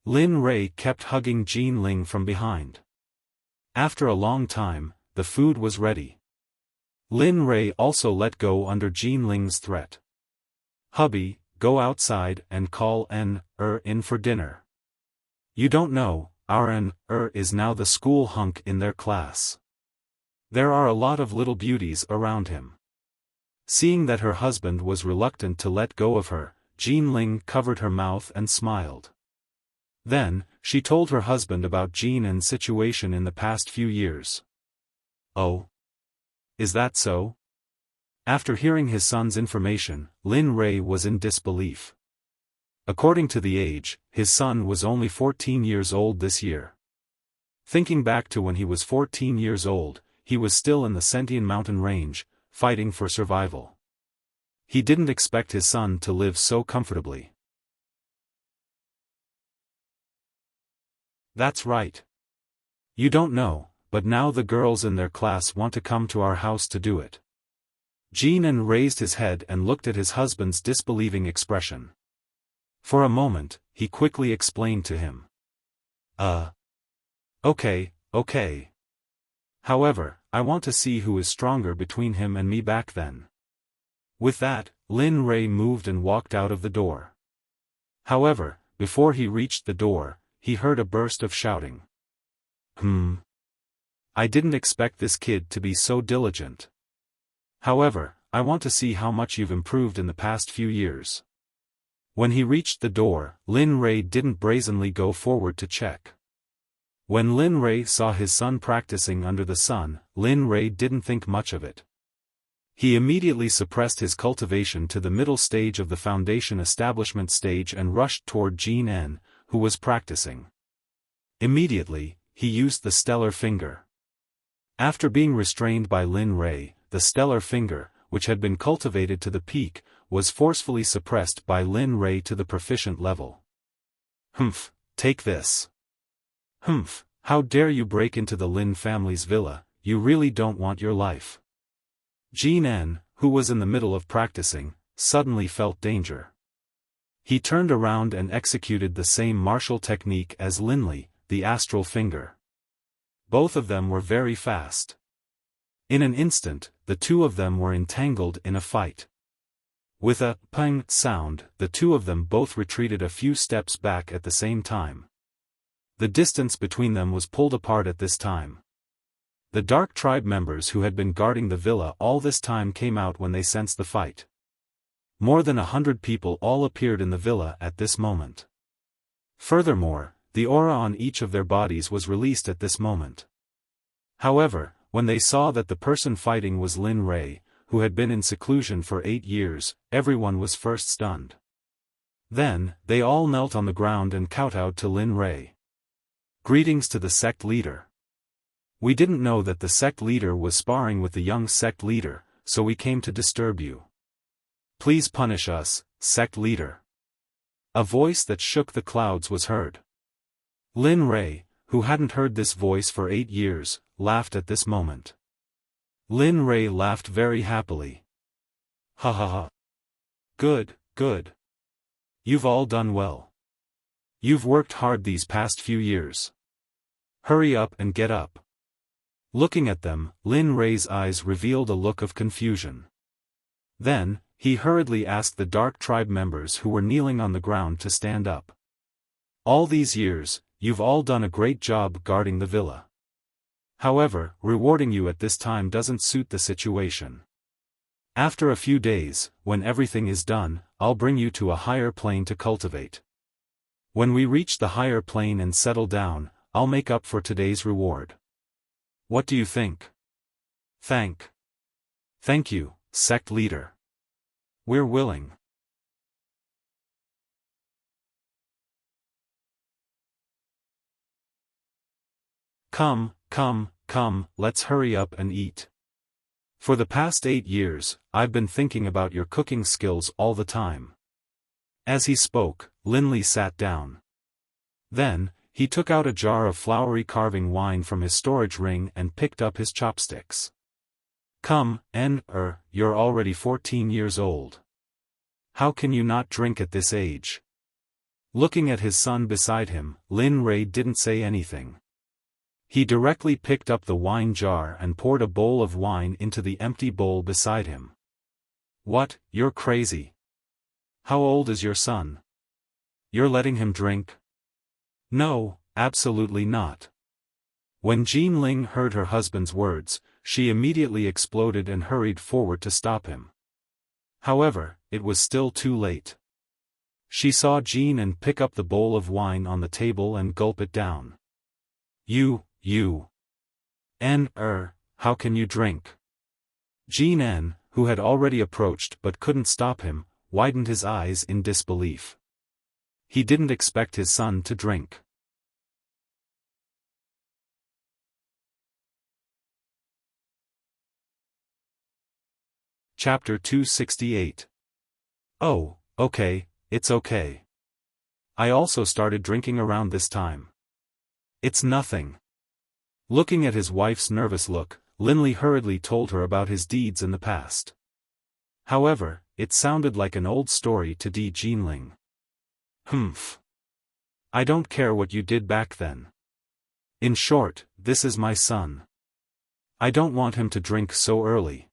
Lin Ray kept hugging Jean Ling from behind. After a long time, the food was ready. Lin Ray also let go under Jean Ling's threat. Hubby, go outside and call in for dinner. You don't know, our is now the school hunk in their class. There are a lot of little beauties around him. Seeing that her husband was reluctant to let go of her, Jean Ling covered her mouth and smiled. Then, she told her husband about Jean N's situation in the past few years. Oh? Is that so? After hearing his son's information, Lin Ray was in disbelief. According to the age, his son was only 14 years old this year. Thinking back to when he was 14 years old, he was still in the Sentian mountain range, fighting for survival. He didn't expect his son to live so comfortably. That's right. You don't know, but now the girls in their class want to come to our house to do it. Jean N raised his head and looked at his husband's disbelieving expression. For a moment, he quickly explained to him. Okay. However, I want to see who is stronger between him and me back then. With that, Lin Ray moved and walked out of the door. However, before he reached the door, he heard a burst of shouting. I didn't expect this kid to be so diligent. However, I want to see how much you've improved in the past few years. When he reached the door, Lin Ray didn't brazenly go forward to check. When Lin Ray saw his son practicing under the sun, Lin Ray didn't think much of it. He immediately suppressed his cultivation to the middle stage of the foundation establishment stage and rushed toward Jean N, who was practicing. Immediately, he used the stellar finger. After being restrained by Lin Ray, the stellar finger, which had been cultivated to the peak, was forcefully suppressed by Lin Ray to the proficient level. Take this. How dare you break into the Lin family's villa, you really don't want your life. Jean N, who was in the middle of practicing, suddenly felt danger. He turned around and executed the same martial technique as Linley, the astral finger. both of them were very fast. In an instant, the two of them were entangled in a fight. With a pang sound, the two of them both retreated a few steps back at the same time. The distance between them was pulled apart at this time. The Dark Tribe members who had been guarding the villa all this time came out when they sensed the fight. More than 100 people all appeared in the villa at this moment. Furthermore, the aura on each of their bodies was released at this moment. However, when they saw that the person fighting was Lin Rei, who had been in seclusion for 8 years, everyone was first stunned. Then, they all knelt on the ground and kowtowed to Lin Rei. Greetings to the sect leader. We didn't know that the sect leader was sparring with the young sect leader, so we came to disturb you. Please punish us, sect leader. A voice that shook the clouds was heard. Lin Rei, who hadn't heard this voice for 8 years, laughed at this moment. Lin Rei laughed very happily. Ha ha ha. Good, good. You've all done well. You've worked hard these past few years. Hurry up and get up. Looking at them, Lin Rei's eyes revealed a look of confusion. Then, he hurriedly asked the Dark Tribe members who were kneeling on the ground to stand up. All these years, you've all done a great job guarding the villa. However, rewarding you at this time doesn't suit the situation. After a few days, when everything is done, I'll bring you to a higher plane to cultivate. When we reach the higher plane and settle down, I'll make up for today's reward. What do you think? Thank you, sect leader. We're willing. Come, let's hurry up and eat. For the past 8 years, I've been thinking about your cooking skills all the time. As he spoke, Lin Li sat down. Then, he took out a jar of flowery carving wine from his storage ring and picked up his chopsticks. Come, you're already 14 years old. How can you not drink at this age? Looking at his son beside him, Lin Rei didn't say anything. He directly picked up the wine jar and poured a bowl of wine into the empty bowl beside him. What, you're crazy? How old is your son? You're letting him drink? No, absolutely not. When Jean Ling heard her husband's words, she immediately exploded and hurried forward to stop him. However, it was still too late. She saw Jean N pick up the bowl of wine on the table and gulp it down. How can you drink? Jean N, who had already approached but couldn't stop him, widened his eyes in disbelief. He didn't expect his son to drink. Chapter 268. Oh, okay, it's okay. I also started drinking around this time. It's nothing. Looking at his wife's nervous look, Lin Li hurriedly told her about his deeds in the past. However, it sounded like an old story to Jinling. I don't care what you did back then. In short, this is my son. I don't want him to drink so early.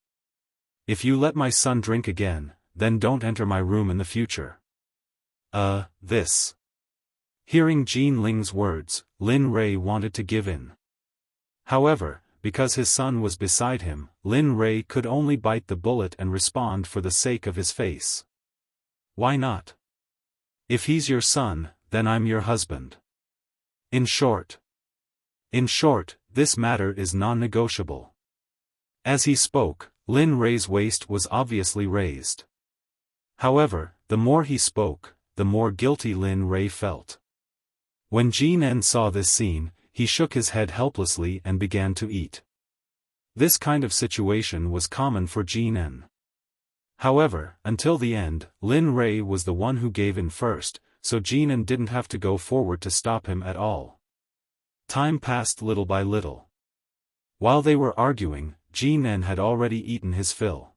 If you let my son drink again, then don't enter my room in the future. This. Hearing Jean Ling's words, Lin Rei wanted to give in. However, because his son was beside him, Lin Rei could only bite the bullet and respond for the sake of his face. Why not? If he's your son, then I'm your husband. In short, this matter is non-negotiable. As he spoke, Lin Rei's waist was obviously raised. However, the more he spoke, the more guilty Lin Rei felt. When Jean N saw this scene, he shook his head helplessly and began to eat. This kind of situation was common for Jean N. However, until the end, Lin Rei was the one who gave in first, so Jean N didn't have to go forward to stop him at all. Time passed little by little. While they were arguing, Jean N had already eaten his fill.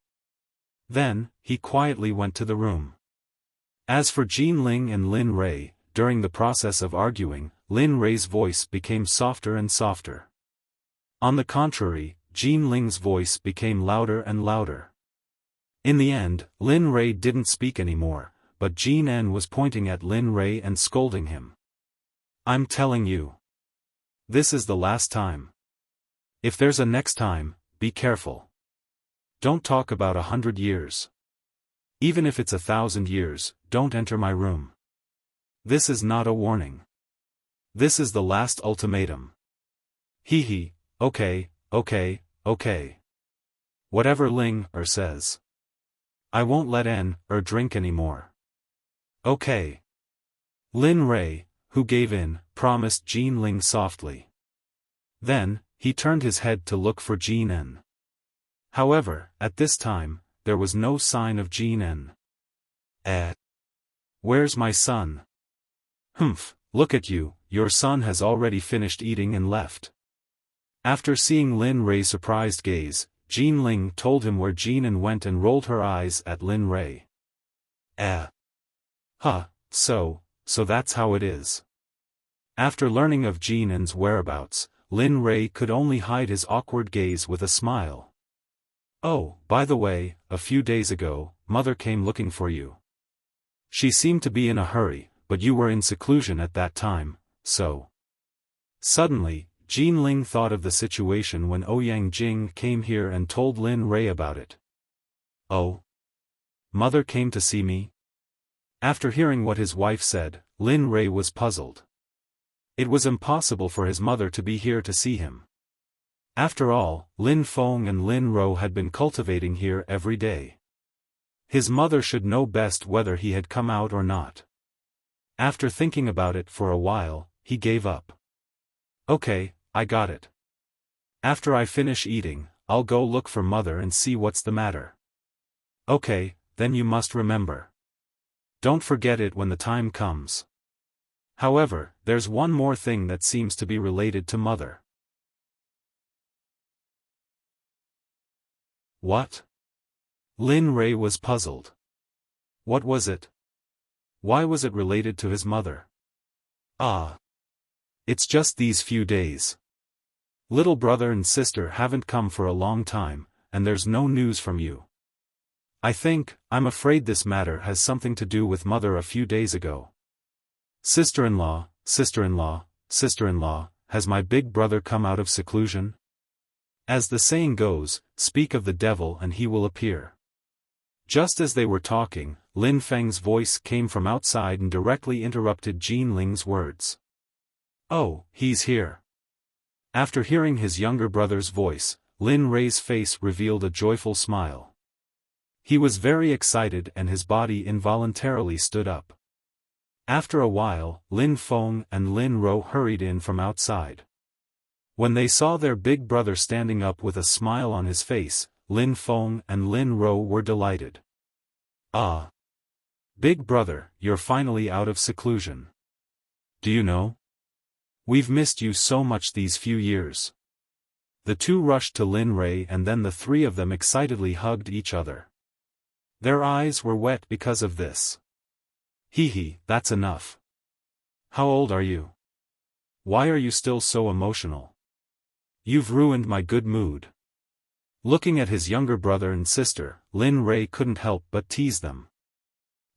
Then, he quietly went to the room. As for Jean Ling and Lin Rei, during the process of arguing, Lin Rei's voice became softer and softer. On the contrary, Jean Ling's voice became louder and louder. In the end, Lin Rui didn't speak anymore, but Jean N was pointing at Lin Rui and scolding him. I'm telling you. This is the last time. If there's a next time, be careful. Don't talk about 100 years. Even if it's 1,000 years, don't enter my room. This is not a warning. This is the last ultimatum. Hee, okay. Whatever Ling says. I won't let N drink anymore. Okay. Lin Rui, who gave in, promised Jean Ling softly. Then, he turned his head to look for Jean N. However, at this time, there was no sign of Jean N. Where's my son? Humph, look at you, your son has already finished eating and left. After seeing Lin Rui's surprised gaze, Jean Ling told him where Jean N went and rolled her eyes at Lin Rui. So that's how it is. After learning of Jean N's whereabouts, Lin Rui could only hide his awkward gaze with a smile. Oh, by the way, a few days ago, Mother came looking for you. She seemed to be in a hurry, but you were in seclusion at that time, so. Suddenly, Jean Ling thought of the situation when Ouyang Jing came here and told Lin Rui about it. Oh? Mother came to see me? After hearing what his wife said, Lin Rui was puzzled. It was impossible for his mother to be here to see him. After all, Lin Feng and Lin Ro had been cultivating here every day. His mother should know best whether he had come out or not. After thinking about it for a while, he gave up. Okay, I got it. After I finish eating, I'll go look for Mother and see what's the matter. Okay, then you must remember. Don't forget it when the time comes. However, there's one more thing that seems to be related to Mother. What? Lin Rui was puzzled. What was it? Why was it related to his mother? It's just these few days. Little brother and sister haven't come for a long time, and there's no news from you. I'm afraid this matter has something to do with Mother a few days ago. Sister-in-law, has my big brother come out of seclusion? As the saying goes, speak of the devil and he will appear. Just as they were talking, Lin Feng's voice came from outside and directly interrupted Jean Ling's words. Oh, he's here. After hearing his younger brother's voice, Lin Rui's face revealed a joyful smile. He was very excited and his body involuntarily stood up. After a while, Lin Feng and Lin Ro hurried in from outside. When they saw their big brother standing up with a smile on his face, Lin Feng and Lin Ro were delighted. Ah! Big brother, you're finally out of seclusion. Do you know? We've missed you so much these few years. The two rushed to Lin Rui and then the three of them excitedly hugged each other. Their eyes were wet because of this. Hee, that's enough. How old are you? Why are you still so emotional? You've ruined my good mood. Looking at his younger brother and sister, Lin Rui couldn't help but tease them.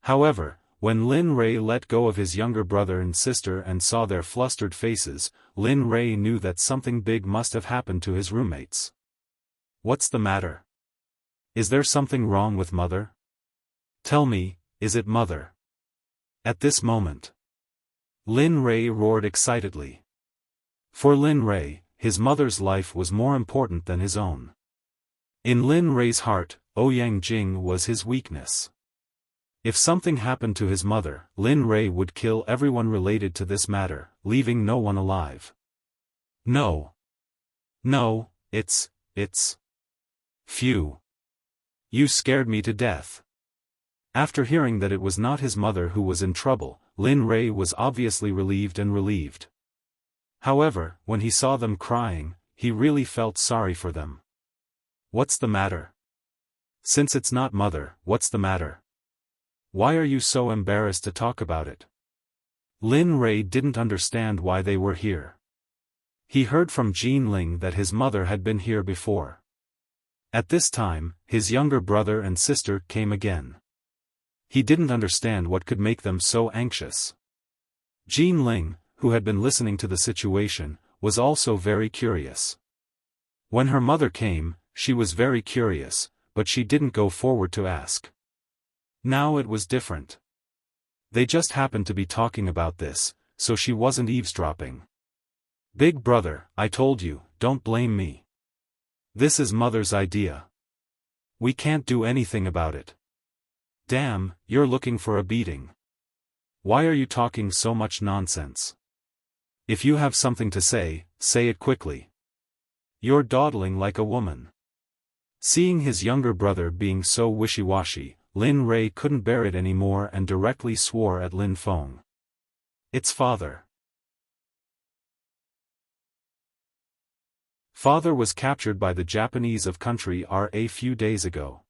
However, when Lin Rui let go of his younger brother and sister and saw their flustered faces, Lin Rui knew that something big must have happened to his roommates. What's the matter? Is there something wrong with Mother? Tell me, is it Mother? At this moment, Lin Rui roared excitedly. For Lin Rui, his mother's life was more important than his own. In Lin Rui's heart, Ouyang Jing was his weakness. If something happened to his mother, Lin Rui would kill everyone related to this matter, leaving no one alive. No, it's... Phew. You scared me to death. After hearing that it was not his mother who was in trouble, Lin Rui was obviously relieved. However, when he saw them crying, he really felt sorry for them. What's the matter? Since it's not Mother, what's the matter? Why are you so embarrassed to talk about it? Lin Rui didn't understand why they were here. He heard from Jin Ling that his mother had been here before. At this time, his younger brother and sister came again. He didn't understand what could make them so anxious. Jin Ling, who had been listening to the situation, was also very curious. When her mother came, she was very curious, but she didn't go forward to ask. Now it was different. They just happened to be talking about this, so she wasn't eavesdropping. "Big brother, I told you, don't blame me. This is mother's idea. We can't do anything about it." "Damn, you're looking for a beating. Why are you talking so much nonsense? If you have something to say it quickly. You're dawdling like a woman." Seeing his younger brother being so wishy-washy, Lin Rei couldn't bear it anymore and directly swore at Lin Feng. "It's father." Father was captured by the Japanese of country R a few days ago.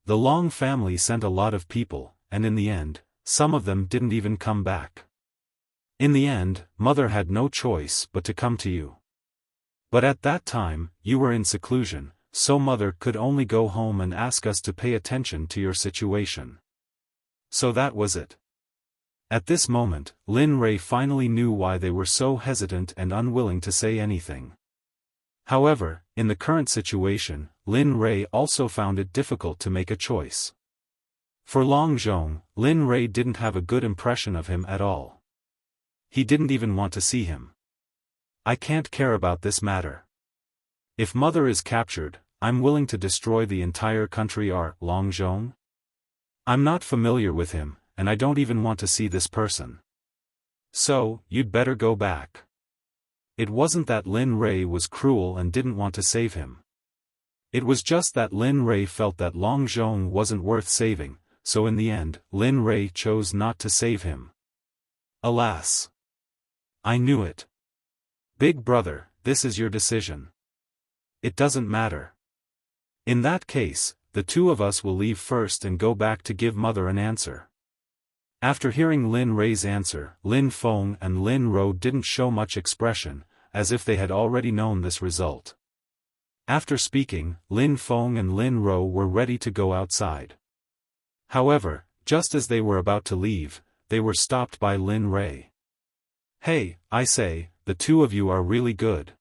The Long family sent a lot of people, and in the end, some of them didn't even come back. In the end, mother had no choice but to come to you. But at that time, you were in seclusion, so mother could only go home and ask us to pay attention to your situation. So that was it. At this moment, Lin Rei finally knew why they were so hesitant and unwilling to say anything. However, in the current situation, Lin Rei also found it difficult to make a choice. For Long Zhong, Lin Rei didn't have a good impression of him at all. He didn't even want to see him. "I can't care about this matter. If mother is captured, I'm willing to destroy the entire country R. Long Zhong. I'm not familiar with him, and I don't even want to see this person. So, you'd better go back." It wasn't that Lin Rei was cruel and didn't want to save him. It was just that Lin Rei felt that Long Zhong wasn't worth saving, so in the end, Lin Rei chose not to save him. Alas! I knew it. "Big brother, this is your decision. It doesn't matter. In that case, the two of us will leave first and go back to give mother an answer." After hearing Lin Rei's answer, Lin Feng and Lin Ro didn't show much expression, as if they had already known this result. After speaking, Lin Feng and Lin Ro were ready to go outside. However, just as they were about to leave, they were stopped by Lin Rei. "Hey, I say, the two of you are really good.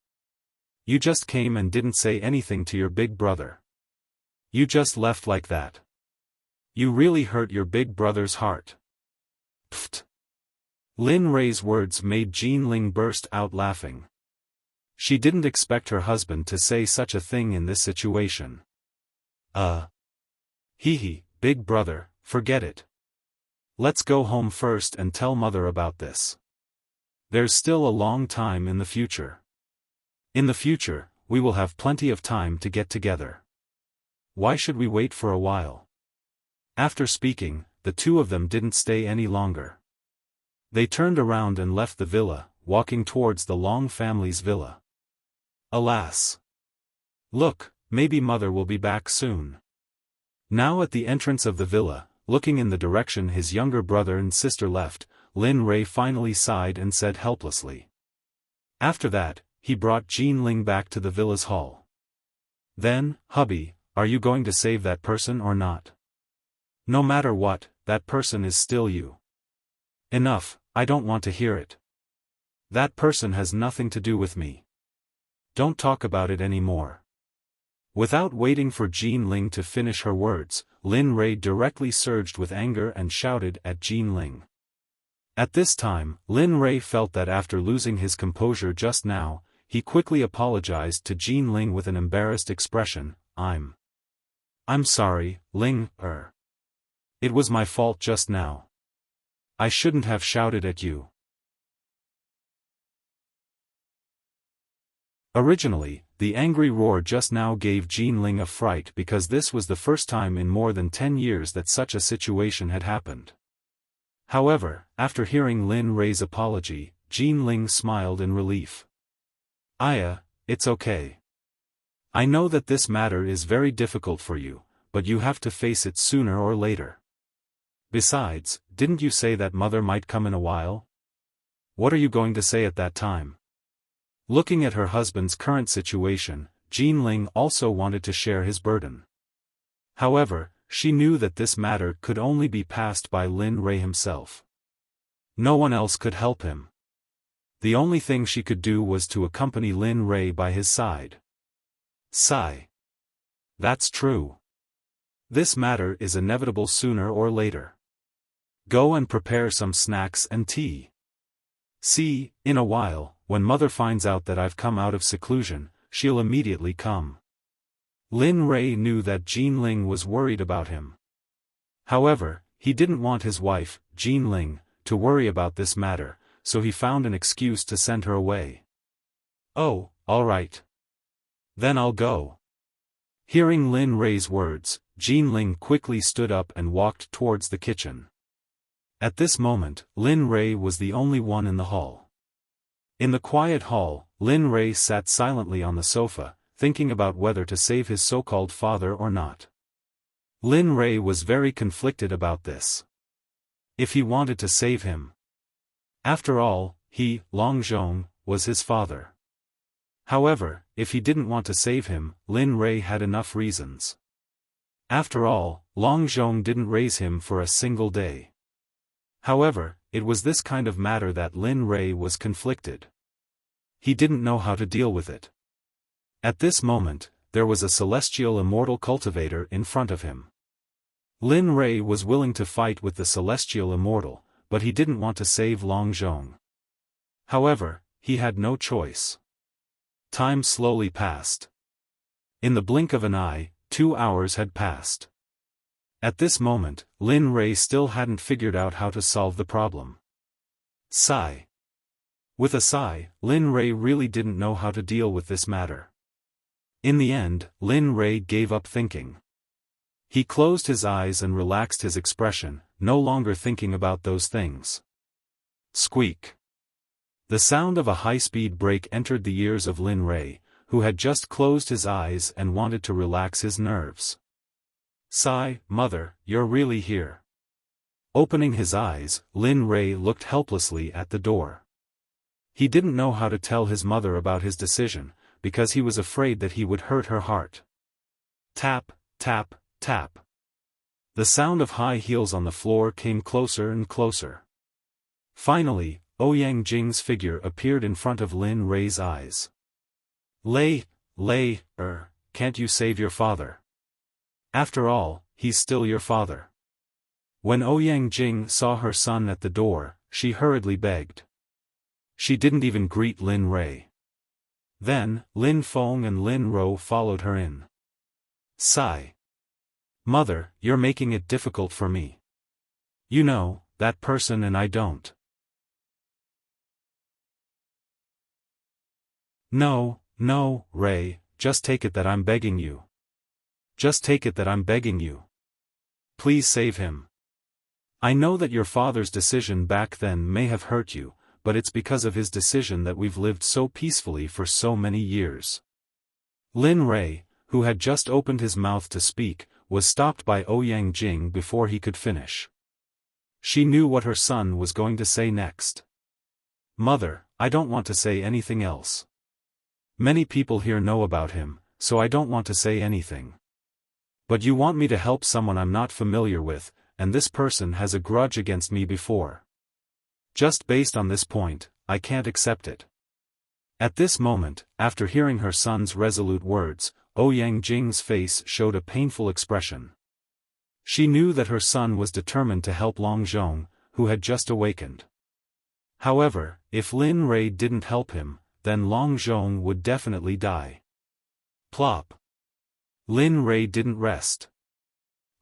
You just came and didn't say anything to your big brother. You just left like that. You really hurt your big brother's heart." Pfft. Lin Rei's words made Jin Ling burst out laughing. She didn't expect her husband to say such a thing in this situation. Hee, big brother, forget it. Let's go home first and tell mother about this. There's still a long time in the future. In the future, we will have plenty of time to get together. Why should we wait for a while?" After speaking, the two of them didn't stay any longer. They turned around and left the villa, walking towards the Long family's villa. Alas! Look, maybe mother will be back soon. Now at the entrance of the villa, looking in the direction his younger brother and sister left, Lin Rei finally sighed and said helplessly. After that, he brought Jin Ling back to the villa's hall. "Then, hubby, are you going to save that person or not? No matter what, that person is still you." "Enough, I don't want to hear it. That person has nothing to do with me. Don't talk about it anymore." Without waiting for Jin Ling to finish her words, Lin Rei directly surged with anger and shouted at Jin Ling. At this time, Lin Rei felt that after losing his composure just now, he quickly apologized to Jin Ling with an embarrassed expression. I'm sorry, Ling, It was my fault just now. I shouldn't have shouted at you." Originally, the angry roar just now gave Jin Ling a fright because this was the first time in more than 10 years that such a situation had happened. However, after hearing Lin Rei's apology, Jin Ling smiled in relief. It's okay. I know that this matter is very difficult for you, but you have to face it sooner or later. Besides, didn't you say that mother might come in a while? What are you going to say at that time? Looking at her husband's current situation, Jin Ling also wanted to share his burden. However, she knew that this matter could only be passed by Lin Rei himself. No one else could help him. The only thing she could do was to accompany Lin Rei by his side. Sigh. That's true. This matter is inevitable sooner or later. Go and prepare some snacks and tea. See, in a while, when mother finds out that I've come out of seclusion, she'll immediately come. Lin Rei knew that Jin Ling was worried about him. However, he didn't want his wife, Jin Ling, to worry about this matter, so he found an excuse to send her away. Oh, all right. Then I'll go. Hearing Lin Rei's words, Jin Ling quickly stood up and walked towards the kitchen. At this moment, Lin Rei was the only one in the hall. In the quiet hall, Lin Rei sat silently on the sofa, thinking about whether to save his so-called father or not. Lin Rei was very conflicted about this. If he wanted to save him. After all, he, Long Zhong, was his father. However, if he didn't want to save him, Lin Rei had enough reasons. After all, Long Zhong didn't raise him for a single day. However, it was this kind of matter that Lin Rei was conflicted. He didn't know how to deal with it. At this moment, there was a celestial immortal cultivator in front of him. Lin Rei was willing to fight with the celestial immortal, but he didn't want to save Long Zhong. However, he had no choice. Time slowly passed. In the blink of an eye, 2 hours had passed. At this moment, Lin Rei still hadn't figured out how to solve the problem. Sigh. With a sigh, Lin Rei really didn't know how to deal with this matter. In the end, Lin Rei gave up thinking. He closed his eyes and relaxed his expression, no longer thinking about those things. Squeak. The sound of a high-speed brake entered the ears of Lin Rei, who had just closed his eyes and wanted to relax his nerves. Sigh, mother, you're really here. Opening his eyes, Lin Rei looked helplessly at the door. He didn't know how to tell his mother about his decision, because he was afraid that he would hurt her heart. Tap, tap, tap. The sound of high heels on the floor came closer and closer. Finally, Ouyang Jing's figure appeared in front of Lin Rei's eyes. Can't you save your father? After all, he's still your father. When Ouyang Jing saw her son at the door, she hurriedly begged. She didn't even greet Lin Rei. Then, Lin Feng and Lin Ro followed her in. Sigh. Mother, you're making it difficult for me. You know, that person and I don't. No, Rei, just take it that I'm begging you. Just take it that I'm begging you. Please save him. I know that your father's decision back then may have hurt you, but it's because of his decision that we've lived so peacefully for so many years. Lin Rei, who had just opened his mouth to speak, was stopped by Ouyang Jing before he could finish. She knew what her son was going to say next. Mother, I don't want to say anything else. Many people here know about him, so I don't want to say anything. But you want me to help someone I'm not familiar with, and this person has a grudge against me before. Just based on this point, I can't accept it. At this moment, after hearing her son's resolute words, Ouyang Jing's face showed a painful expression. She knew that her son was determined to help Long Zhong, who had just awakened. However, if Lin Rei didn't help him, then Long Zhong would definitely die. Plop. Lin Rei didn't rest.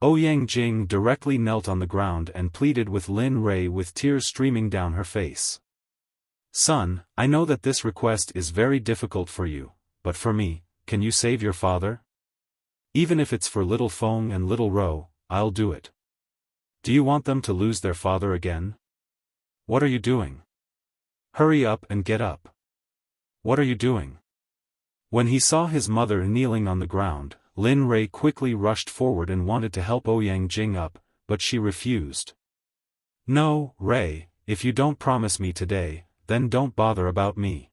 Ouyang Jing directly knelt on the ground and pleaded with Lin Rei with tears streaming down her face. Son, I know that this request is very difficult for you, but for me, can you save your father? Even if it's for little Feng and little Ro, I'll do it. Do you want them to lose their father again? What are you doing? Hurry up and get up. What are you doing? When he saw his mother kneeling on the ground, Lin Rei quickly rushed forward and wanted to help Ouyang Jing up, but she refused. No, Rei, if you don't promise me today, then don't bother about me.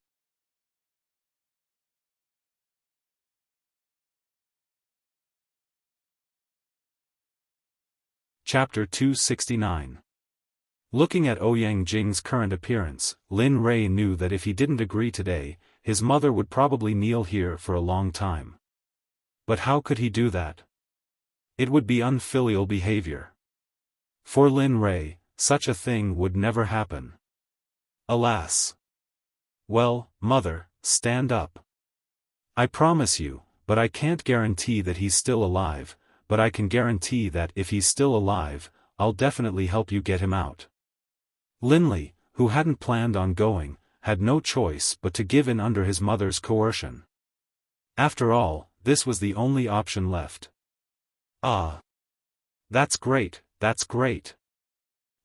Chapter 269. Looking at Ouyang Jing's current appearance, Lin Rei knew that if he didn't agree today, his mother would probably kneel here for a long time. But how could he do that? It would be unfilial behavior. For Lin Rei, such a thing would never happen. Alas. Well, mother, stand up. I promise you, but I can't guarantee that he's still alive, but I can guarantee that if he's still alive, I'll definitely help you get him out. Linley, who hadn't planned on going, had no choice but to give in under his mother's coercion. After all, this was the only option left. Ah. That's great, that's great.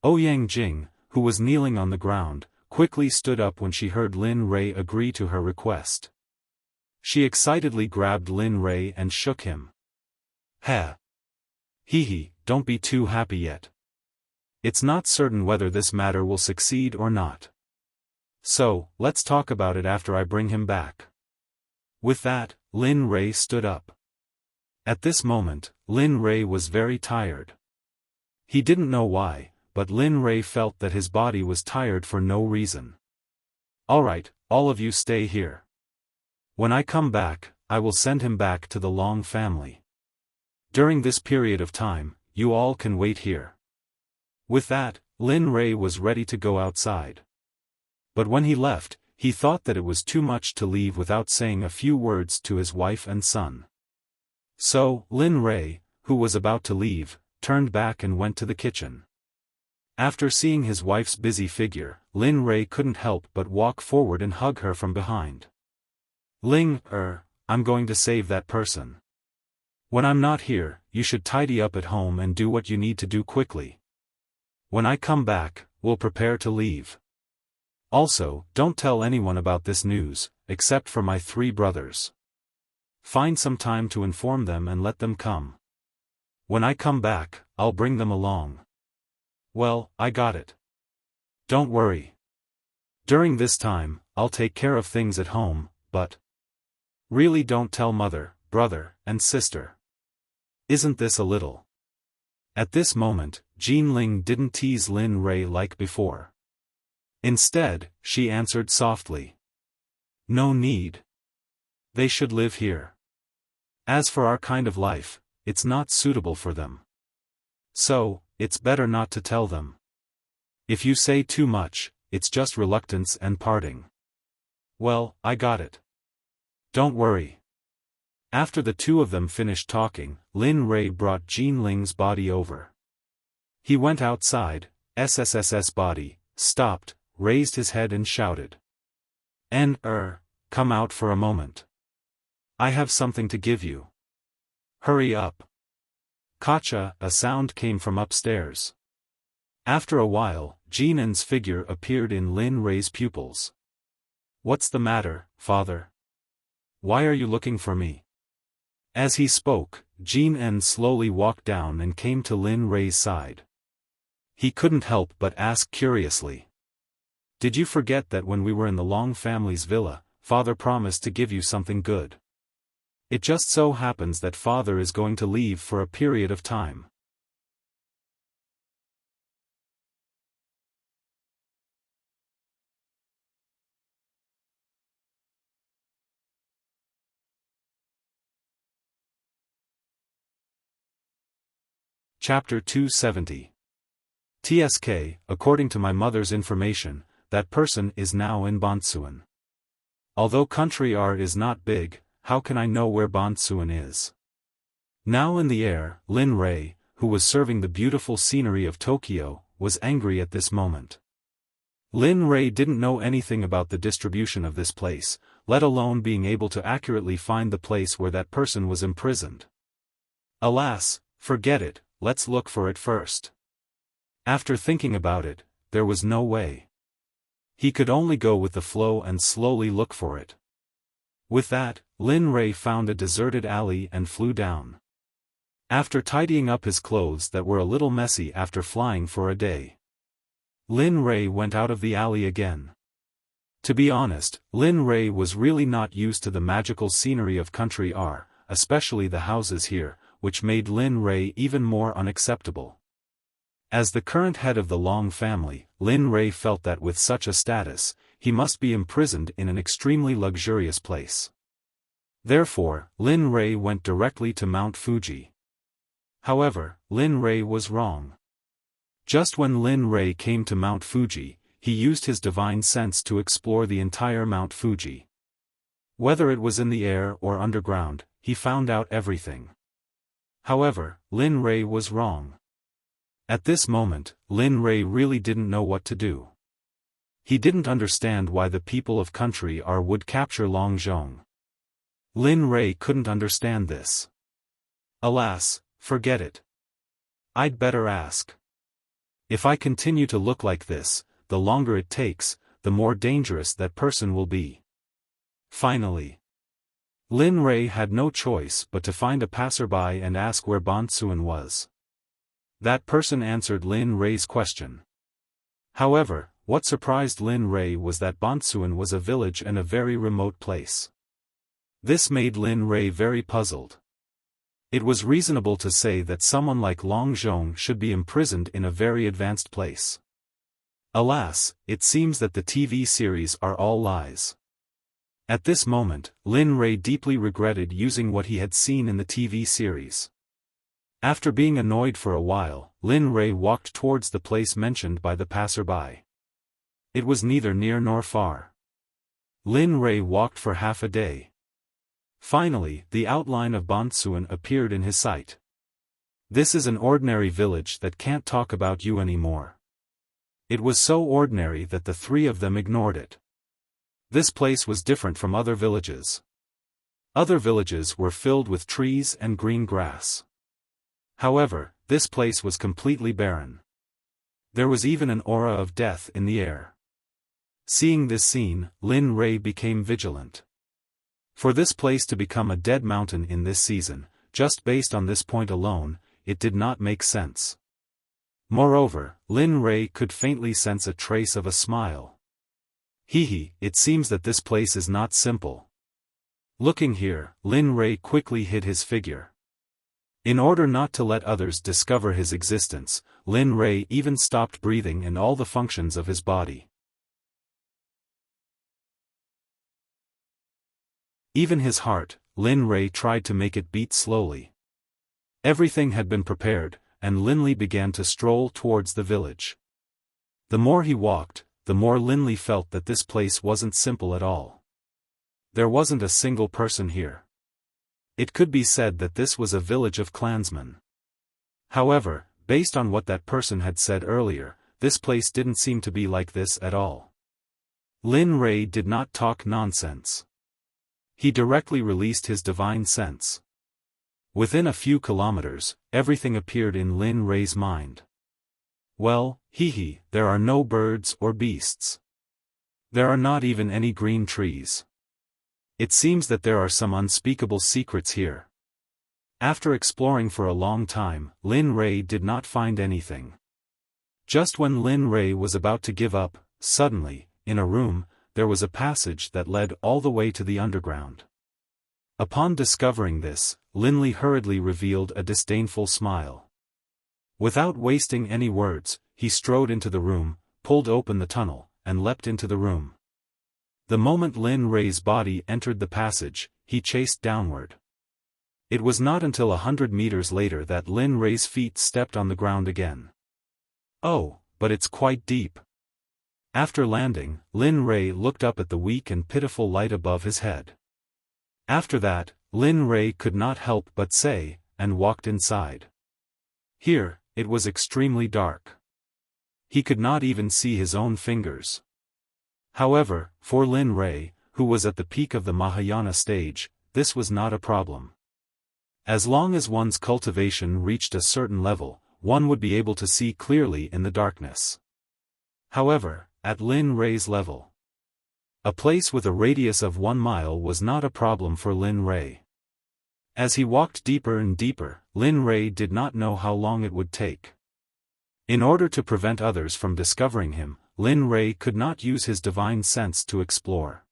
Ouyang Jing, who was kneeling on the ground, quickly stood up when she heard Lin Rei agree to her request. She excitedly grabbed Lin Rei and shook him. Heh. Hee, don't be too happy yet. It's not certain whether this matter will succeed or not. So, let's talk about it after I bring him back. With that, Lin Rei stood up. At this moment, Lin Rei was very tired. He didn't know why, but Lin Rei felt that his body was tired for no reason. Alright, all of you stay here. When I come back, I will send him back to the Long family. During this period of time, you all can wait here. With that, Lin Rei was ready to go outside. But when he left, he thought that it was too much to leave without saying a few words to his wife and son. So, Lin Rei, who was about to leave, turned back and went to the kitchen. After seeing his wife's busy figure, Lin Rei couldn't help but walk forward and hug her from behind. I'm going to save that person. When I'm not here, you should tidy up at home and do what you need to do quickly. When I come back, we'll prepare to leave. Also, don't tell anyone about this news, except for my 3 brothers. Find some time to inform them and let them come. When I come back, I'll bring them along. Well, I got it. Don't worry. During this time, I'll take care of things at home, but really don't tell mother, brother, and sister. Isn't this a little? At this moment, Jean Ling didn't tease Lin Rei like before. Instead, she answered softly. No need. They should live here. As for our kind of life, it's not suitable for them. So, it's better not to tell them. If you say too much, it's just reluctance and parting. Well, I got it. Don't worry. After the 2 of them finished talking, Lin Rei brought Jean Ling's body over. He went outside, SSS's body, stopped, raised his head and shouted. Come out for a moment. I have something to give you. Hurry up. Kacha, a sound came from upstairs. After a while, Jean N's figure appeared in Lin Rei's pupils. What's the matter, father? Why are you looking for me? As he spoke, Jean N slowly walked down and came to Lin Rei's side. He couldn't help but ask curiously. Did you forget that when we were in the Long family's villa, father promised to give you something good? It just so happens that father is going to leave for a period of time. Chapter 270. TSK, according to my mother's information, that person is now in Bonsuan. Although country R is not big, how can I know where Bonsuan is? Now in the air, Lin Rei, who was serving the beautiful scenery of Tokyo, was angry at this moment. Lin Rei didn't know anything about the distribution of this place, let alone being able to accurately find the place where that person was imprisoned. Alas, forget it, let's look for it first. After thinking about it, there was no way. He could only go with the flow and slowly look for it. With that, Lin Rei found a deserted alley and flew down. After tidying up his clothes that were a little messy after flying for a day, Lin Rei went out of the alley again. To be honest, Lin Rei was really not used to the magical scenery of country R, especially the houses here, which made Lin Rei even more unacceptable. As the current head of the Long family, Lin Rei felt that with such a status, he must be imprisoned in an extremely luxurious place. Therefore, Lin Rei went directly to Mount Fuji. However, Lin Rei was wrong. Just when Lin Rei came to Mount Fuji, he used his divine sense to explore the entire Mount Fuji. Whether it was in the air or underground, he found out everything. However, Lin Rei was wrong. At this moment, Lin Rei really didn't know what to do. He didn't understand why the people of country R would capture Longzhong. Lin Rei couldn't understand this. Alas, forget it. I'd better ask. If I continue to look like this, the longer it takes, the more dangerous that person will be. Finally, Lin Rei had no choice but to find a passerby and ask where Bonsuan was. That person answered Lin Rei's question. However, what surprised Lin Rei was that Bonsuan was a village and a very remote place. This made Lin Rei very puzzled. It was reasonable to say that someone like Longzhong should be imprisoned in a very advanced place. Alas, it seems that the TV series are all lies. At this moment, Lin Rei deeply regretted using what he had seen in the TV series. After being annoyed for a while, Lin Rei walked towards the place mentioned by the passerby. It was neither near nor far. Lin Rei walked for half a day. Finally, the outline of Bonsuan appeared in his sight. This is an ordinary village that can't talk about you anymore. It was so ordinary that the three of them ignored it. This place was different from other villages. Other villages were filled with trees and green grass. However, this place was completely barren. There was even an aura of death in the air. Seeing this scene, Lin Rei became vigilant. For this place to become a dead mountain in this season, just based on this point alone, it did not make sense. Moreover, Lin Rei could faintly sense a trace of a smile. It seems that this place is not simple. Looking here, Lin Rei quickly hid his figure. In order not to let others discover his existence, Lin Rei even stopped breathing and all the functions of his body. Even his heart, Lin Rei tried to make it beat slowly. Everything had been prepared, and Lin Li began to stroll towards the village. The more he walked, the more Lin Li felt that this place wasn't simple at all. There wasn't a single person here. It could be said that this was a village of clansmen. However, based on what that person had said earlier, this place didn't seem to be like this at all. Lin Rei did not talk nonsense. He directly released his divine sense. Within a few kilometers, everything appeared in Lin Rei's mind. Well, there are no birds or beasts. There are not even any green trees. It seems that there are some unspeakable secrets here. After exploring for a long time, Lin Rei did not find anything. Just when Lin Rei was about to give up, suddenly, in a room, there was a passage that led all the way to the underground. Upon discovering this, Lin Li hurriedly revealed a disdainful smile. Without wasting any words, he strode into the room, pulled open the tunnel, and leapt into the room. The moment Lin Rei's body entered the passage, he chased downward. It was not until 100 meters later that Lin Rei's feet stepped on the ground again. Oh, but it's quite deep. After landing, Lin Rei looked up at the weak and pitiful light above his head. After that, Lin Rei could not help but say, and walked inside. Here, it was extremely dark. He could not even see his own fingers. However, for Lin Rei, who was at the peak of the Mahayana stage, this was not a problem. As long as one's cultivation reached a certain level, one would be able to see clearly in the darkness. However, at Lin Rei's level, a place with a radius of 1 mile was not a problem for Lin Rei. As he walked deeper and deeper, Lin Rei did not know how long it would take. In order to prevent others from discovering him, Lin Rei could not use his divine sense to explore.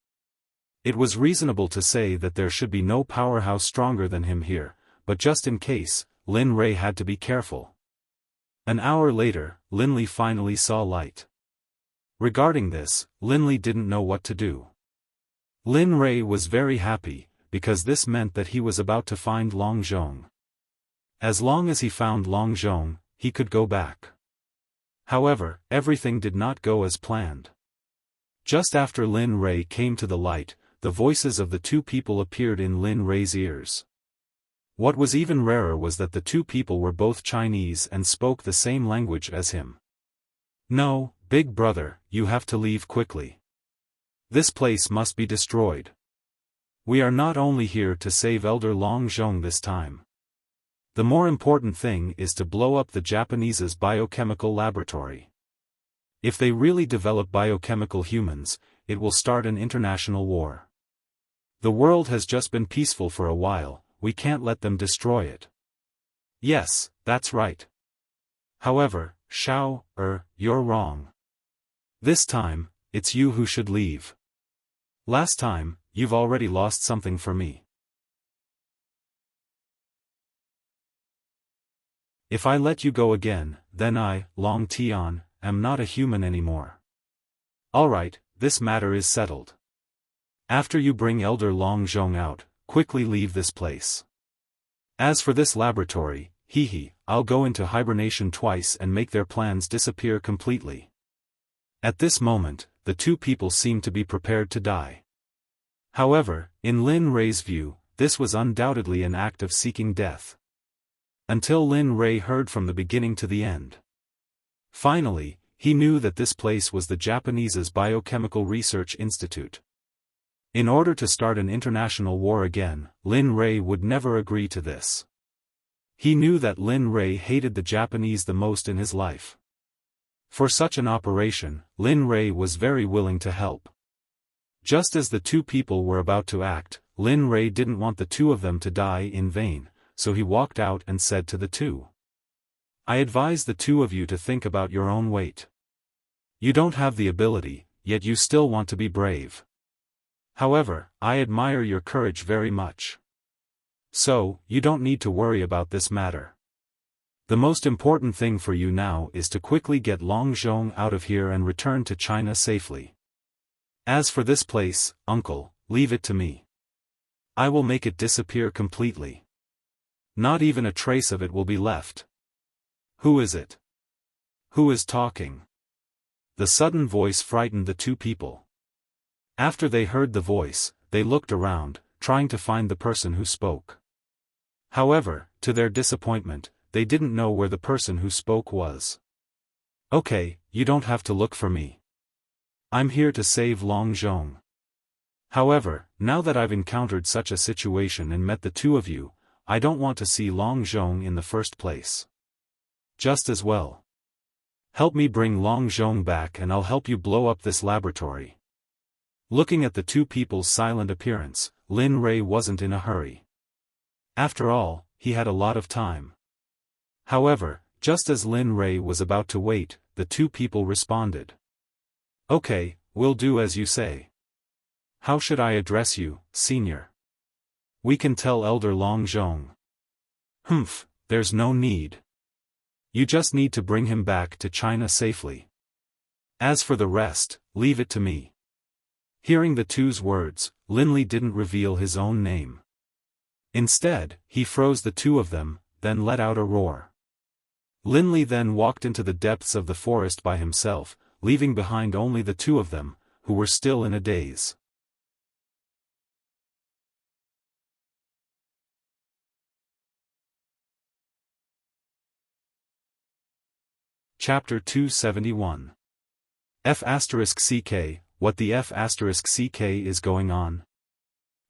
It was reasonable to say that there should be no powerhouse stronger than him here, but just in case, Lin Rei had to be careful. An hour later, Linley finally saw light. Regarding this, Linley didn't know what to do. Lin Rei was very happy, because this meant that he was about to find Long Zhong. As long as he found Long Zhong, he could go back. However, everything did not go as planned. Just after Lin Rei came to the light, the voices of the two people appeared in Lin Rei's ears. What was even rarer was that the two people were both Chinese and spoke the same language as him. "No, big brother, you have to leave quickly. This place must be destroyed. We are not only here to save Elder Long Zhong this time. The more important thing is to blow up the Japanese's biochemical laboratory. If they really develop biochemical humans, it will start an international war. The world has just been peaceful for a while, we can't let them destroy it." "Yes, that's right. However, you're wrong. This time, it's you who should leave. Last time, you've already lost something for me. If I let you go again, then I, Long Tian, am not a human anymore. Alright, this matter is settled. After you bring Elder Long Zhong out, quickly leave this place. As for this laboratory, I'll go into hibernation twice and make their plans disappear completely." At this moment, the two people seemed to be prepared to die. However, in Lin Rei's view, this was undoubtedly an act of seeking death. Until Lin Rei heard from the beginning to the end. Finally, he knew that this place was the Japanese's Biochemical Research Institute. In order to start an international war again, Lin Rei would never agree to this. He knew that Lin Rei hated the Japanese the most in his life. For such an operation, Lin Rei was very willing to help. Just as the two people were about to act, Lin Rei didn't want the two of them to die in vain, so he walked out and said to the two, "I advise the two of you to think about your own weight. You don't have the ability, yet you still want to be brave. However, I admire your courage very much. So, you don't need to worry about this matter. The most important thing for you now is to quickly get Long Zhong out of here and return to China safely. As for this place, uncle, leave it to me. I will make it disappear completely. Not even a trace of it will be left." "Who is it? Who is talking?" The sudden voice frightened the two people. After they heard the voice, they looked around, trying to find the person who spoke. However, to their disappointment, they didn't know where the person who spoke was. "Okay, you don't have to look for me. I'm here to save Long Zhong. However, now that I've encountered such a situation and met the two of you, I don't want to see Long Zhong in the first place. Just as well. Help me bring Long Zhong back and I'll help you blow up this laboratory." Looking at the two people's silent appearance, Lin Rei wasn't in a hurry. After all, he had a lot of time. However, just as Lin Rei was about to wait, the two people responded. "Okay, we'll do as you say. How should I address you, senior?" "We can tell Elder Long Zhong." "Humph, there's no need. You just need to bring him back to China safely. As for the rest, leave it to me." Hearing the two's words, Linley didn't reveal his own name. Instead, he froze the two of them, then let out a roar. Linley then walked into the depths of the forest by himself, leaving behind only the two of them, who were still in a daze. Chapter 271. F***CK, what the F***CK is going on?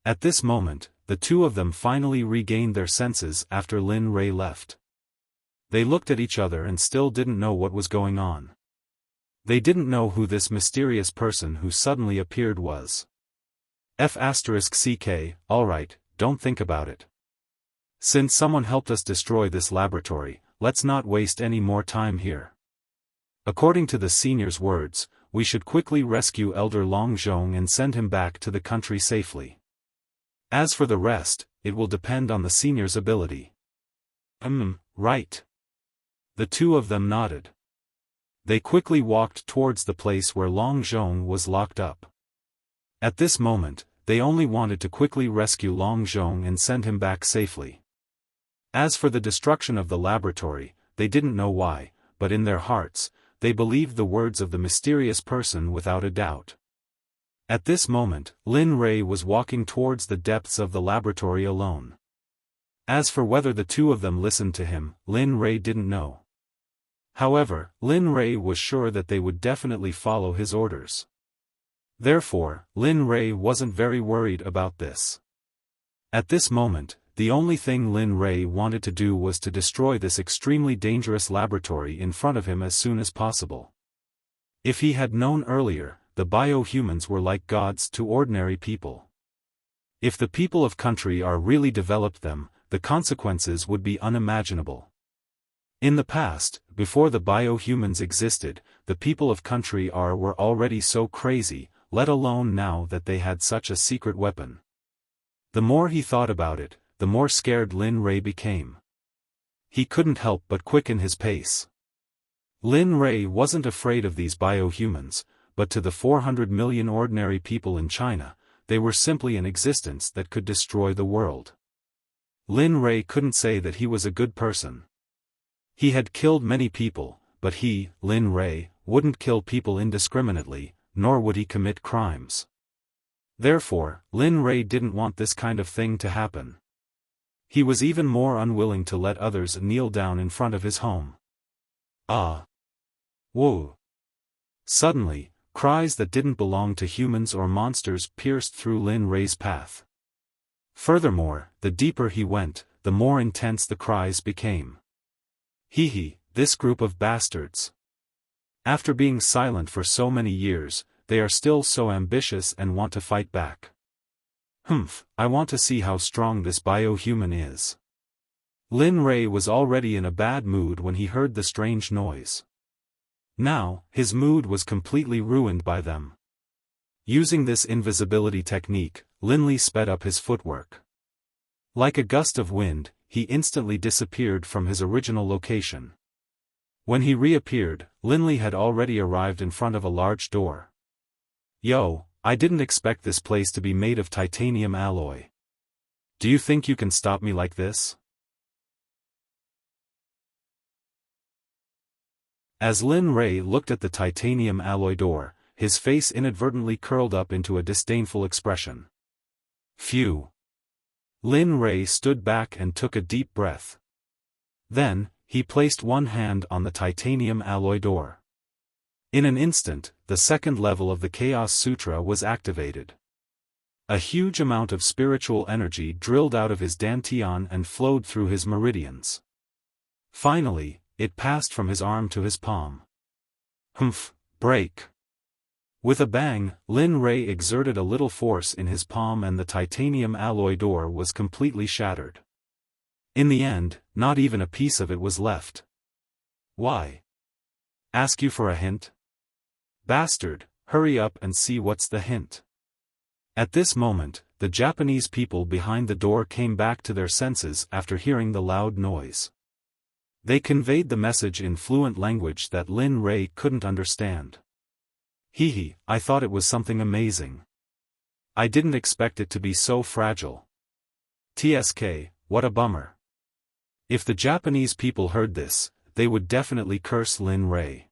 At this moment, the two of them finally regained their senses after Lin Rei left. They looked at each other and still didn't know what was going on. They didn't know who this mysterious person who suddenly appeared was. F***CK, alright, don't think about it. Since someone helped us destroy this laboratory, let's not waste any more time here. According to the senior's words, we should quickly rescue Elder Long Zhong and send him back to the country safely. As for the rest, it will depend on the senior's ability. Right. The two of them nodded. They quickly walked towards the place where Long Zhong was locked up. At this moment, they only wanted to quickly rescue Long Zhong and send him back safely. As for the destruction of the laboratory, they didn't know why, but in their hearts, they believed the words of the mysterious person without a doubt. At this moment, Lin Rei was walking towards the depths of the laboratory alone. As for whether the two of them listened to him, Lin Rei didn't know. However, Lin Rei was sure that they would definitely follow his orders. Therefore, Lin Rei wasn't very worried about this. At this moment, the only thing Lin Rei wanted to do was to destroy this extremely dangerous laboratory in front of him as soon as possible. If he had known earlier, the biohumans were like gods to ordinary people. If the people of country are really developed them, the consequences would be unimaginable. In the past, before the biohumans existed, the people of country were already so crazy, let alone now that they had such a secret weapon. The more he thought about it, the more scared Lin Rei became. He couldn't help but quicken his pace. Lin Rei wasn't afraid of these biohumans, but to the 400 million ordinary people in China, they were simply an existence that could destroy the world. Lin Rei couldn't say that he was a good person. He had killed many people, but he, Lin Rei, wouldn't kill people indiscriminately, nor would he commit crimes. Therefore, Lin Rei didn't want this kind of thing to happen. He was even more unwilling to let others kneel down in front of his home. Ah! Whoa! Suddenly, cries that didn't belong to humans or monsters pierced through Lin Rei's path. Furthermore, the deeper he went, the more intense the cries became. Hee, this group of bastards. After being silent for so many years, they are still so ambitious and want to fight back. I want to see how strong this biohuman is. Lin Rei was already in a bad mood when he heard the strange noise. Now, his mood was completely ruined by them. Using this invisibility technique, Lin Li sped up his footwork. Like a gust of wind, he instantly disappeared from his original location. When he reappeared, Lin Li had already arrived in front of a large door. Yo, I didn't expect this place to be made of titanium alloy. Do you think you can stop me like this? As Lin Rei looked at the titanium alloy door, his face inadvertently curled up into a disdainful expression. Phew! Lin Rei stood back and took a deep breath. Then, he placed one hand on the titanium alloy door. In an instant, the second level of the Chaos Sutra was activated. A huge amount of spiritual energy drilled out of his dantian and flowed through his meridians. Finally, it passed from his arm to his palm. Break! With a bang, Lin Rei exerted a little force in his palm and the titanium alloy door was completely shattered. In the end, not even a piece of it was left. Why? Ask you for a hint? Bastard, hurry up and see what's the hint. At this moment, the Japanese people behind the door came back to their senses after hearing the loud noise. They conveyed the message in fluent language that Lin Rei couldn't understand. I thought it was something amazing. I didn't expect it to be so fragile. TSK, what a bummer. If the Japanese people heard this, they would definitely curse Lin Rei.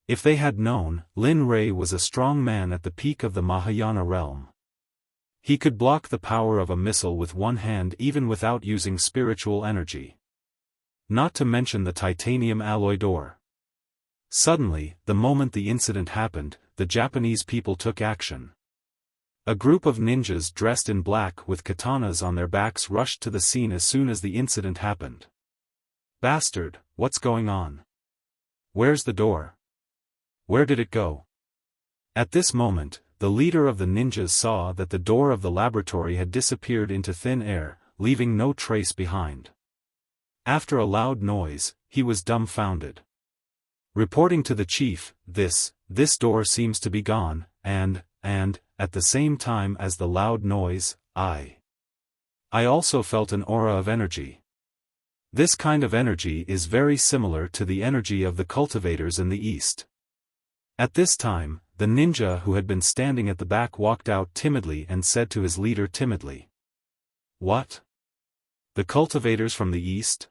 If they had known, Lin Rei was a strong man at the peak of the Mahayana realm. He could block the power of a missile with one hand even without using spiritual energy. Not to mention the titanium alloy door. Suddenly, the moment the incident happened, the Japanese people took action. A group of ninjas dressed in black with katanas on their backs rushed to the scene as soon as the incident happened. Bastard, what's going on? Where's the door? Where did it go? At this moment, the leader of the ninjas saw that the door of the laboratory had disappeared into thin air, leaving no trace behind. After a loud noise, he was dumbfounded. Reporting to the chief, this door seems to be gone, and, at the same time as the loud noise, I also felt an aura of energy. This kind of energy is very similar to the energy of the cultivators in the East. At this time, the ninja who had been standing at the back walked out timidly and said to his leader timidly, "What? The cultivators from the East?"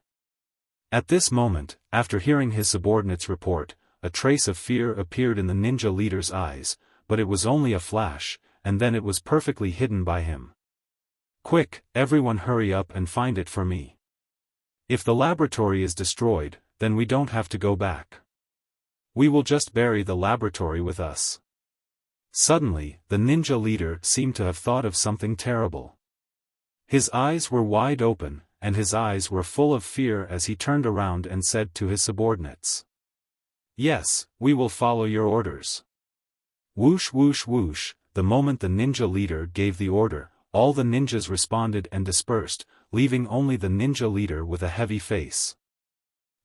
At this moment, after hearing his subordinate's report, a trace of fear appeared in the ninja leader's eyes, but it was only a flash, and then it was perfectly hidden by him. "Quick, everyone hurry up and find it for me. If the laboratory is destroyed, then we don't have to go back. We will just bury the laboratory with us." Suddenly, the ninja leader seemed to have thought of something terrible. His eyes were wide open, and his eyes were full of fear as he turned around and said to his subordinates, "Yes, we will follow your orders." Whoosh whoosh whoosh, the moment the ninja leader gave the order, all the ninjas responded and dispersed, leaving only the ninja leader with a heavy face.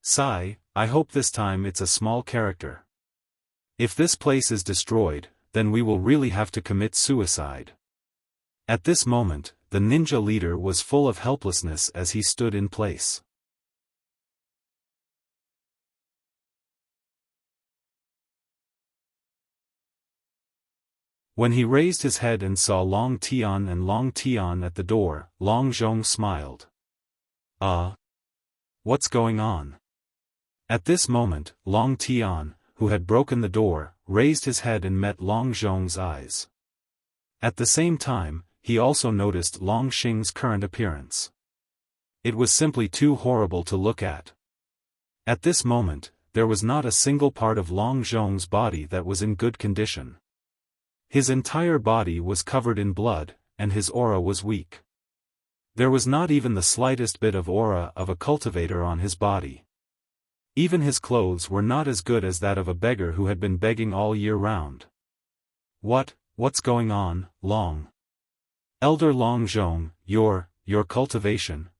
"Sigh, I hope this time it's a small character. If this place is destroyed, then we will really have to commit suicide." At this moment, the ninja leader was full of helplessness as he stood in place. When he raised his head and saw Long Tian and Long Tian at the door, Long Zhong smiled. What's going on?" At this moment, Long Tian, who had broken the door, raised his head and met Long Zhong's eyes. At the same time, he also noticed Long Xing's current appearance. It was simply too horrible to look at. At this moment, there was not a single part of Long Zhong's body that was in good condition. His entire body was covered in blood, and his aura was weak. There was not even the slightest bit of aura of a cultivator on his body. Even his clothes were not as good as that of a beggar who had been begging all year round. What's going on, Long? Elder Long Zhong, your cultivation.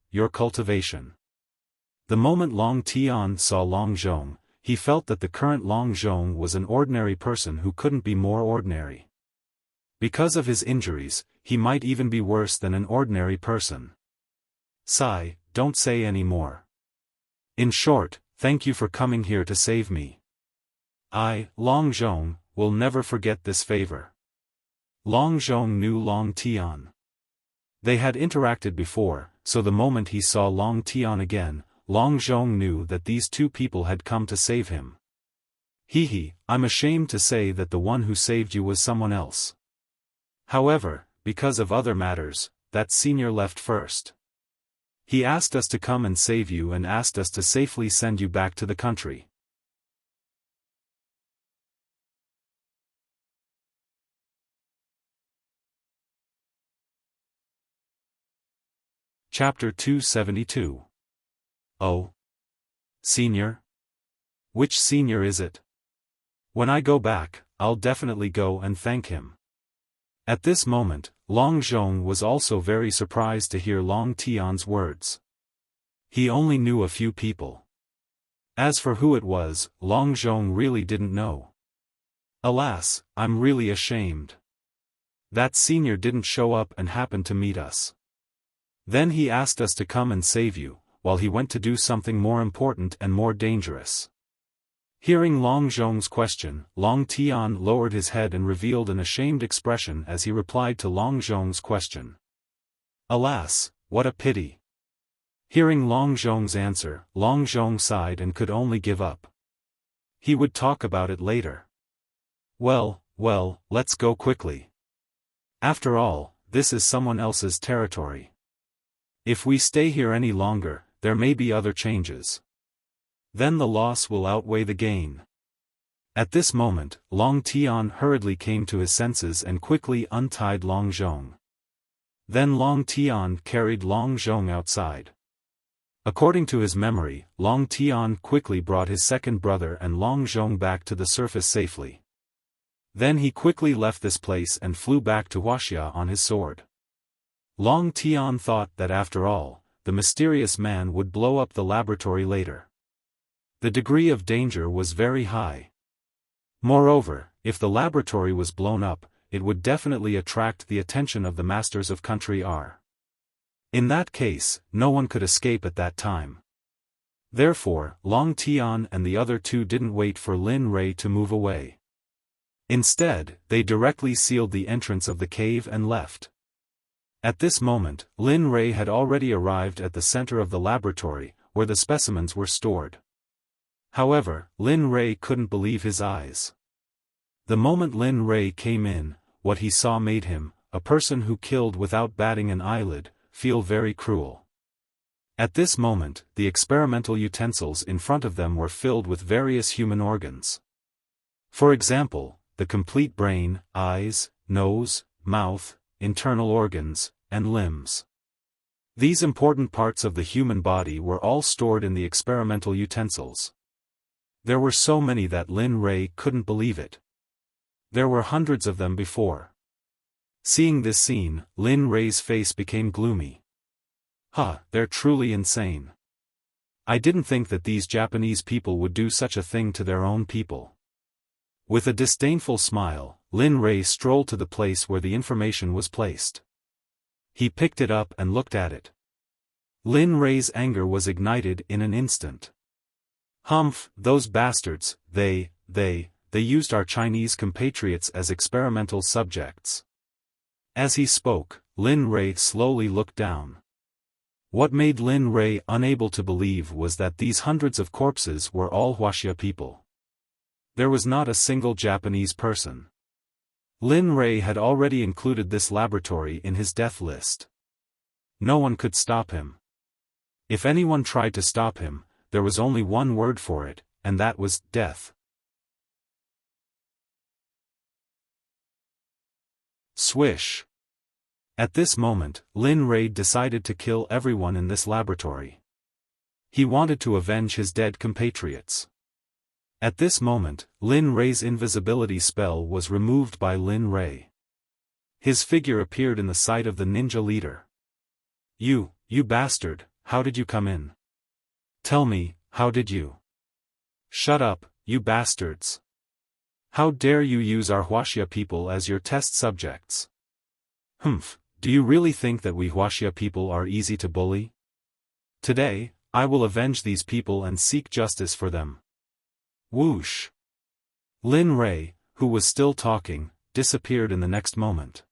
The moment Long Tian saw Long Zhong, he felt that the current Long Zhong was an ordinary person who couldn't be more ordinary. Because of his injuries, he might even be worse than an ordinary person. "Sigh, don't say any more. In short, thank you for coming here to save me. I, Long Zhong, will never forget this favor." Long Zhong knew Long Tian. They had interacted before, so the moment he saw Long Tian again, Long Zhong knew that these two people had come to save him. I'm ashamed to say that the one who saved you was someone else. However, because of other matters, that senior left first. He asked us to come and save you and asked us to safely send you back to the country. Chapter 272. Oh. Senior? Which senior is it? When I go back, I'll definitely go and thank him. At this moment, Long Zhong was also very surprised to hear Long Tian's words. He only knew a few people. As for who it was, Long Zhong really didn't know. Alas, I'm really ashamed. That senior didn't show up and happen to meet us. Then he asked us to come and save you, while he went to do something more important and more dangerous. Hearing Long Zhong's question, Long Tian lowered his head and revealed an ashamed expression as he replied to Long Zhong's question. Alas, what a pity. Hearing Long Zhong's answer, Long Zhong sighed and could only give up. He would talk about it later. Well, let's go quickly. After all, this is someone else's territory. If we stay here any longer, there may be other changes. Then the loss will outweigh the gain. At this moment, Long Tian hurriedly came to his senses and quickly untied Long Zhong. Then Long Tian carried Long Zhong outside. According to his memory, Long Tian quickly brought his second brother and Long Zhong back to the surface safely. Then he quickly left this place and flew back to Wuxia on his sword. Long Tian thought that after all, the mysterious man would blow up the laboratory later. The degree of danger was very high. Moreover, if the laboratory was blown up, it would definitely attract the attention of the masters of country R. In that case, no one could escape at that time. Therefore, Long Tian and the other two didn't wait for Lin Rei to move away. Instead, they directly sealed the entrance of the cave and left. At this moment, Lin Rei had already arrived at the center of the laboratory, where the specimens were stored. However, Lin Rei couldn't believe his eyes. The moment Lin Rei came in, what he saw made him, a person who killed without batting an eyelid, feel very cruel. At this moment, the experimental utensils in front of them were filled with various human organs. For example, the complete brain, eyes, nose, mouth, internal organs, and limbs. These important parts of the human body were all stored in the experimental utensils. There were so many that Lin Rei couldn't believe it. There were hundreds of them before. Seeing this scene, Lin Rei's face became gloomy. They're truly insane. I didn't think that these Japanese people would do such a thing to their own people. With a disdainful smile, Lin Rei strolled to the place where the information was placed. He picked it up and looked at it. Lin Rei's anger was ignited in an instant. Humph, those bastards, they used our Chinese compatriots as experimental subjects. As he spoke, Lin Rei slowly looked down. What made Lin Rei unable to believe was that these hundreds of corpses were all Wuxia people. There was not a single Japanese person. Lin Rei had already included this laboratory in his death list. No one could stop him. If anyone tried to stop him, there was only one word for it, and that was death. Swish. At this moment, Lin Rei decided to kill everyone in this laboratory. He wanted to avenge his dead compatriots. At this moment, Lin Rei's invisibility spell was removed by Lin Rei. His figure appeared in the sight of the ninja leader. You bastard, how did you come in? Tell me, how did you? Shut up, you bastards. How dare you use our Wuxia people as your test subjects? Humph. Do you really think that we Wuxia people are easy to bully? Today, I will avenge these people and seek justice for them. Whoosh! Lin Rei, who was still talking, disappeared in the next moment.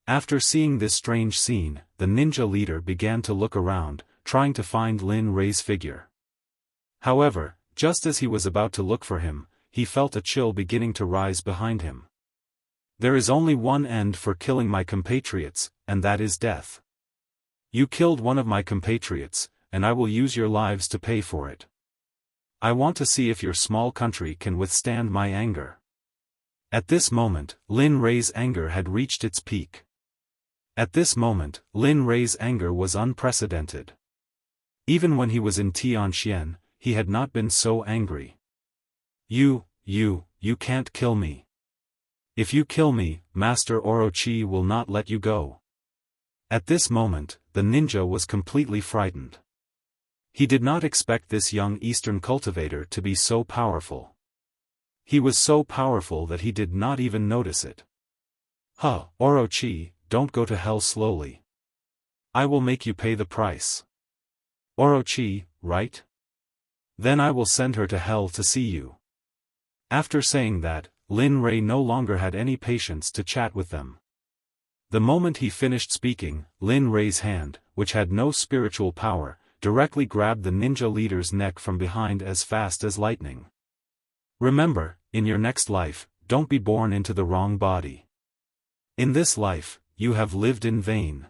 After seeing this strange scene, the ninja leader began to look around, trying to find Lin Rei's figure. However, just as he was about to look for him, he felt a chill beginning to rise behind him. There is only one end for killing my compatriots, and that is death. You killed one of my compatriots, and I will use your lives to pay for it. I want to see if your small country can withstand my anger. At this moment, Lin Rei's anger had reached its peak. At this moment, Lin Rei's anger was unprecedented. Even when he was in Tianxian, he had not been so angry. You can't kill me. If you kill me, Master Orochi will not let you go. At this moment, the ninja was completely frightened. He did not expect this young Eastern cultivator to be so powerful. He was so powerful that he did not even notice it. Orochi, don't go to hell slowly. I will make you pay the price. Orochi, right? Then I will send her to hell to see you. After saying that, Lin Rei no longer had any patience to chat with them. The moment he finished speaking, Lin Rei's hand, which had no spiritual power, directly grabbed the ninja leader's neck from behind as fast as lightning. Remember, in your next life, don't be born into the wrong body. In this life, you have lived in vain.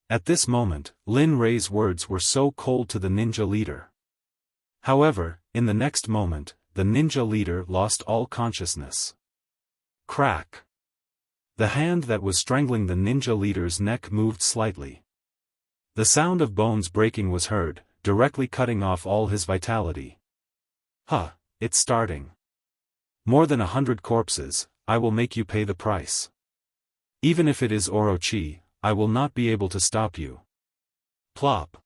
At this moment, Lin Rei's words were so cold to the ninja leader. However, in the next moment, the ninja leader lost all consciousness. Crack! The hand that was strangling the ninja leader's neck moved slightly. The sound of bones breaking was heard, directly cutting off all his vitality. It's starting. More than 100 corpses, I will make you pay the price. Even if it is Orochi, I will not be able to stop you. Plop!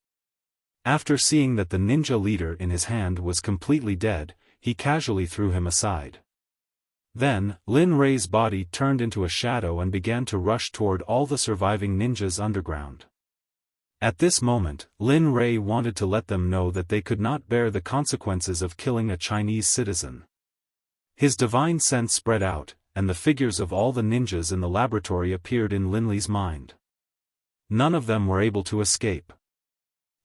After seeing that the ninja leader in his hand was completely dead, he casually threw him aside. Then, Lin Rei's body turned into a shadow and began to rush toward all the surviving ninjas underground. At this moment, Lin Rei wanted to let them know that they could not bear the consequences of killing a Chinese citizen. His divine sense spread out, and the figures of all the ninjas in the laboratory appeared in Lin Li's mind. None of them were able to escape.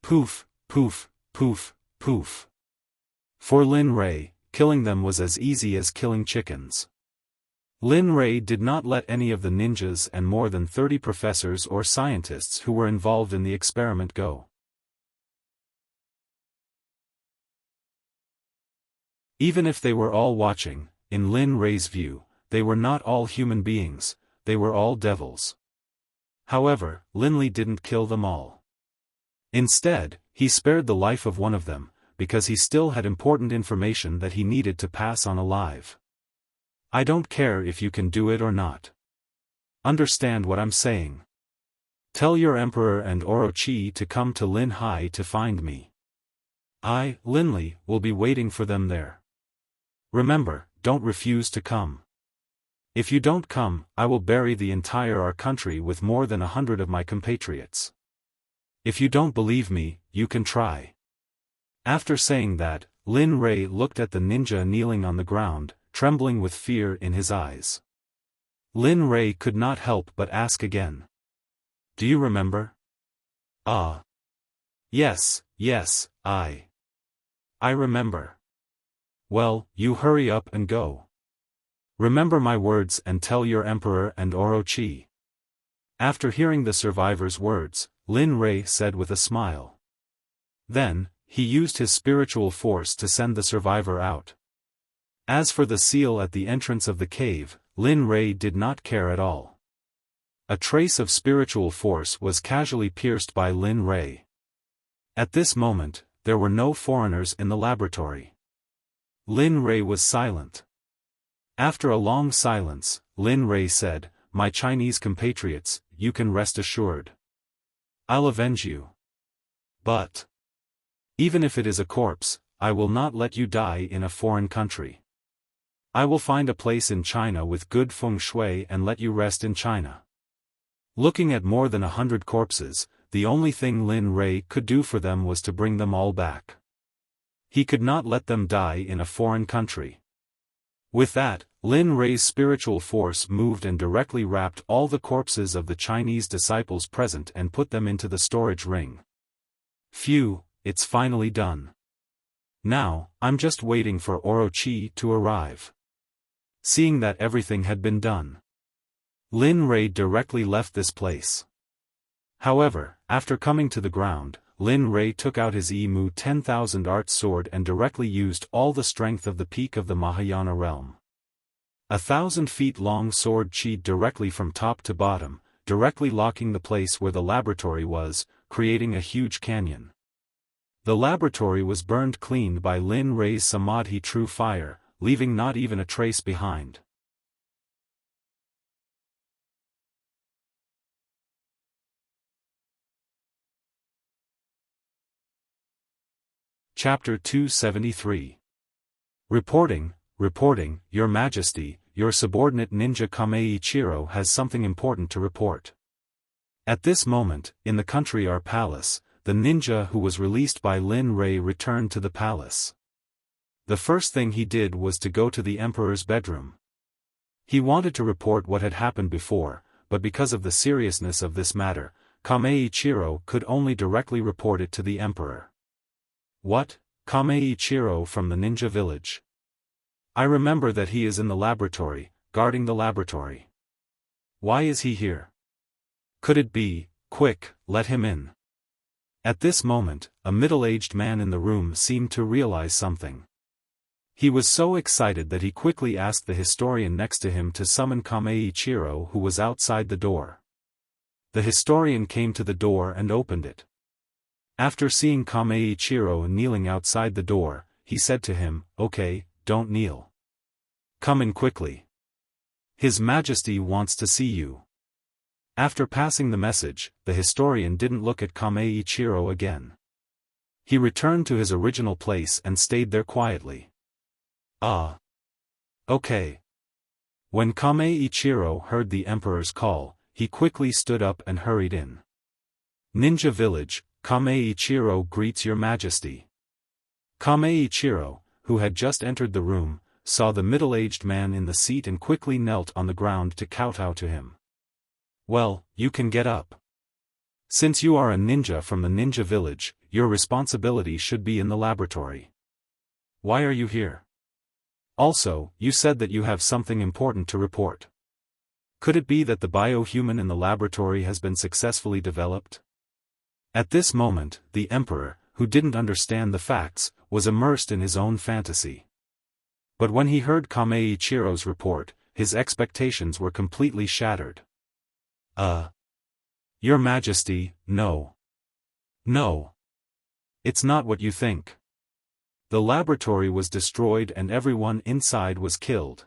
Poof, poof, poof, poof. For Lin Rei, killing them was as easy as killing chickens. Lin Rei did not let any of the ninjas and more than 30 professors or scientists who were involved in the experiment go. Even if they were all watching, in Lin Rei's view, they were not all human beings, they were all devils. However, Lin Li didn't kill them all. Instead, he spared the life of one of them, because he still had important information that he needed to pass on alive. I don't care if you can do it or not. Understand what I'm saying. Tell your emperor and Orochi to come to Lin Hai to find me. I, Lin Li, will be waiting for them there. Remember, don't refuse to come. If you don't come, I will bury the entire our country with more than 100 of my compatriots. If you don't believe me, you can try. After saying that, Lin Rei looked at the ninja kneeling on the ground, trembling with fear in his eyes. Lin Rei could not help but ask again. Do you remember? Ah. Yes, I remember. Well, you hurry up and go. Remember my words and tell your emperor and Orochi. After hearing the survivor's words, Lin Rei said with a smile. Then, he used his spiritual force to send the survivor out. As for the seal at the entrance of the cave, Lin Rei did not care at all. A trace of spiritual force was casually pierced by Lin Rei. At this moment, there were no foreigners in the laboratory. Lin Rei was silent. After a long silence, Lin Rei said, "My Chinese compatriots, you can rest assured. I'll avenge you. But even if it is a corpse, I will not let you die in a foreign country. I will find a place in China with good feng shui and let you rest in China." Looking at more than 100 corpses, the only thing Lin Rei could do for them was to bring them all back. He could not let them die in a foreign country. With that, Lin Rei's spiritual force moved and directly wrapped all the corpses of the Chinese disciples present and put them into the storage ring. Phew, it's finally done. Now, I'm just waiting for Orochi to arrive. Seeing that everything had been done, Lin Rei directly left this place. However, after coming to the ground, Lin Rei took out his Emu 10,000 art sword and directly used all the strength of the peak of the Mahayana realm. 1,000 feet long sword chi directly from top to bottom, directly locking the place where the laboratory was, creating a huge canyon. The laboratory was burned clean by Lin Rei's Samadhi true fire, leaving not even a trace behind. Chapter 273. Reporting, Your Majesty, your subordinate ninja Kameiichiro has something important to report. At this moment, in the country our palace, the ninja who was released by Lin Rei returned to the palace. The first thing he did was to go to the emperor's bedroom. He wanted to report what had happened before, but because of the seriousness of this matter, Kameiichiro could only directly report it to the emperor. What? Kameiichiro from the ninja village? I remember that he is in the laboratory, guarding the laboratory. Why is he here? Could it be, quick, let him in. At this moment, a middle-aged man in the room seemed to realize something. He was so excited that he quickly asked the historian next to him to summon Kameiichiro, who was outside the door. The historian came to the door and opened it. After seeing Kameiichiro kneeling outside the door, he said to him, "Okay, don't kneel. Come in quickly. His Majesty wants to see you." After passing the message, the historian didn't look at Kameiichiro again. He returned to his original place and stayed there quietly. Ah. Okay. When Kameiichiro heard the emperor's call, he quickly stood up and hurried in. Ninja Village, Kameiichiro greets your majesty. Kameiichiro, who had just entered the room, saw the middle-aged man in the seat and quickly knelt on the ground to kowtow to him. Well, you can get up. Since you are a ninja from the ninja village, your responsibility should be in the laboratory. Why are you here? Also, you said that you have something important to report. Could it be that the biohuman in the laboratory has been successfully developed? At this moment, the emperor, who didn't understand the facts, was immersed in his own fantasy. But when he heard Kameiichiro's report, his expectations were completely shattered. Your Majesty, no. No. It's not what you think. The laboratory was destroyed and everyone inside was killed.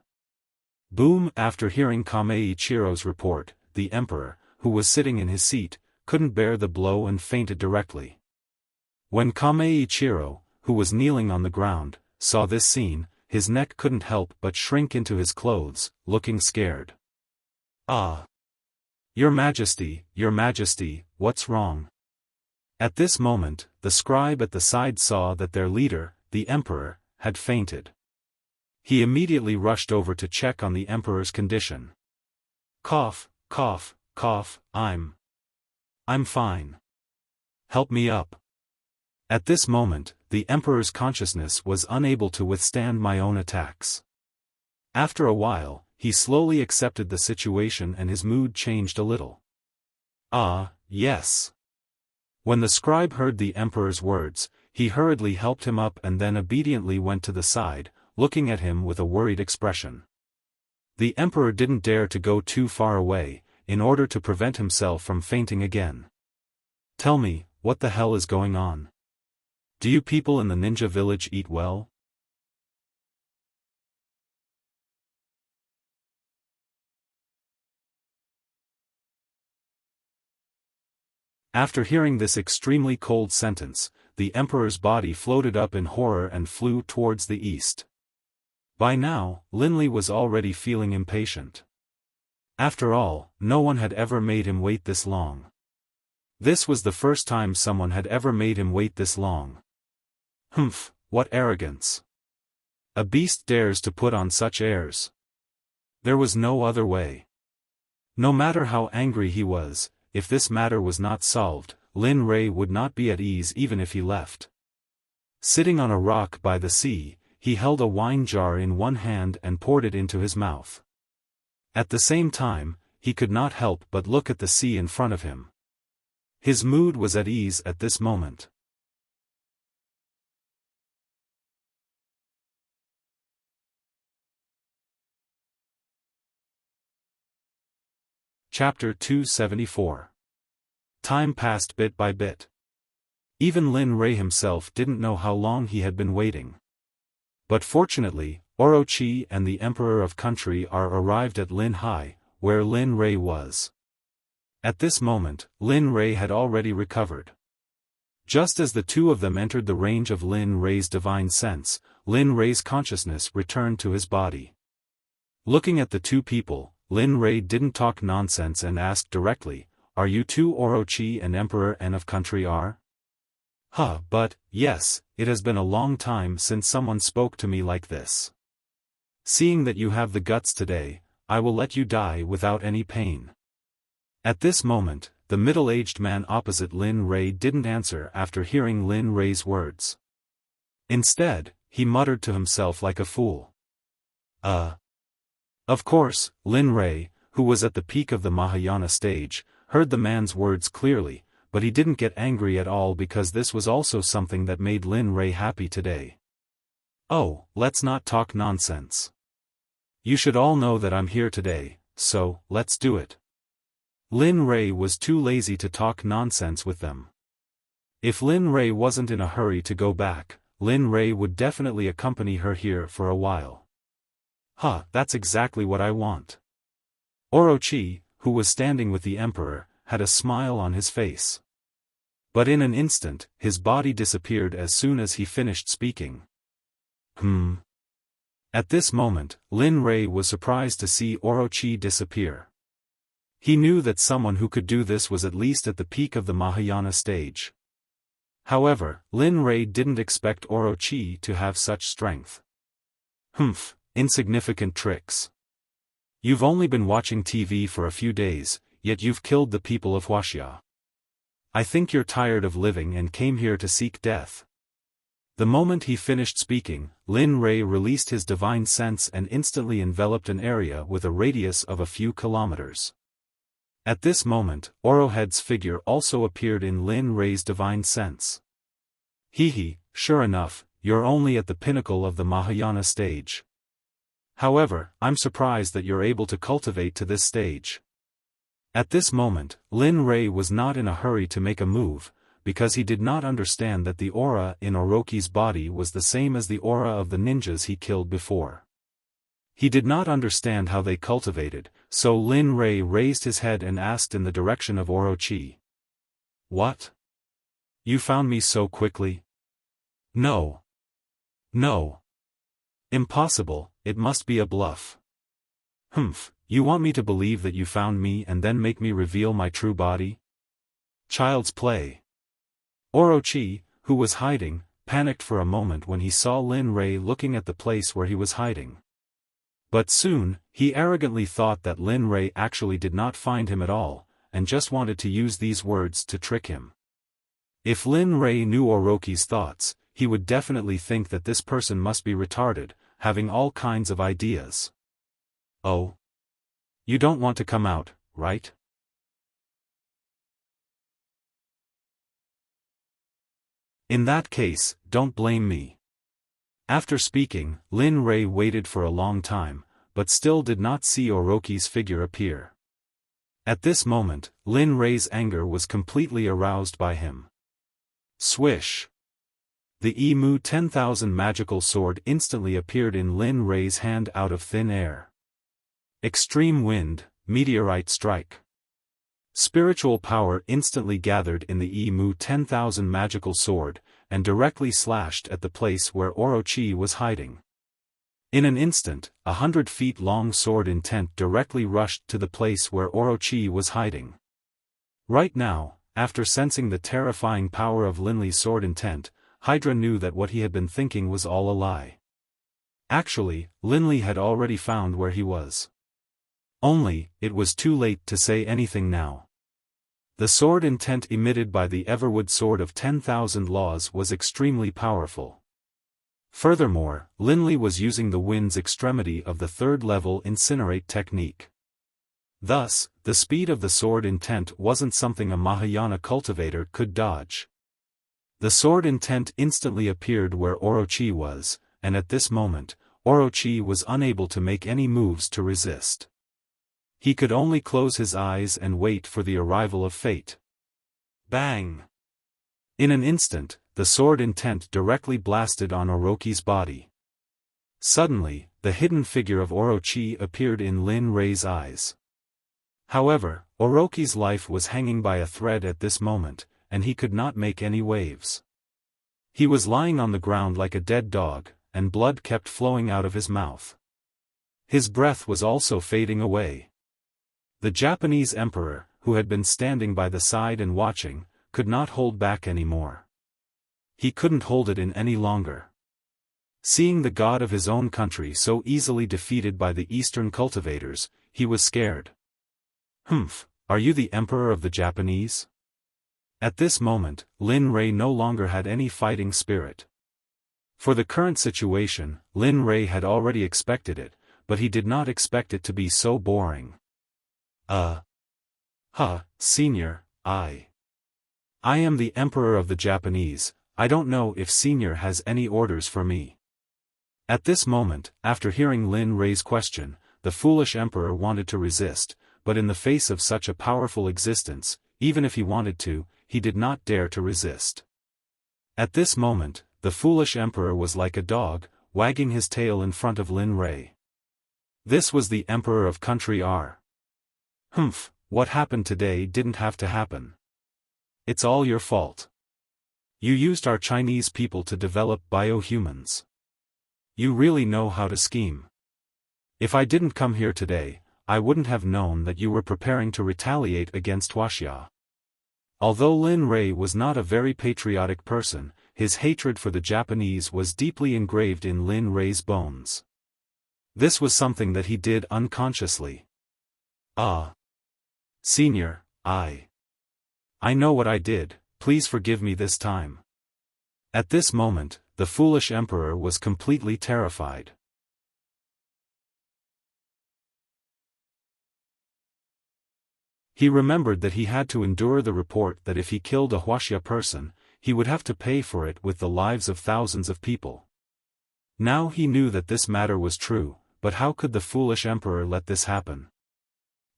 Boom! After hearing Kameiichiro's report, the emperor, who was sitting in his seat, couldn't bear the blow and fainted directly. When Kameiichiro, who was kneeling on the ground, saw this scene, his neck couldn't help but shrink into his clothes, looking scared. Your Majesty, what's wrong? At this moment, the scribe at the side saw that their leader, the emperor, had fainted. He immediately rushed over to check on the emperor's condition. Cough, cough, cough, I'm fine. Help me up. At this moment, the emperor's consciousness was unable to withstand my own attacks. After a while, he slowly accepted the situation and his mood changed a little. Yes. When the scribe heard the emperor's words, he hurriedly helped him up and then obediently went to the side, looking at him with a worried expression. The emperor didn't dare to go too far away, in order to prevent himself from fainting again. Tell me, what the hell is going on? Do you people in the ninja village eat well? After hearing this extremely cold sentence, the emperor's body floated up in horror and flew towards the east. By now, Linley was already feeling impatient. After all, no one had ever made him wait this long. This was the first time someone had ever made him wait this long. Humph, what arrogance. A beast dares to put on such airs. There was no other way. No matter how angry he was, if this matter was not solved, Lin Rei would not be at ease even if he left. Sitting on a rock by the sea, he held a wine jar in one hand and poured it into his mouth. At the same time, he could not help but look at the sea in front of him. His mood was at ease at this moment. Chapter 274. Time passed bit by bit. Even Lin Rei himself didn't know how long he had been waiting. But fortunately, Orochi and the Emperor of Country are arrived at Lin Hai, where Lin Rei was. At this moment, Lin Rei had already recovered. Just as the two of them entered the range of Lin Rei's divine sense, Lin Rei's consciousness returned to his body. Looking at the two people, Lin Rei didn't talk nonsense and asked directly, "Are you two Orochi and Emperor N of Country are?" But, yes, it has been a long time since someone spoke to me like this. Seeing that you have the guts today, I will let you die without any pain. At this moment, the middle-aged man opposite Lin Rei didn't answer after hearing Lin Rei's words. Instead, he muttered to himself like a fool. Of course, Lin Rei, who was at the peak of the Mahayana stage, heard the man's words clearly, but he didn't get angry at all because this was also something that made Lin Rei happy today. Oh, let's not talk nonsense. You should all know that I'm here today, so, let's do it. Lin Rei was too lazy to talk nonsense with them. If Lin Rei wasn't in a hurry to go back, Lin Rei would definitely accompany her here for a while. That's exactly what I want. Orochi, who was standing with the emperor, had a smile on his face. But in an instant, his body disappeared as soon as he finished speaking. At this moment, Lin Rei was surprised to see Orochi disappear. He knew that someone who could do this was at least at the peak of the Mahayana stage. However, Lin Rei didn't expect Orochi to have such strength. Humph, insignificant tricks. You've only been watching TV for a few days, yet you've killed the people of Wuxia. I think you're tired of living and came here to seek death. The moment he finished speaking, Lin Rei released his divine sense and instantly enveloped an area with a radius of a few kilometers. At this moment, Orohead's figure also appeared in Lin Rei's divine sense. Hehe, sure enough, you're only at the pinnacle of the Mahayana stage. However, I'm surprised that you're able to cultivate to this stage. At this moment, Lin Rei was not in a hurry to make a move, because he did not understand that the aura in Orochi's body was the same as the aura of the ninjas he killed before. He did not understand how they cultivated, so Lin Rei raised his head and asked in the direction of Orochi. What? You found me so quickly? No. No. Impossible, it must be a bluff. Humph, you want me to believe that you found me and then make me reveal my true body? Child's play. Orochi, who was hiding, panicked for a moment when he saw Lin Rei looking at the place where he was hiding. But soon, he arrogantly thought that Lin Rei actually did not find him at all, and just wanted to use these words to trick him. If Lin Rei knew Orochi's thoughts, he would definitely think that this person must be retarded, having all kinds of ideas. Oh? You don't want to come out, right? In that case, don't blame me. After speaking, Lin Rei waited for a long time, but still did not see Orochi's figure appear. At this moment, Lin Rei's anger was completely aroused by him. Swish! The Emu 10,000 magical sword instantly appeared in Lin Rei's hand out of thin air. Extreme wind, meteorite strike. Spiritual power instantly gathered in the Emu 10,000 magical sword, and directly slashed at the place where Orochi was hiding. In an instant, 100 feet long sword intent directly rushed to the place where Orochi was hiding. Right now, after sensing the terrifying power of Linli's sword intent, Hydra knew that what he had been thinking was all a lie. Actually, Linli had already found where he was. Only, it was too late to say anything now. The sword intent emitted by the Everwood Sword of 10,000 Laws was extremely powerful. Furthermore, Linli was using the wind's extremity of the third-level incinerate technique. Thus, the speed of the sword intent wasn't something a Mahayana cultivator could dodge. The sword intent instantly appeared where Orochi was, and at this moment, Orochi was unable to make any moves to resist. He could only close his eyes and wait for the arrival of fate. Bang! In an instant, the sword intent directly blasted on Orochi's body. Suddenly, the hidden figure of Orochi appeared in Lin Rei's eyes. However, Orochi's life was hanging by a thread at this moment, and he could not make any waves. He was lying on the ground like a dead dog, and blood kept flowing out of his mouth. His breath was also fading away. The Japanese emperor, who had been standing by the side and watching, could not hold back anymore. He couldn't hold it in any longer. Seeing the god of his own country so easily defeated by the Eastern cultivators, he was scared. Humph, are you the emperor of the Japanese? At this moment, Lin Rei no longer had any fighting spirit. For the current situation, Lin Rei had already expected it, but he did not expect it to be so boring. Senior, I am the emperor of the Japanese. I don't know if Senior has any orders for me. At this moment, after hearing Lin Rei's question, the foolish emperor wanted to resist, but in the face of such a powerful existence, even if he wanted to, he did not dare to resist. At this moment, the foolish emperor was like a dog, wagging his tail in front of Lin Rei. This was the emperor of country R. Humph, what happened today didn't have to happen. It's all your fault. You used our Chinese people to develop biohumans. You really know how to scheme. If I didn't come here today, I wouldn't have known that you were preparing to retaliate against Wuxia. Although Lin Rei was not a very patriotic person, his hatred for the Japanese was deeply engraved in Lin Rei's bones. This was something that he did unconsciously. Senior, I know what I did, please forgive me this time. At this moment, the foolish emperor was completely terrified. He remembered that he had to endure the report that if he killed a Wuxia person, he would have to pay for it with the lives of thousands of people. Now he knew that this matter was true, but how could the foolish emperor let this happen?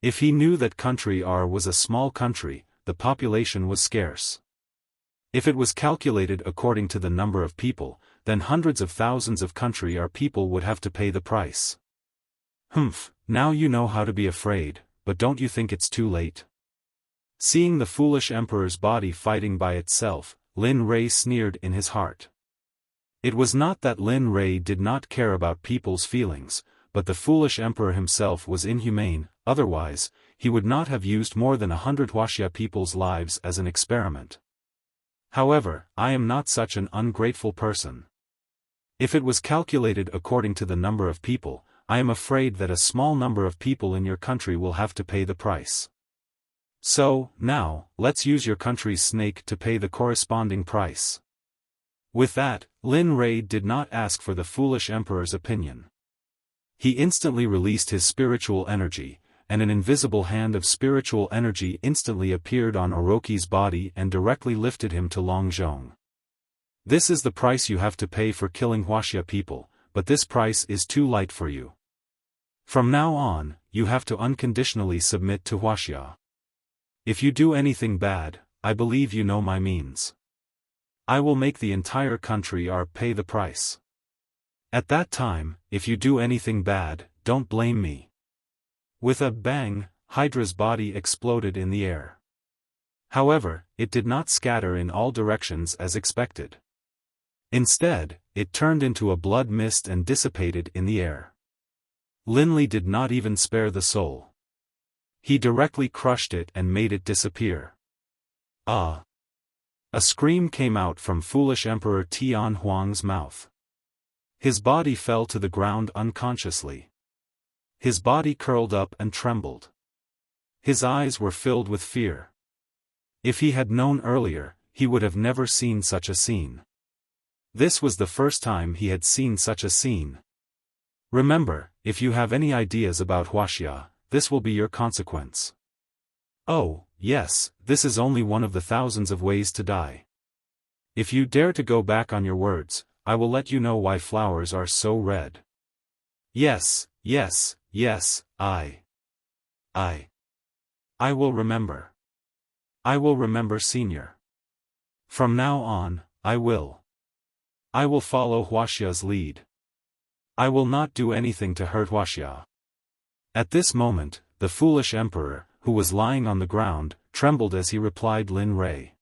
If he knew that country R was a small country, the population was scarce. If it was calculated according to the number of people, then hundreds of thousands of country R people would have to pay the price. Now you know how to be afraid, but don't you think it's too late? Seeing the foolish emperor's body fighting by itself, Lin Rei sneered in his heart. It was not that Lin Rei did not care about people's feelings, but the foolish emperor himself was inhumane, otherwise, he would not have used more than 100 Wuxia people's lives as an experiment. However, I am not such an ungrateful person. If it was calculated according to the number of people, I am afraid that a small number of people in your country will have to pay the price. So, now, let's use your country's snake to pay the corresponding price. With that, Lin Rei did not ask for the foolish emperor's opinion. He instantly released his spiritual energy, and an invisible hand of spiritual energy instantly appeared on Orochi's body and directly lifted him to Longzhong. This is the price you have to pay for killing Wuxia people, but this price is too light for you. From now on, you have to unconditionally submit to Wuxia. If you do anything bad, I believe you know my means. I will make the entire country pay the price. At that time, if you do anything bad, don't blame me. With a bang, Hydra's body exploded in the air. However, it did not scatter in all directions as expected. Instead, it turned into a blood mist and dissipated in the air. Lin Li did not even spare the soul. He directly crushed it and made it disappear. A scream came out from foolish Emperor Tian Huang's mouth. His body fell to the ground unconsciously. His body curled up and trembled. His eyes were filled with fear. If he had known earlier, he would have never seen such a scene. This was the first time he had seen such a scene. Remember, if you have any ideas about Wuxia, this will be your consequence. Oh, yes, this is only one of the thousands of ways to die. If you dare to go back on your words, I will let you know why flowers are so red. Yes, I will remember. I will remember, senior. From now on, I will follow Wuxia's lead. I will not do anything to hurt Wuxia. At this moment, the foolish emperor, who was lying on the ground, trembled as he replied Lin Rei.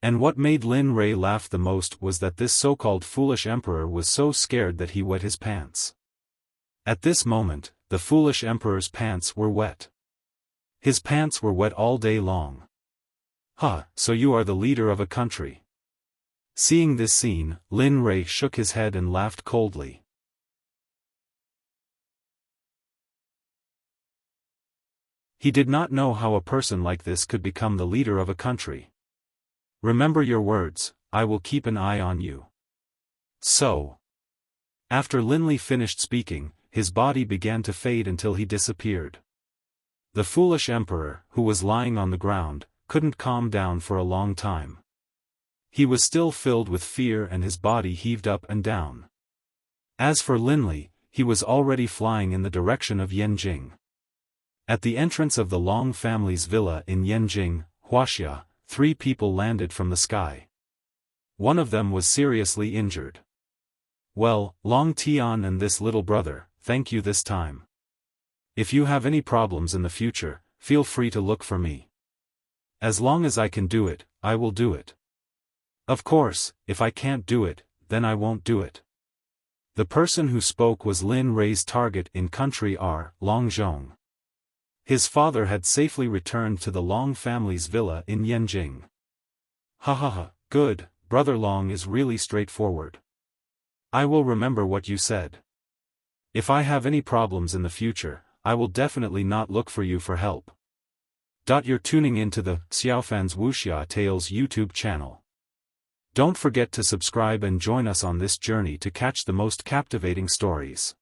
And what made Lin Rei laugh the most was that this so-called foolish emperor was so scared that he wet his pants. At this moment, the foolish emperor's pants were wet. His pants were wet all day long. So you are the leader of a country. Seeing this scene, Lin Rei shook his head and laughed coldly. He did not know how a person like this could become the leader of a country. Remember your words, I will keep an eye on you. So. After Lin Li finished speaking, his body began to fade until he disappeared. The foolish emperor, who was lying on the ground, couldn't calm down for a long time. He was still filled with fear and his body heaved up and down. As for Lin Li, he was already flying in the direction of Yanjing. At the entrance of the Long family's villa in Yanjing, Wuxia, 3 people landed from the sky. One of them was seriously injured. Well, Long Tian and this little brother, thank you this time. If you have any problems in the future, feel free to look for me. As long as I can do it, I will do it. Of course, if I can't do it, then I won't do it. The person who spoke was Lin Rei's target in Country R, Longzhong. His father had safely returned to the Long family's villa in Yanjing. Ha ha ha, good, Brother Long is really straightforward. I will remember what you said. If I have any problems in the future, I will definitely not look for you for help. You're tuning into the Xiaofan's Wuxia Tales YouTube channel. Don't forget to subscribe and join us on this journey to catch the most captivating stories.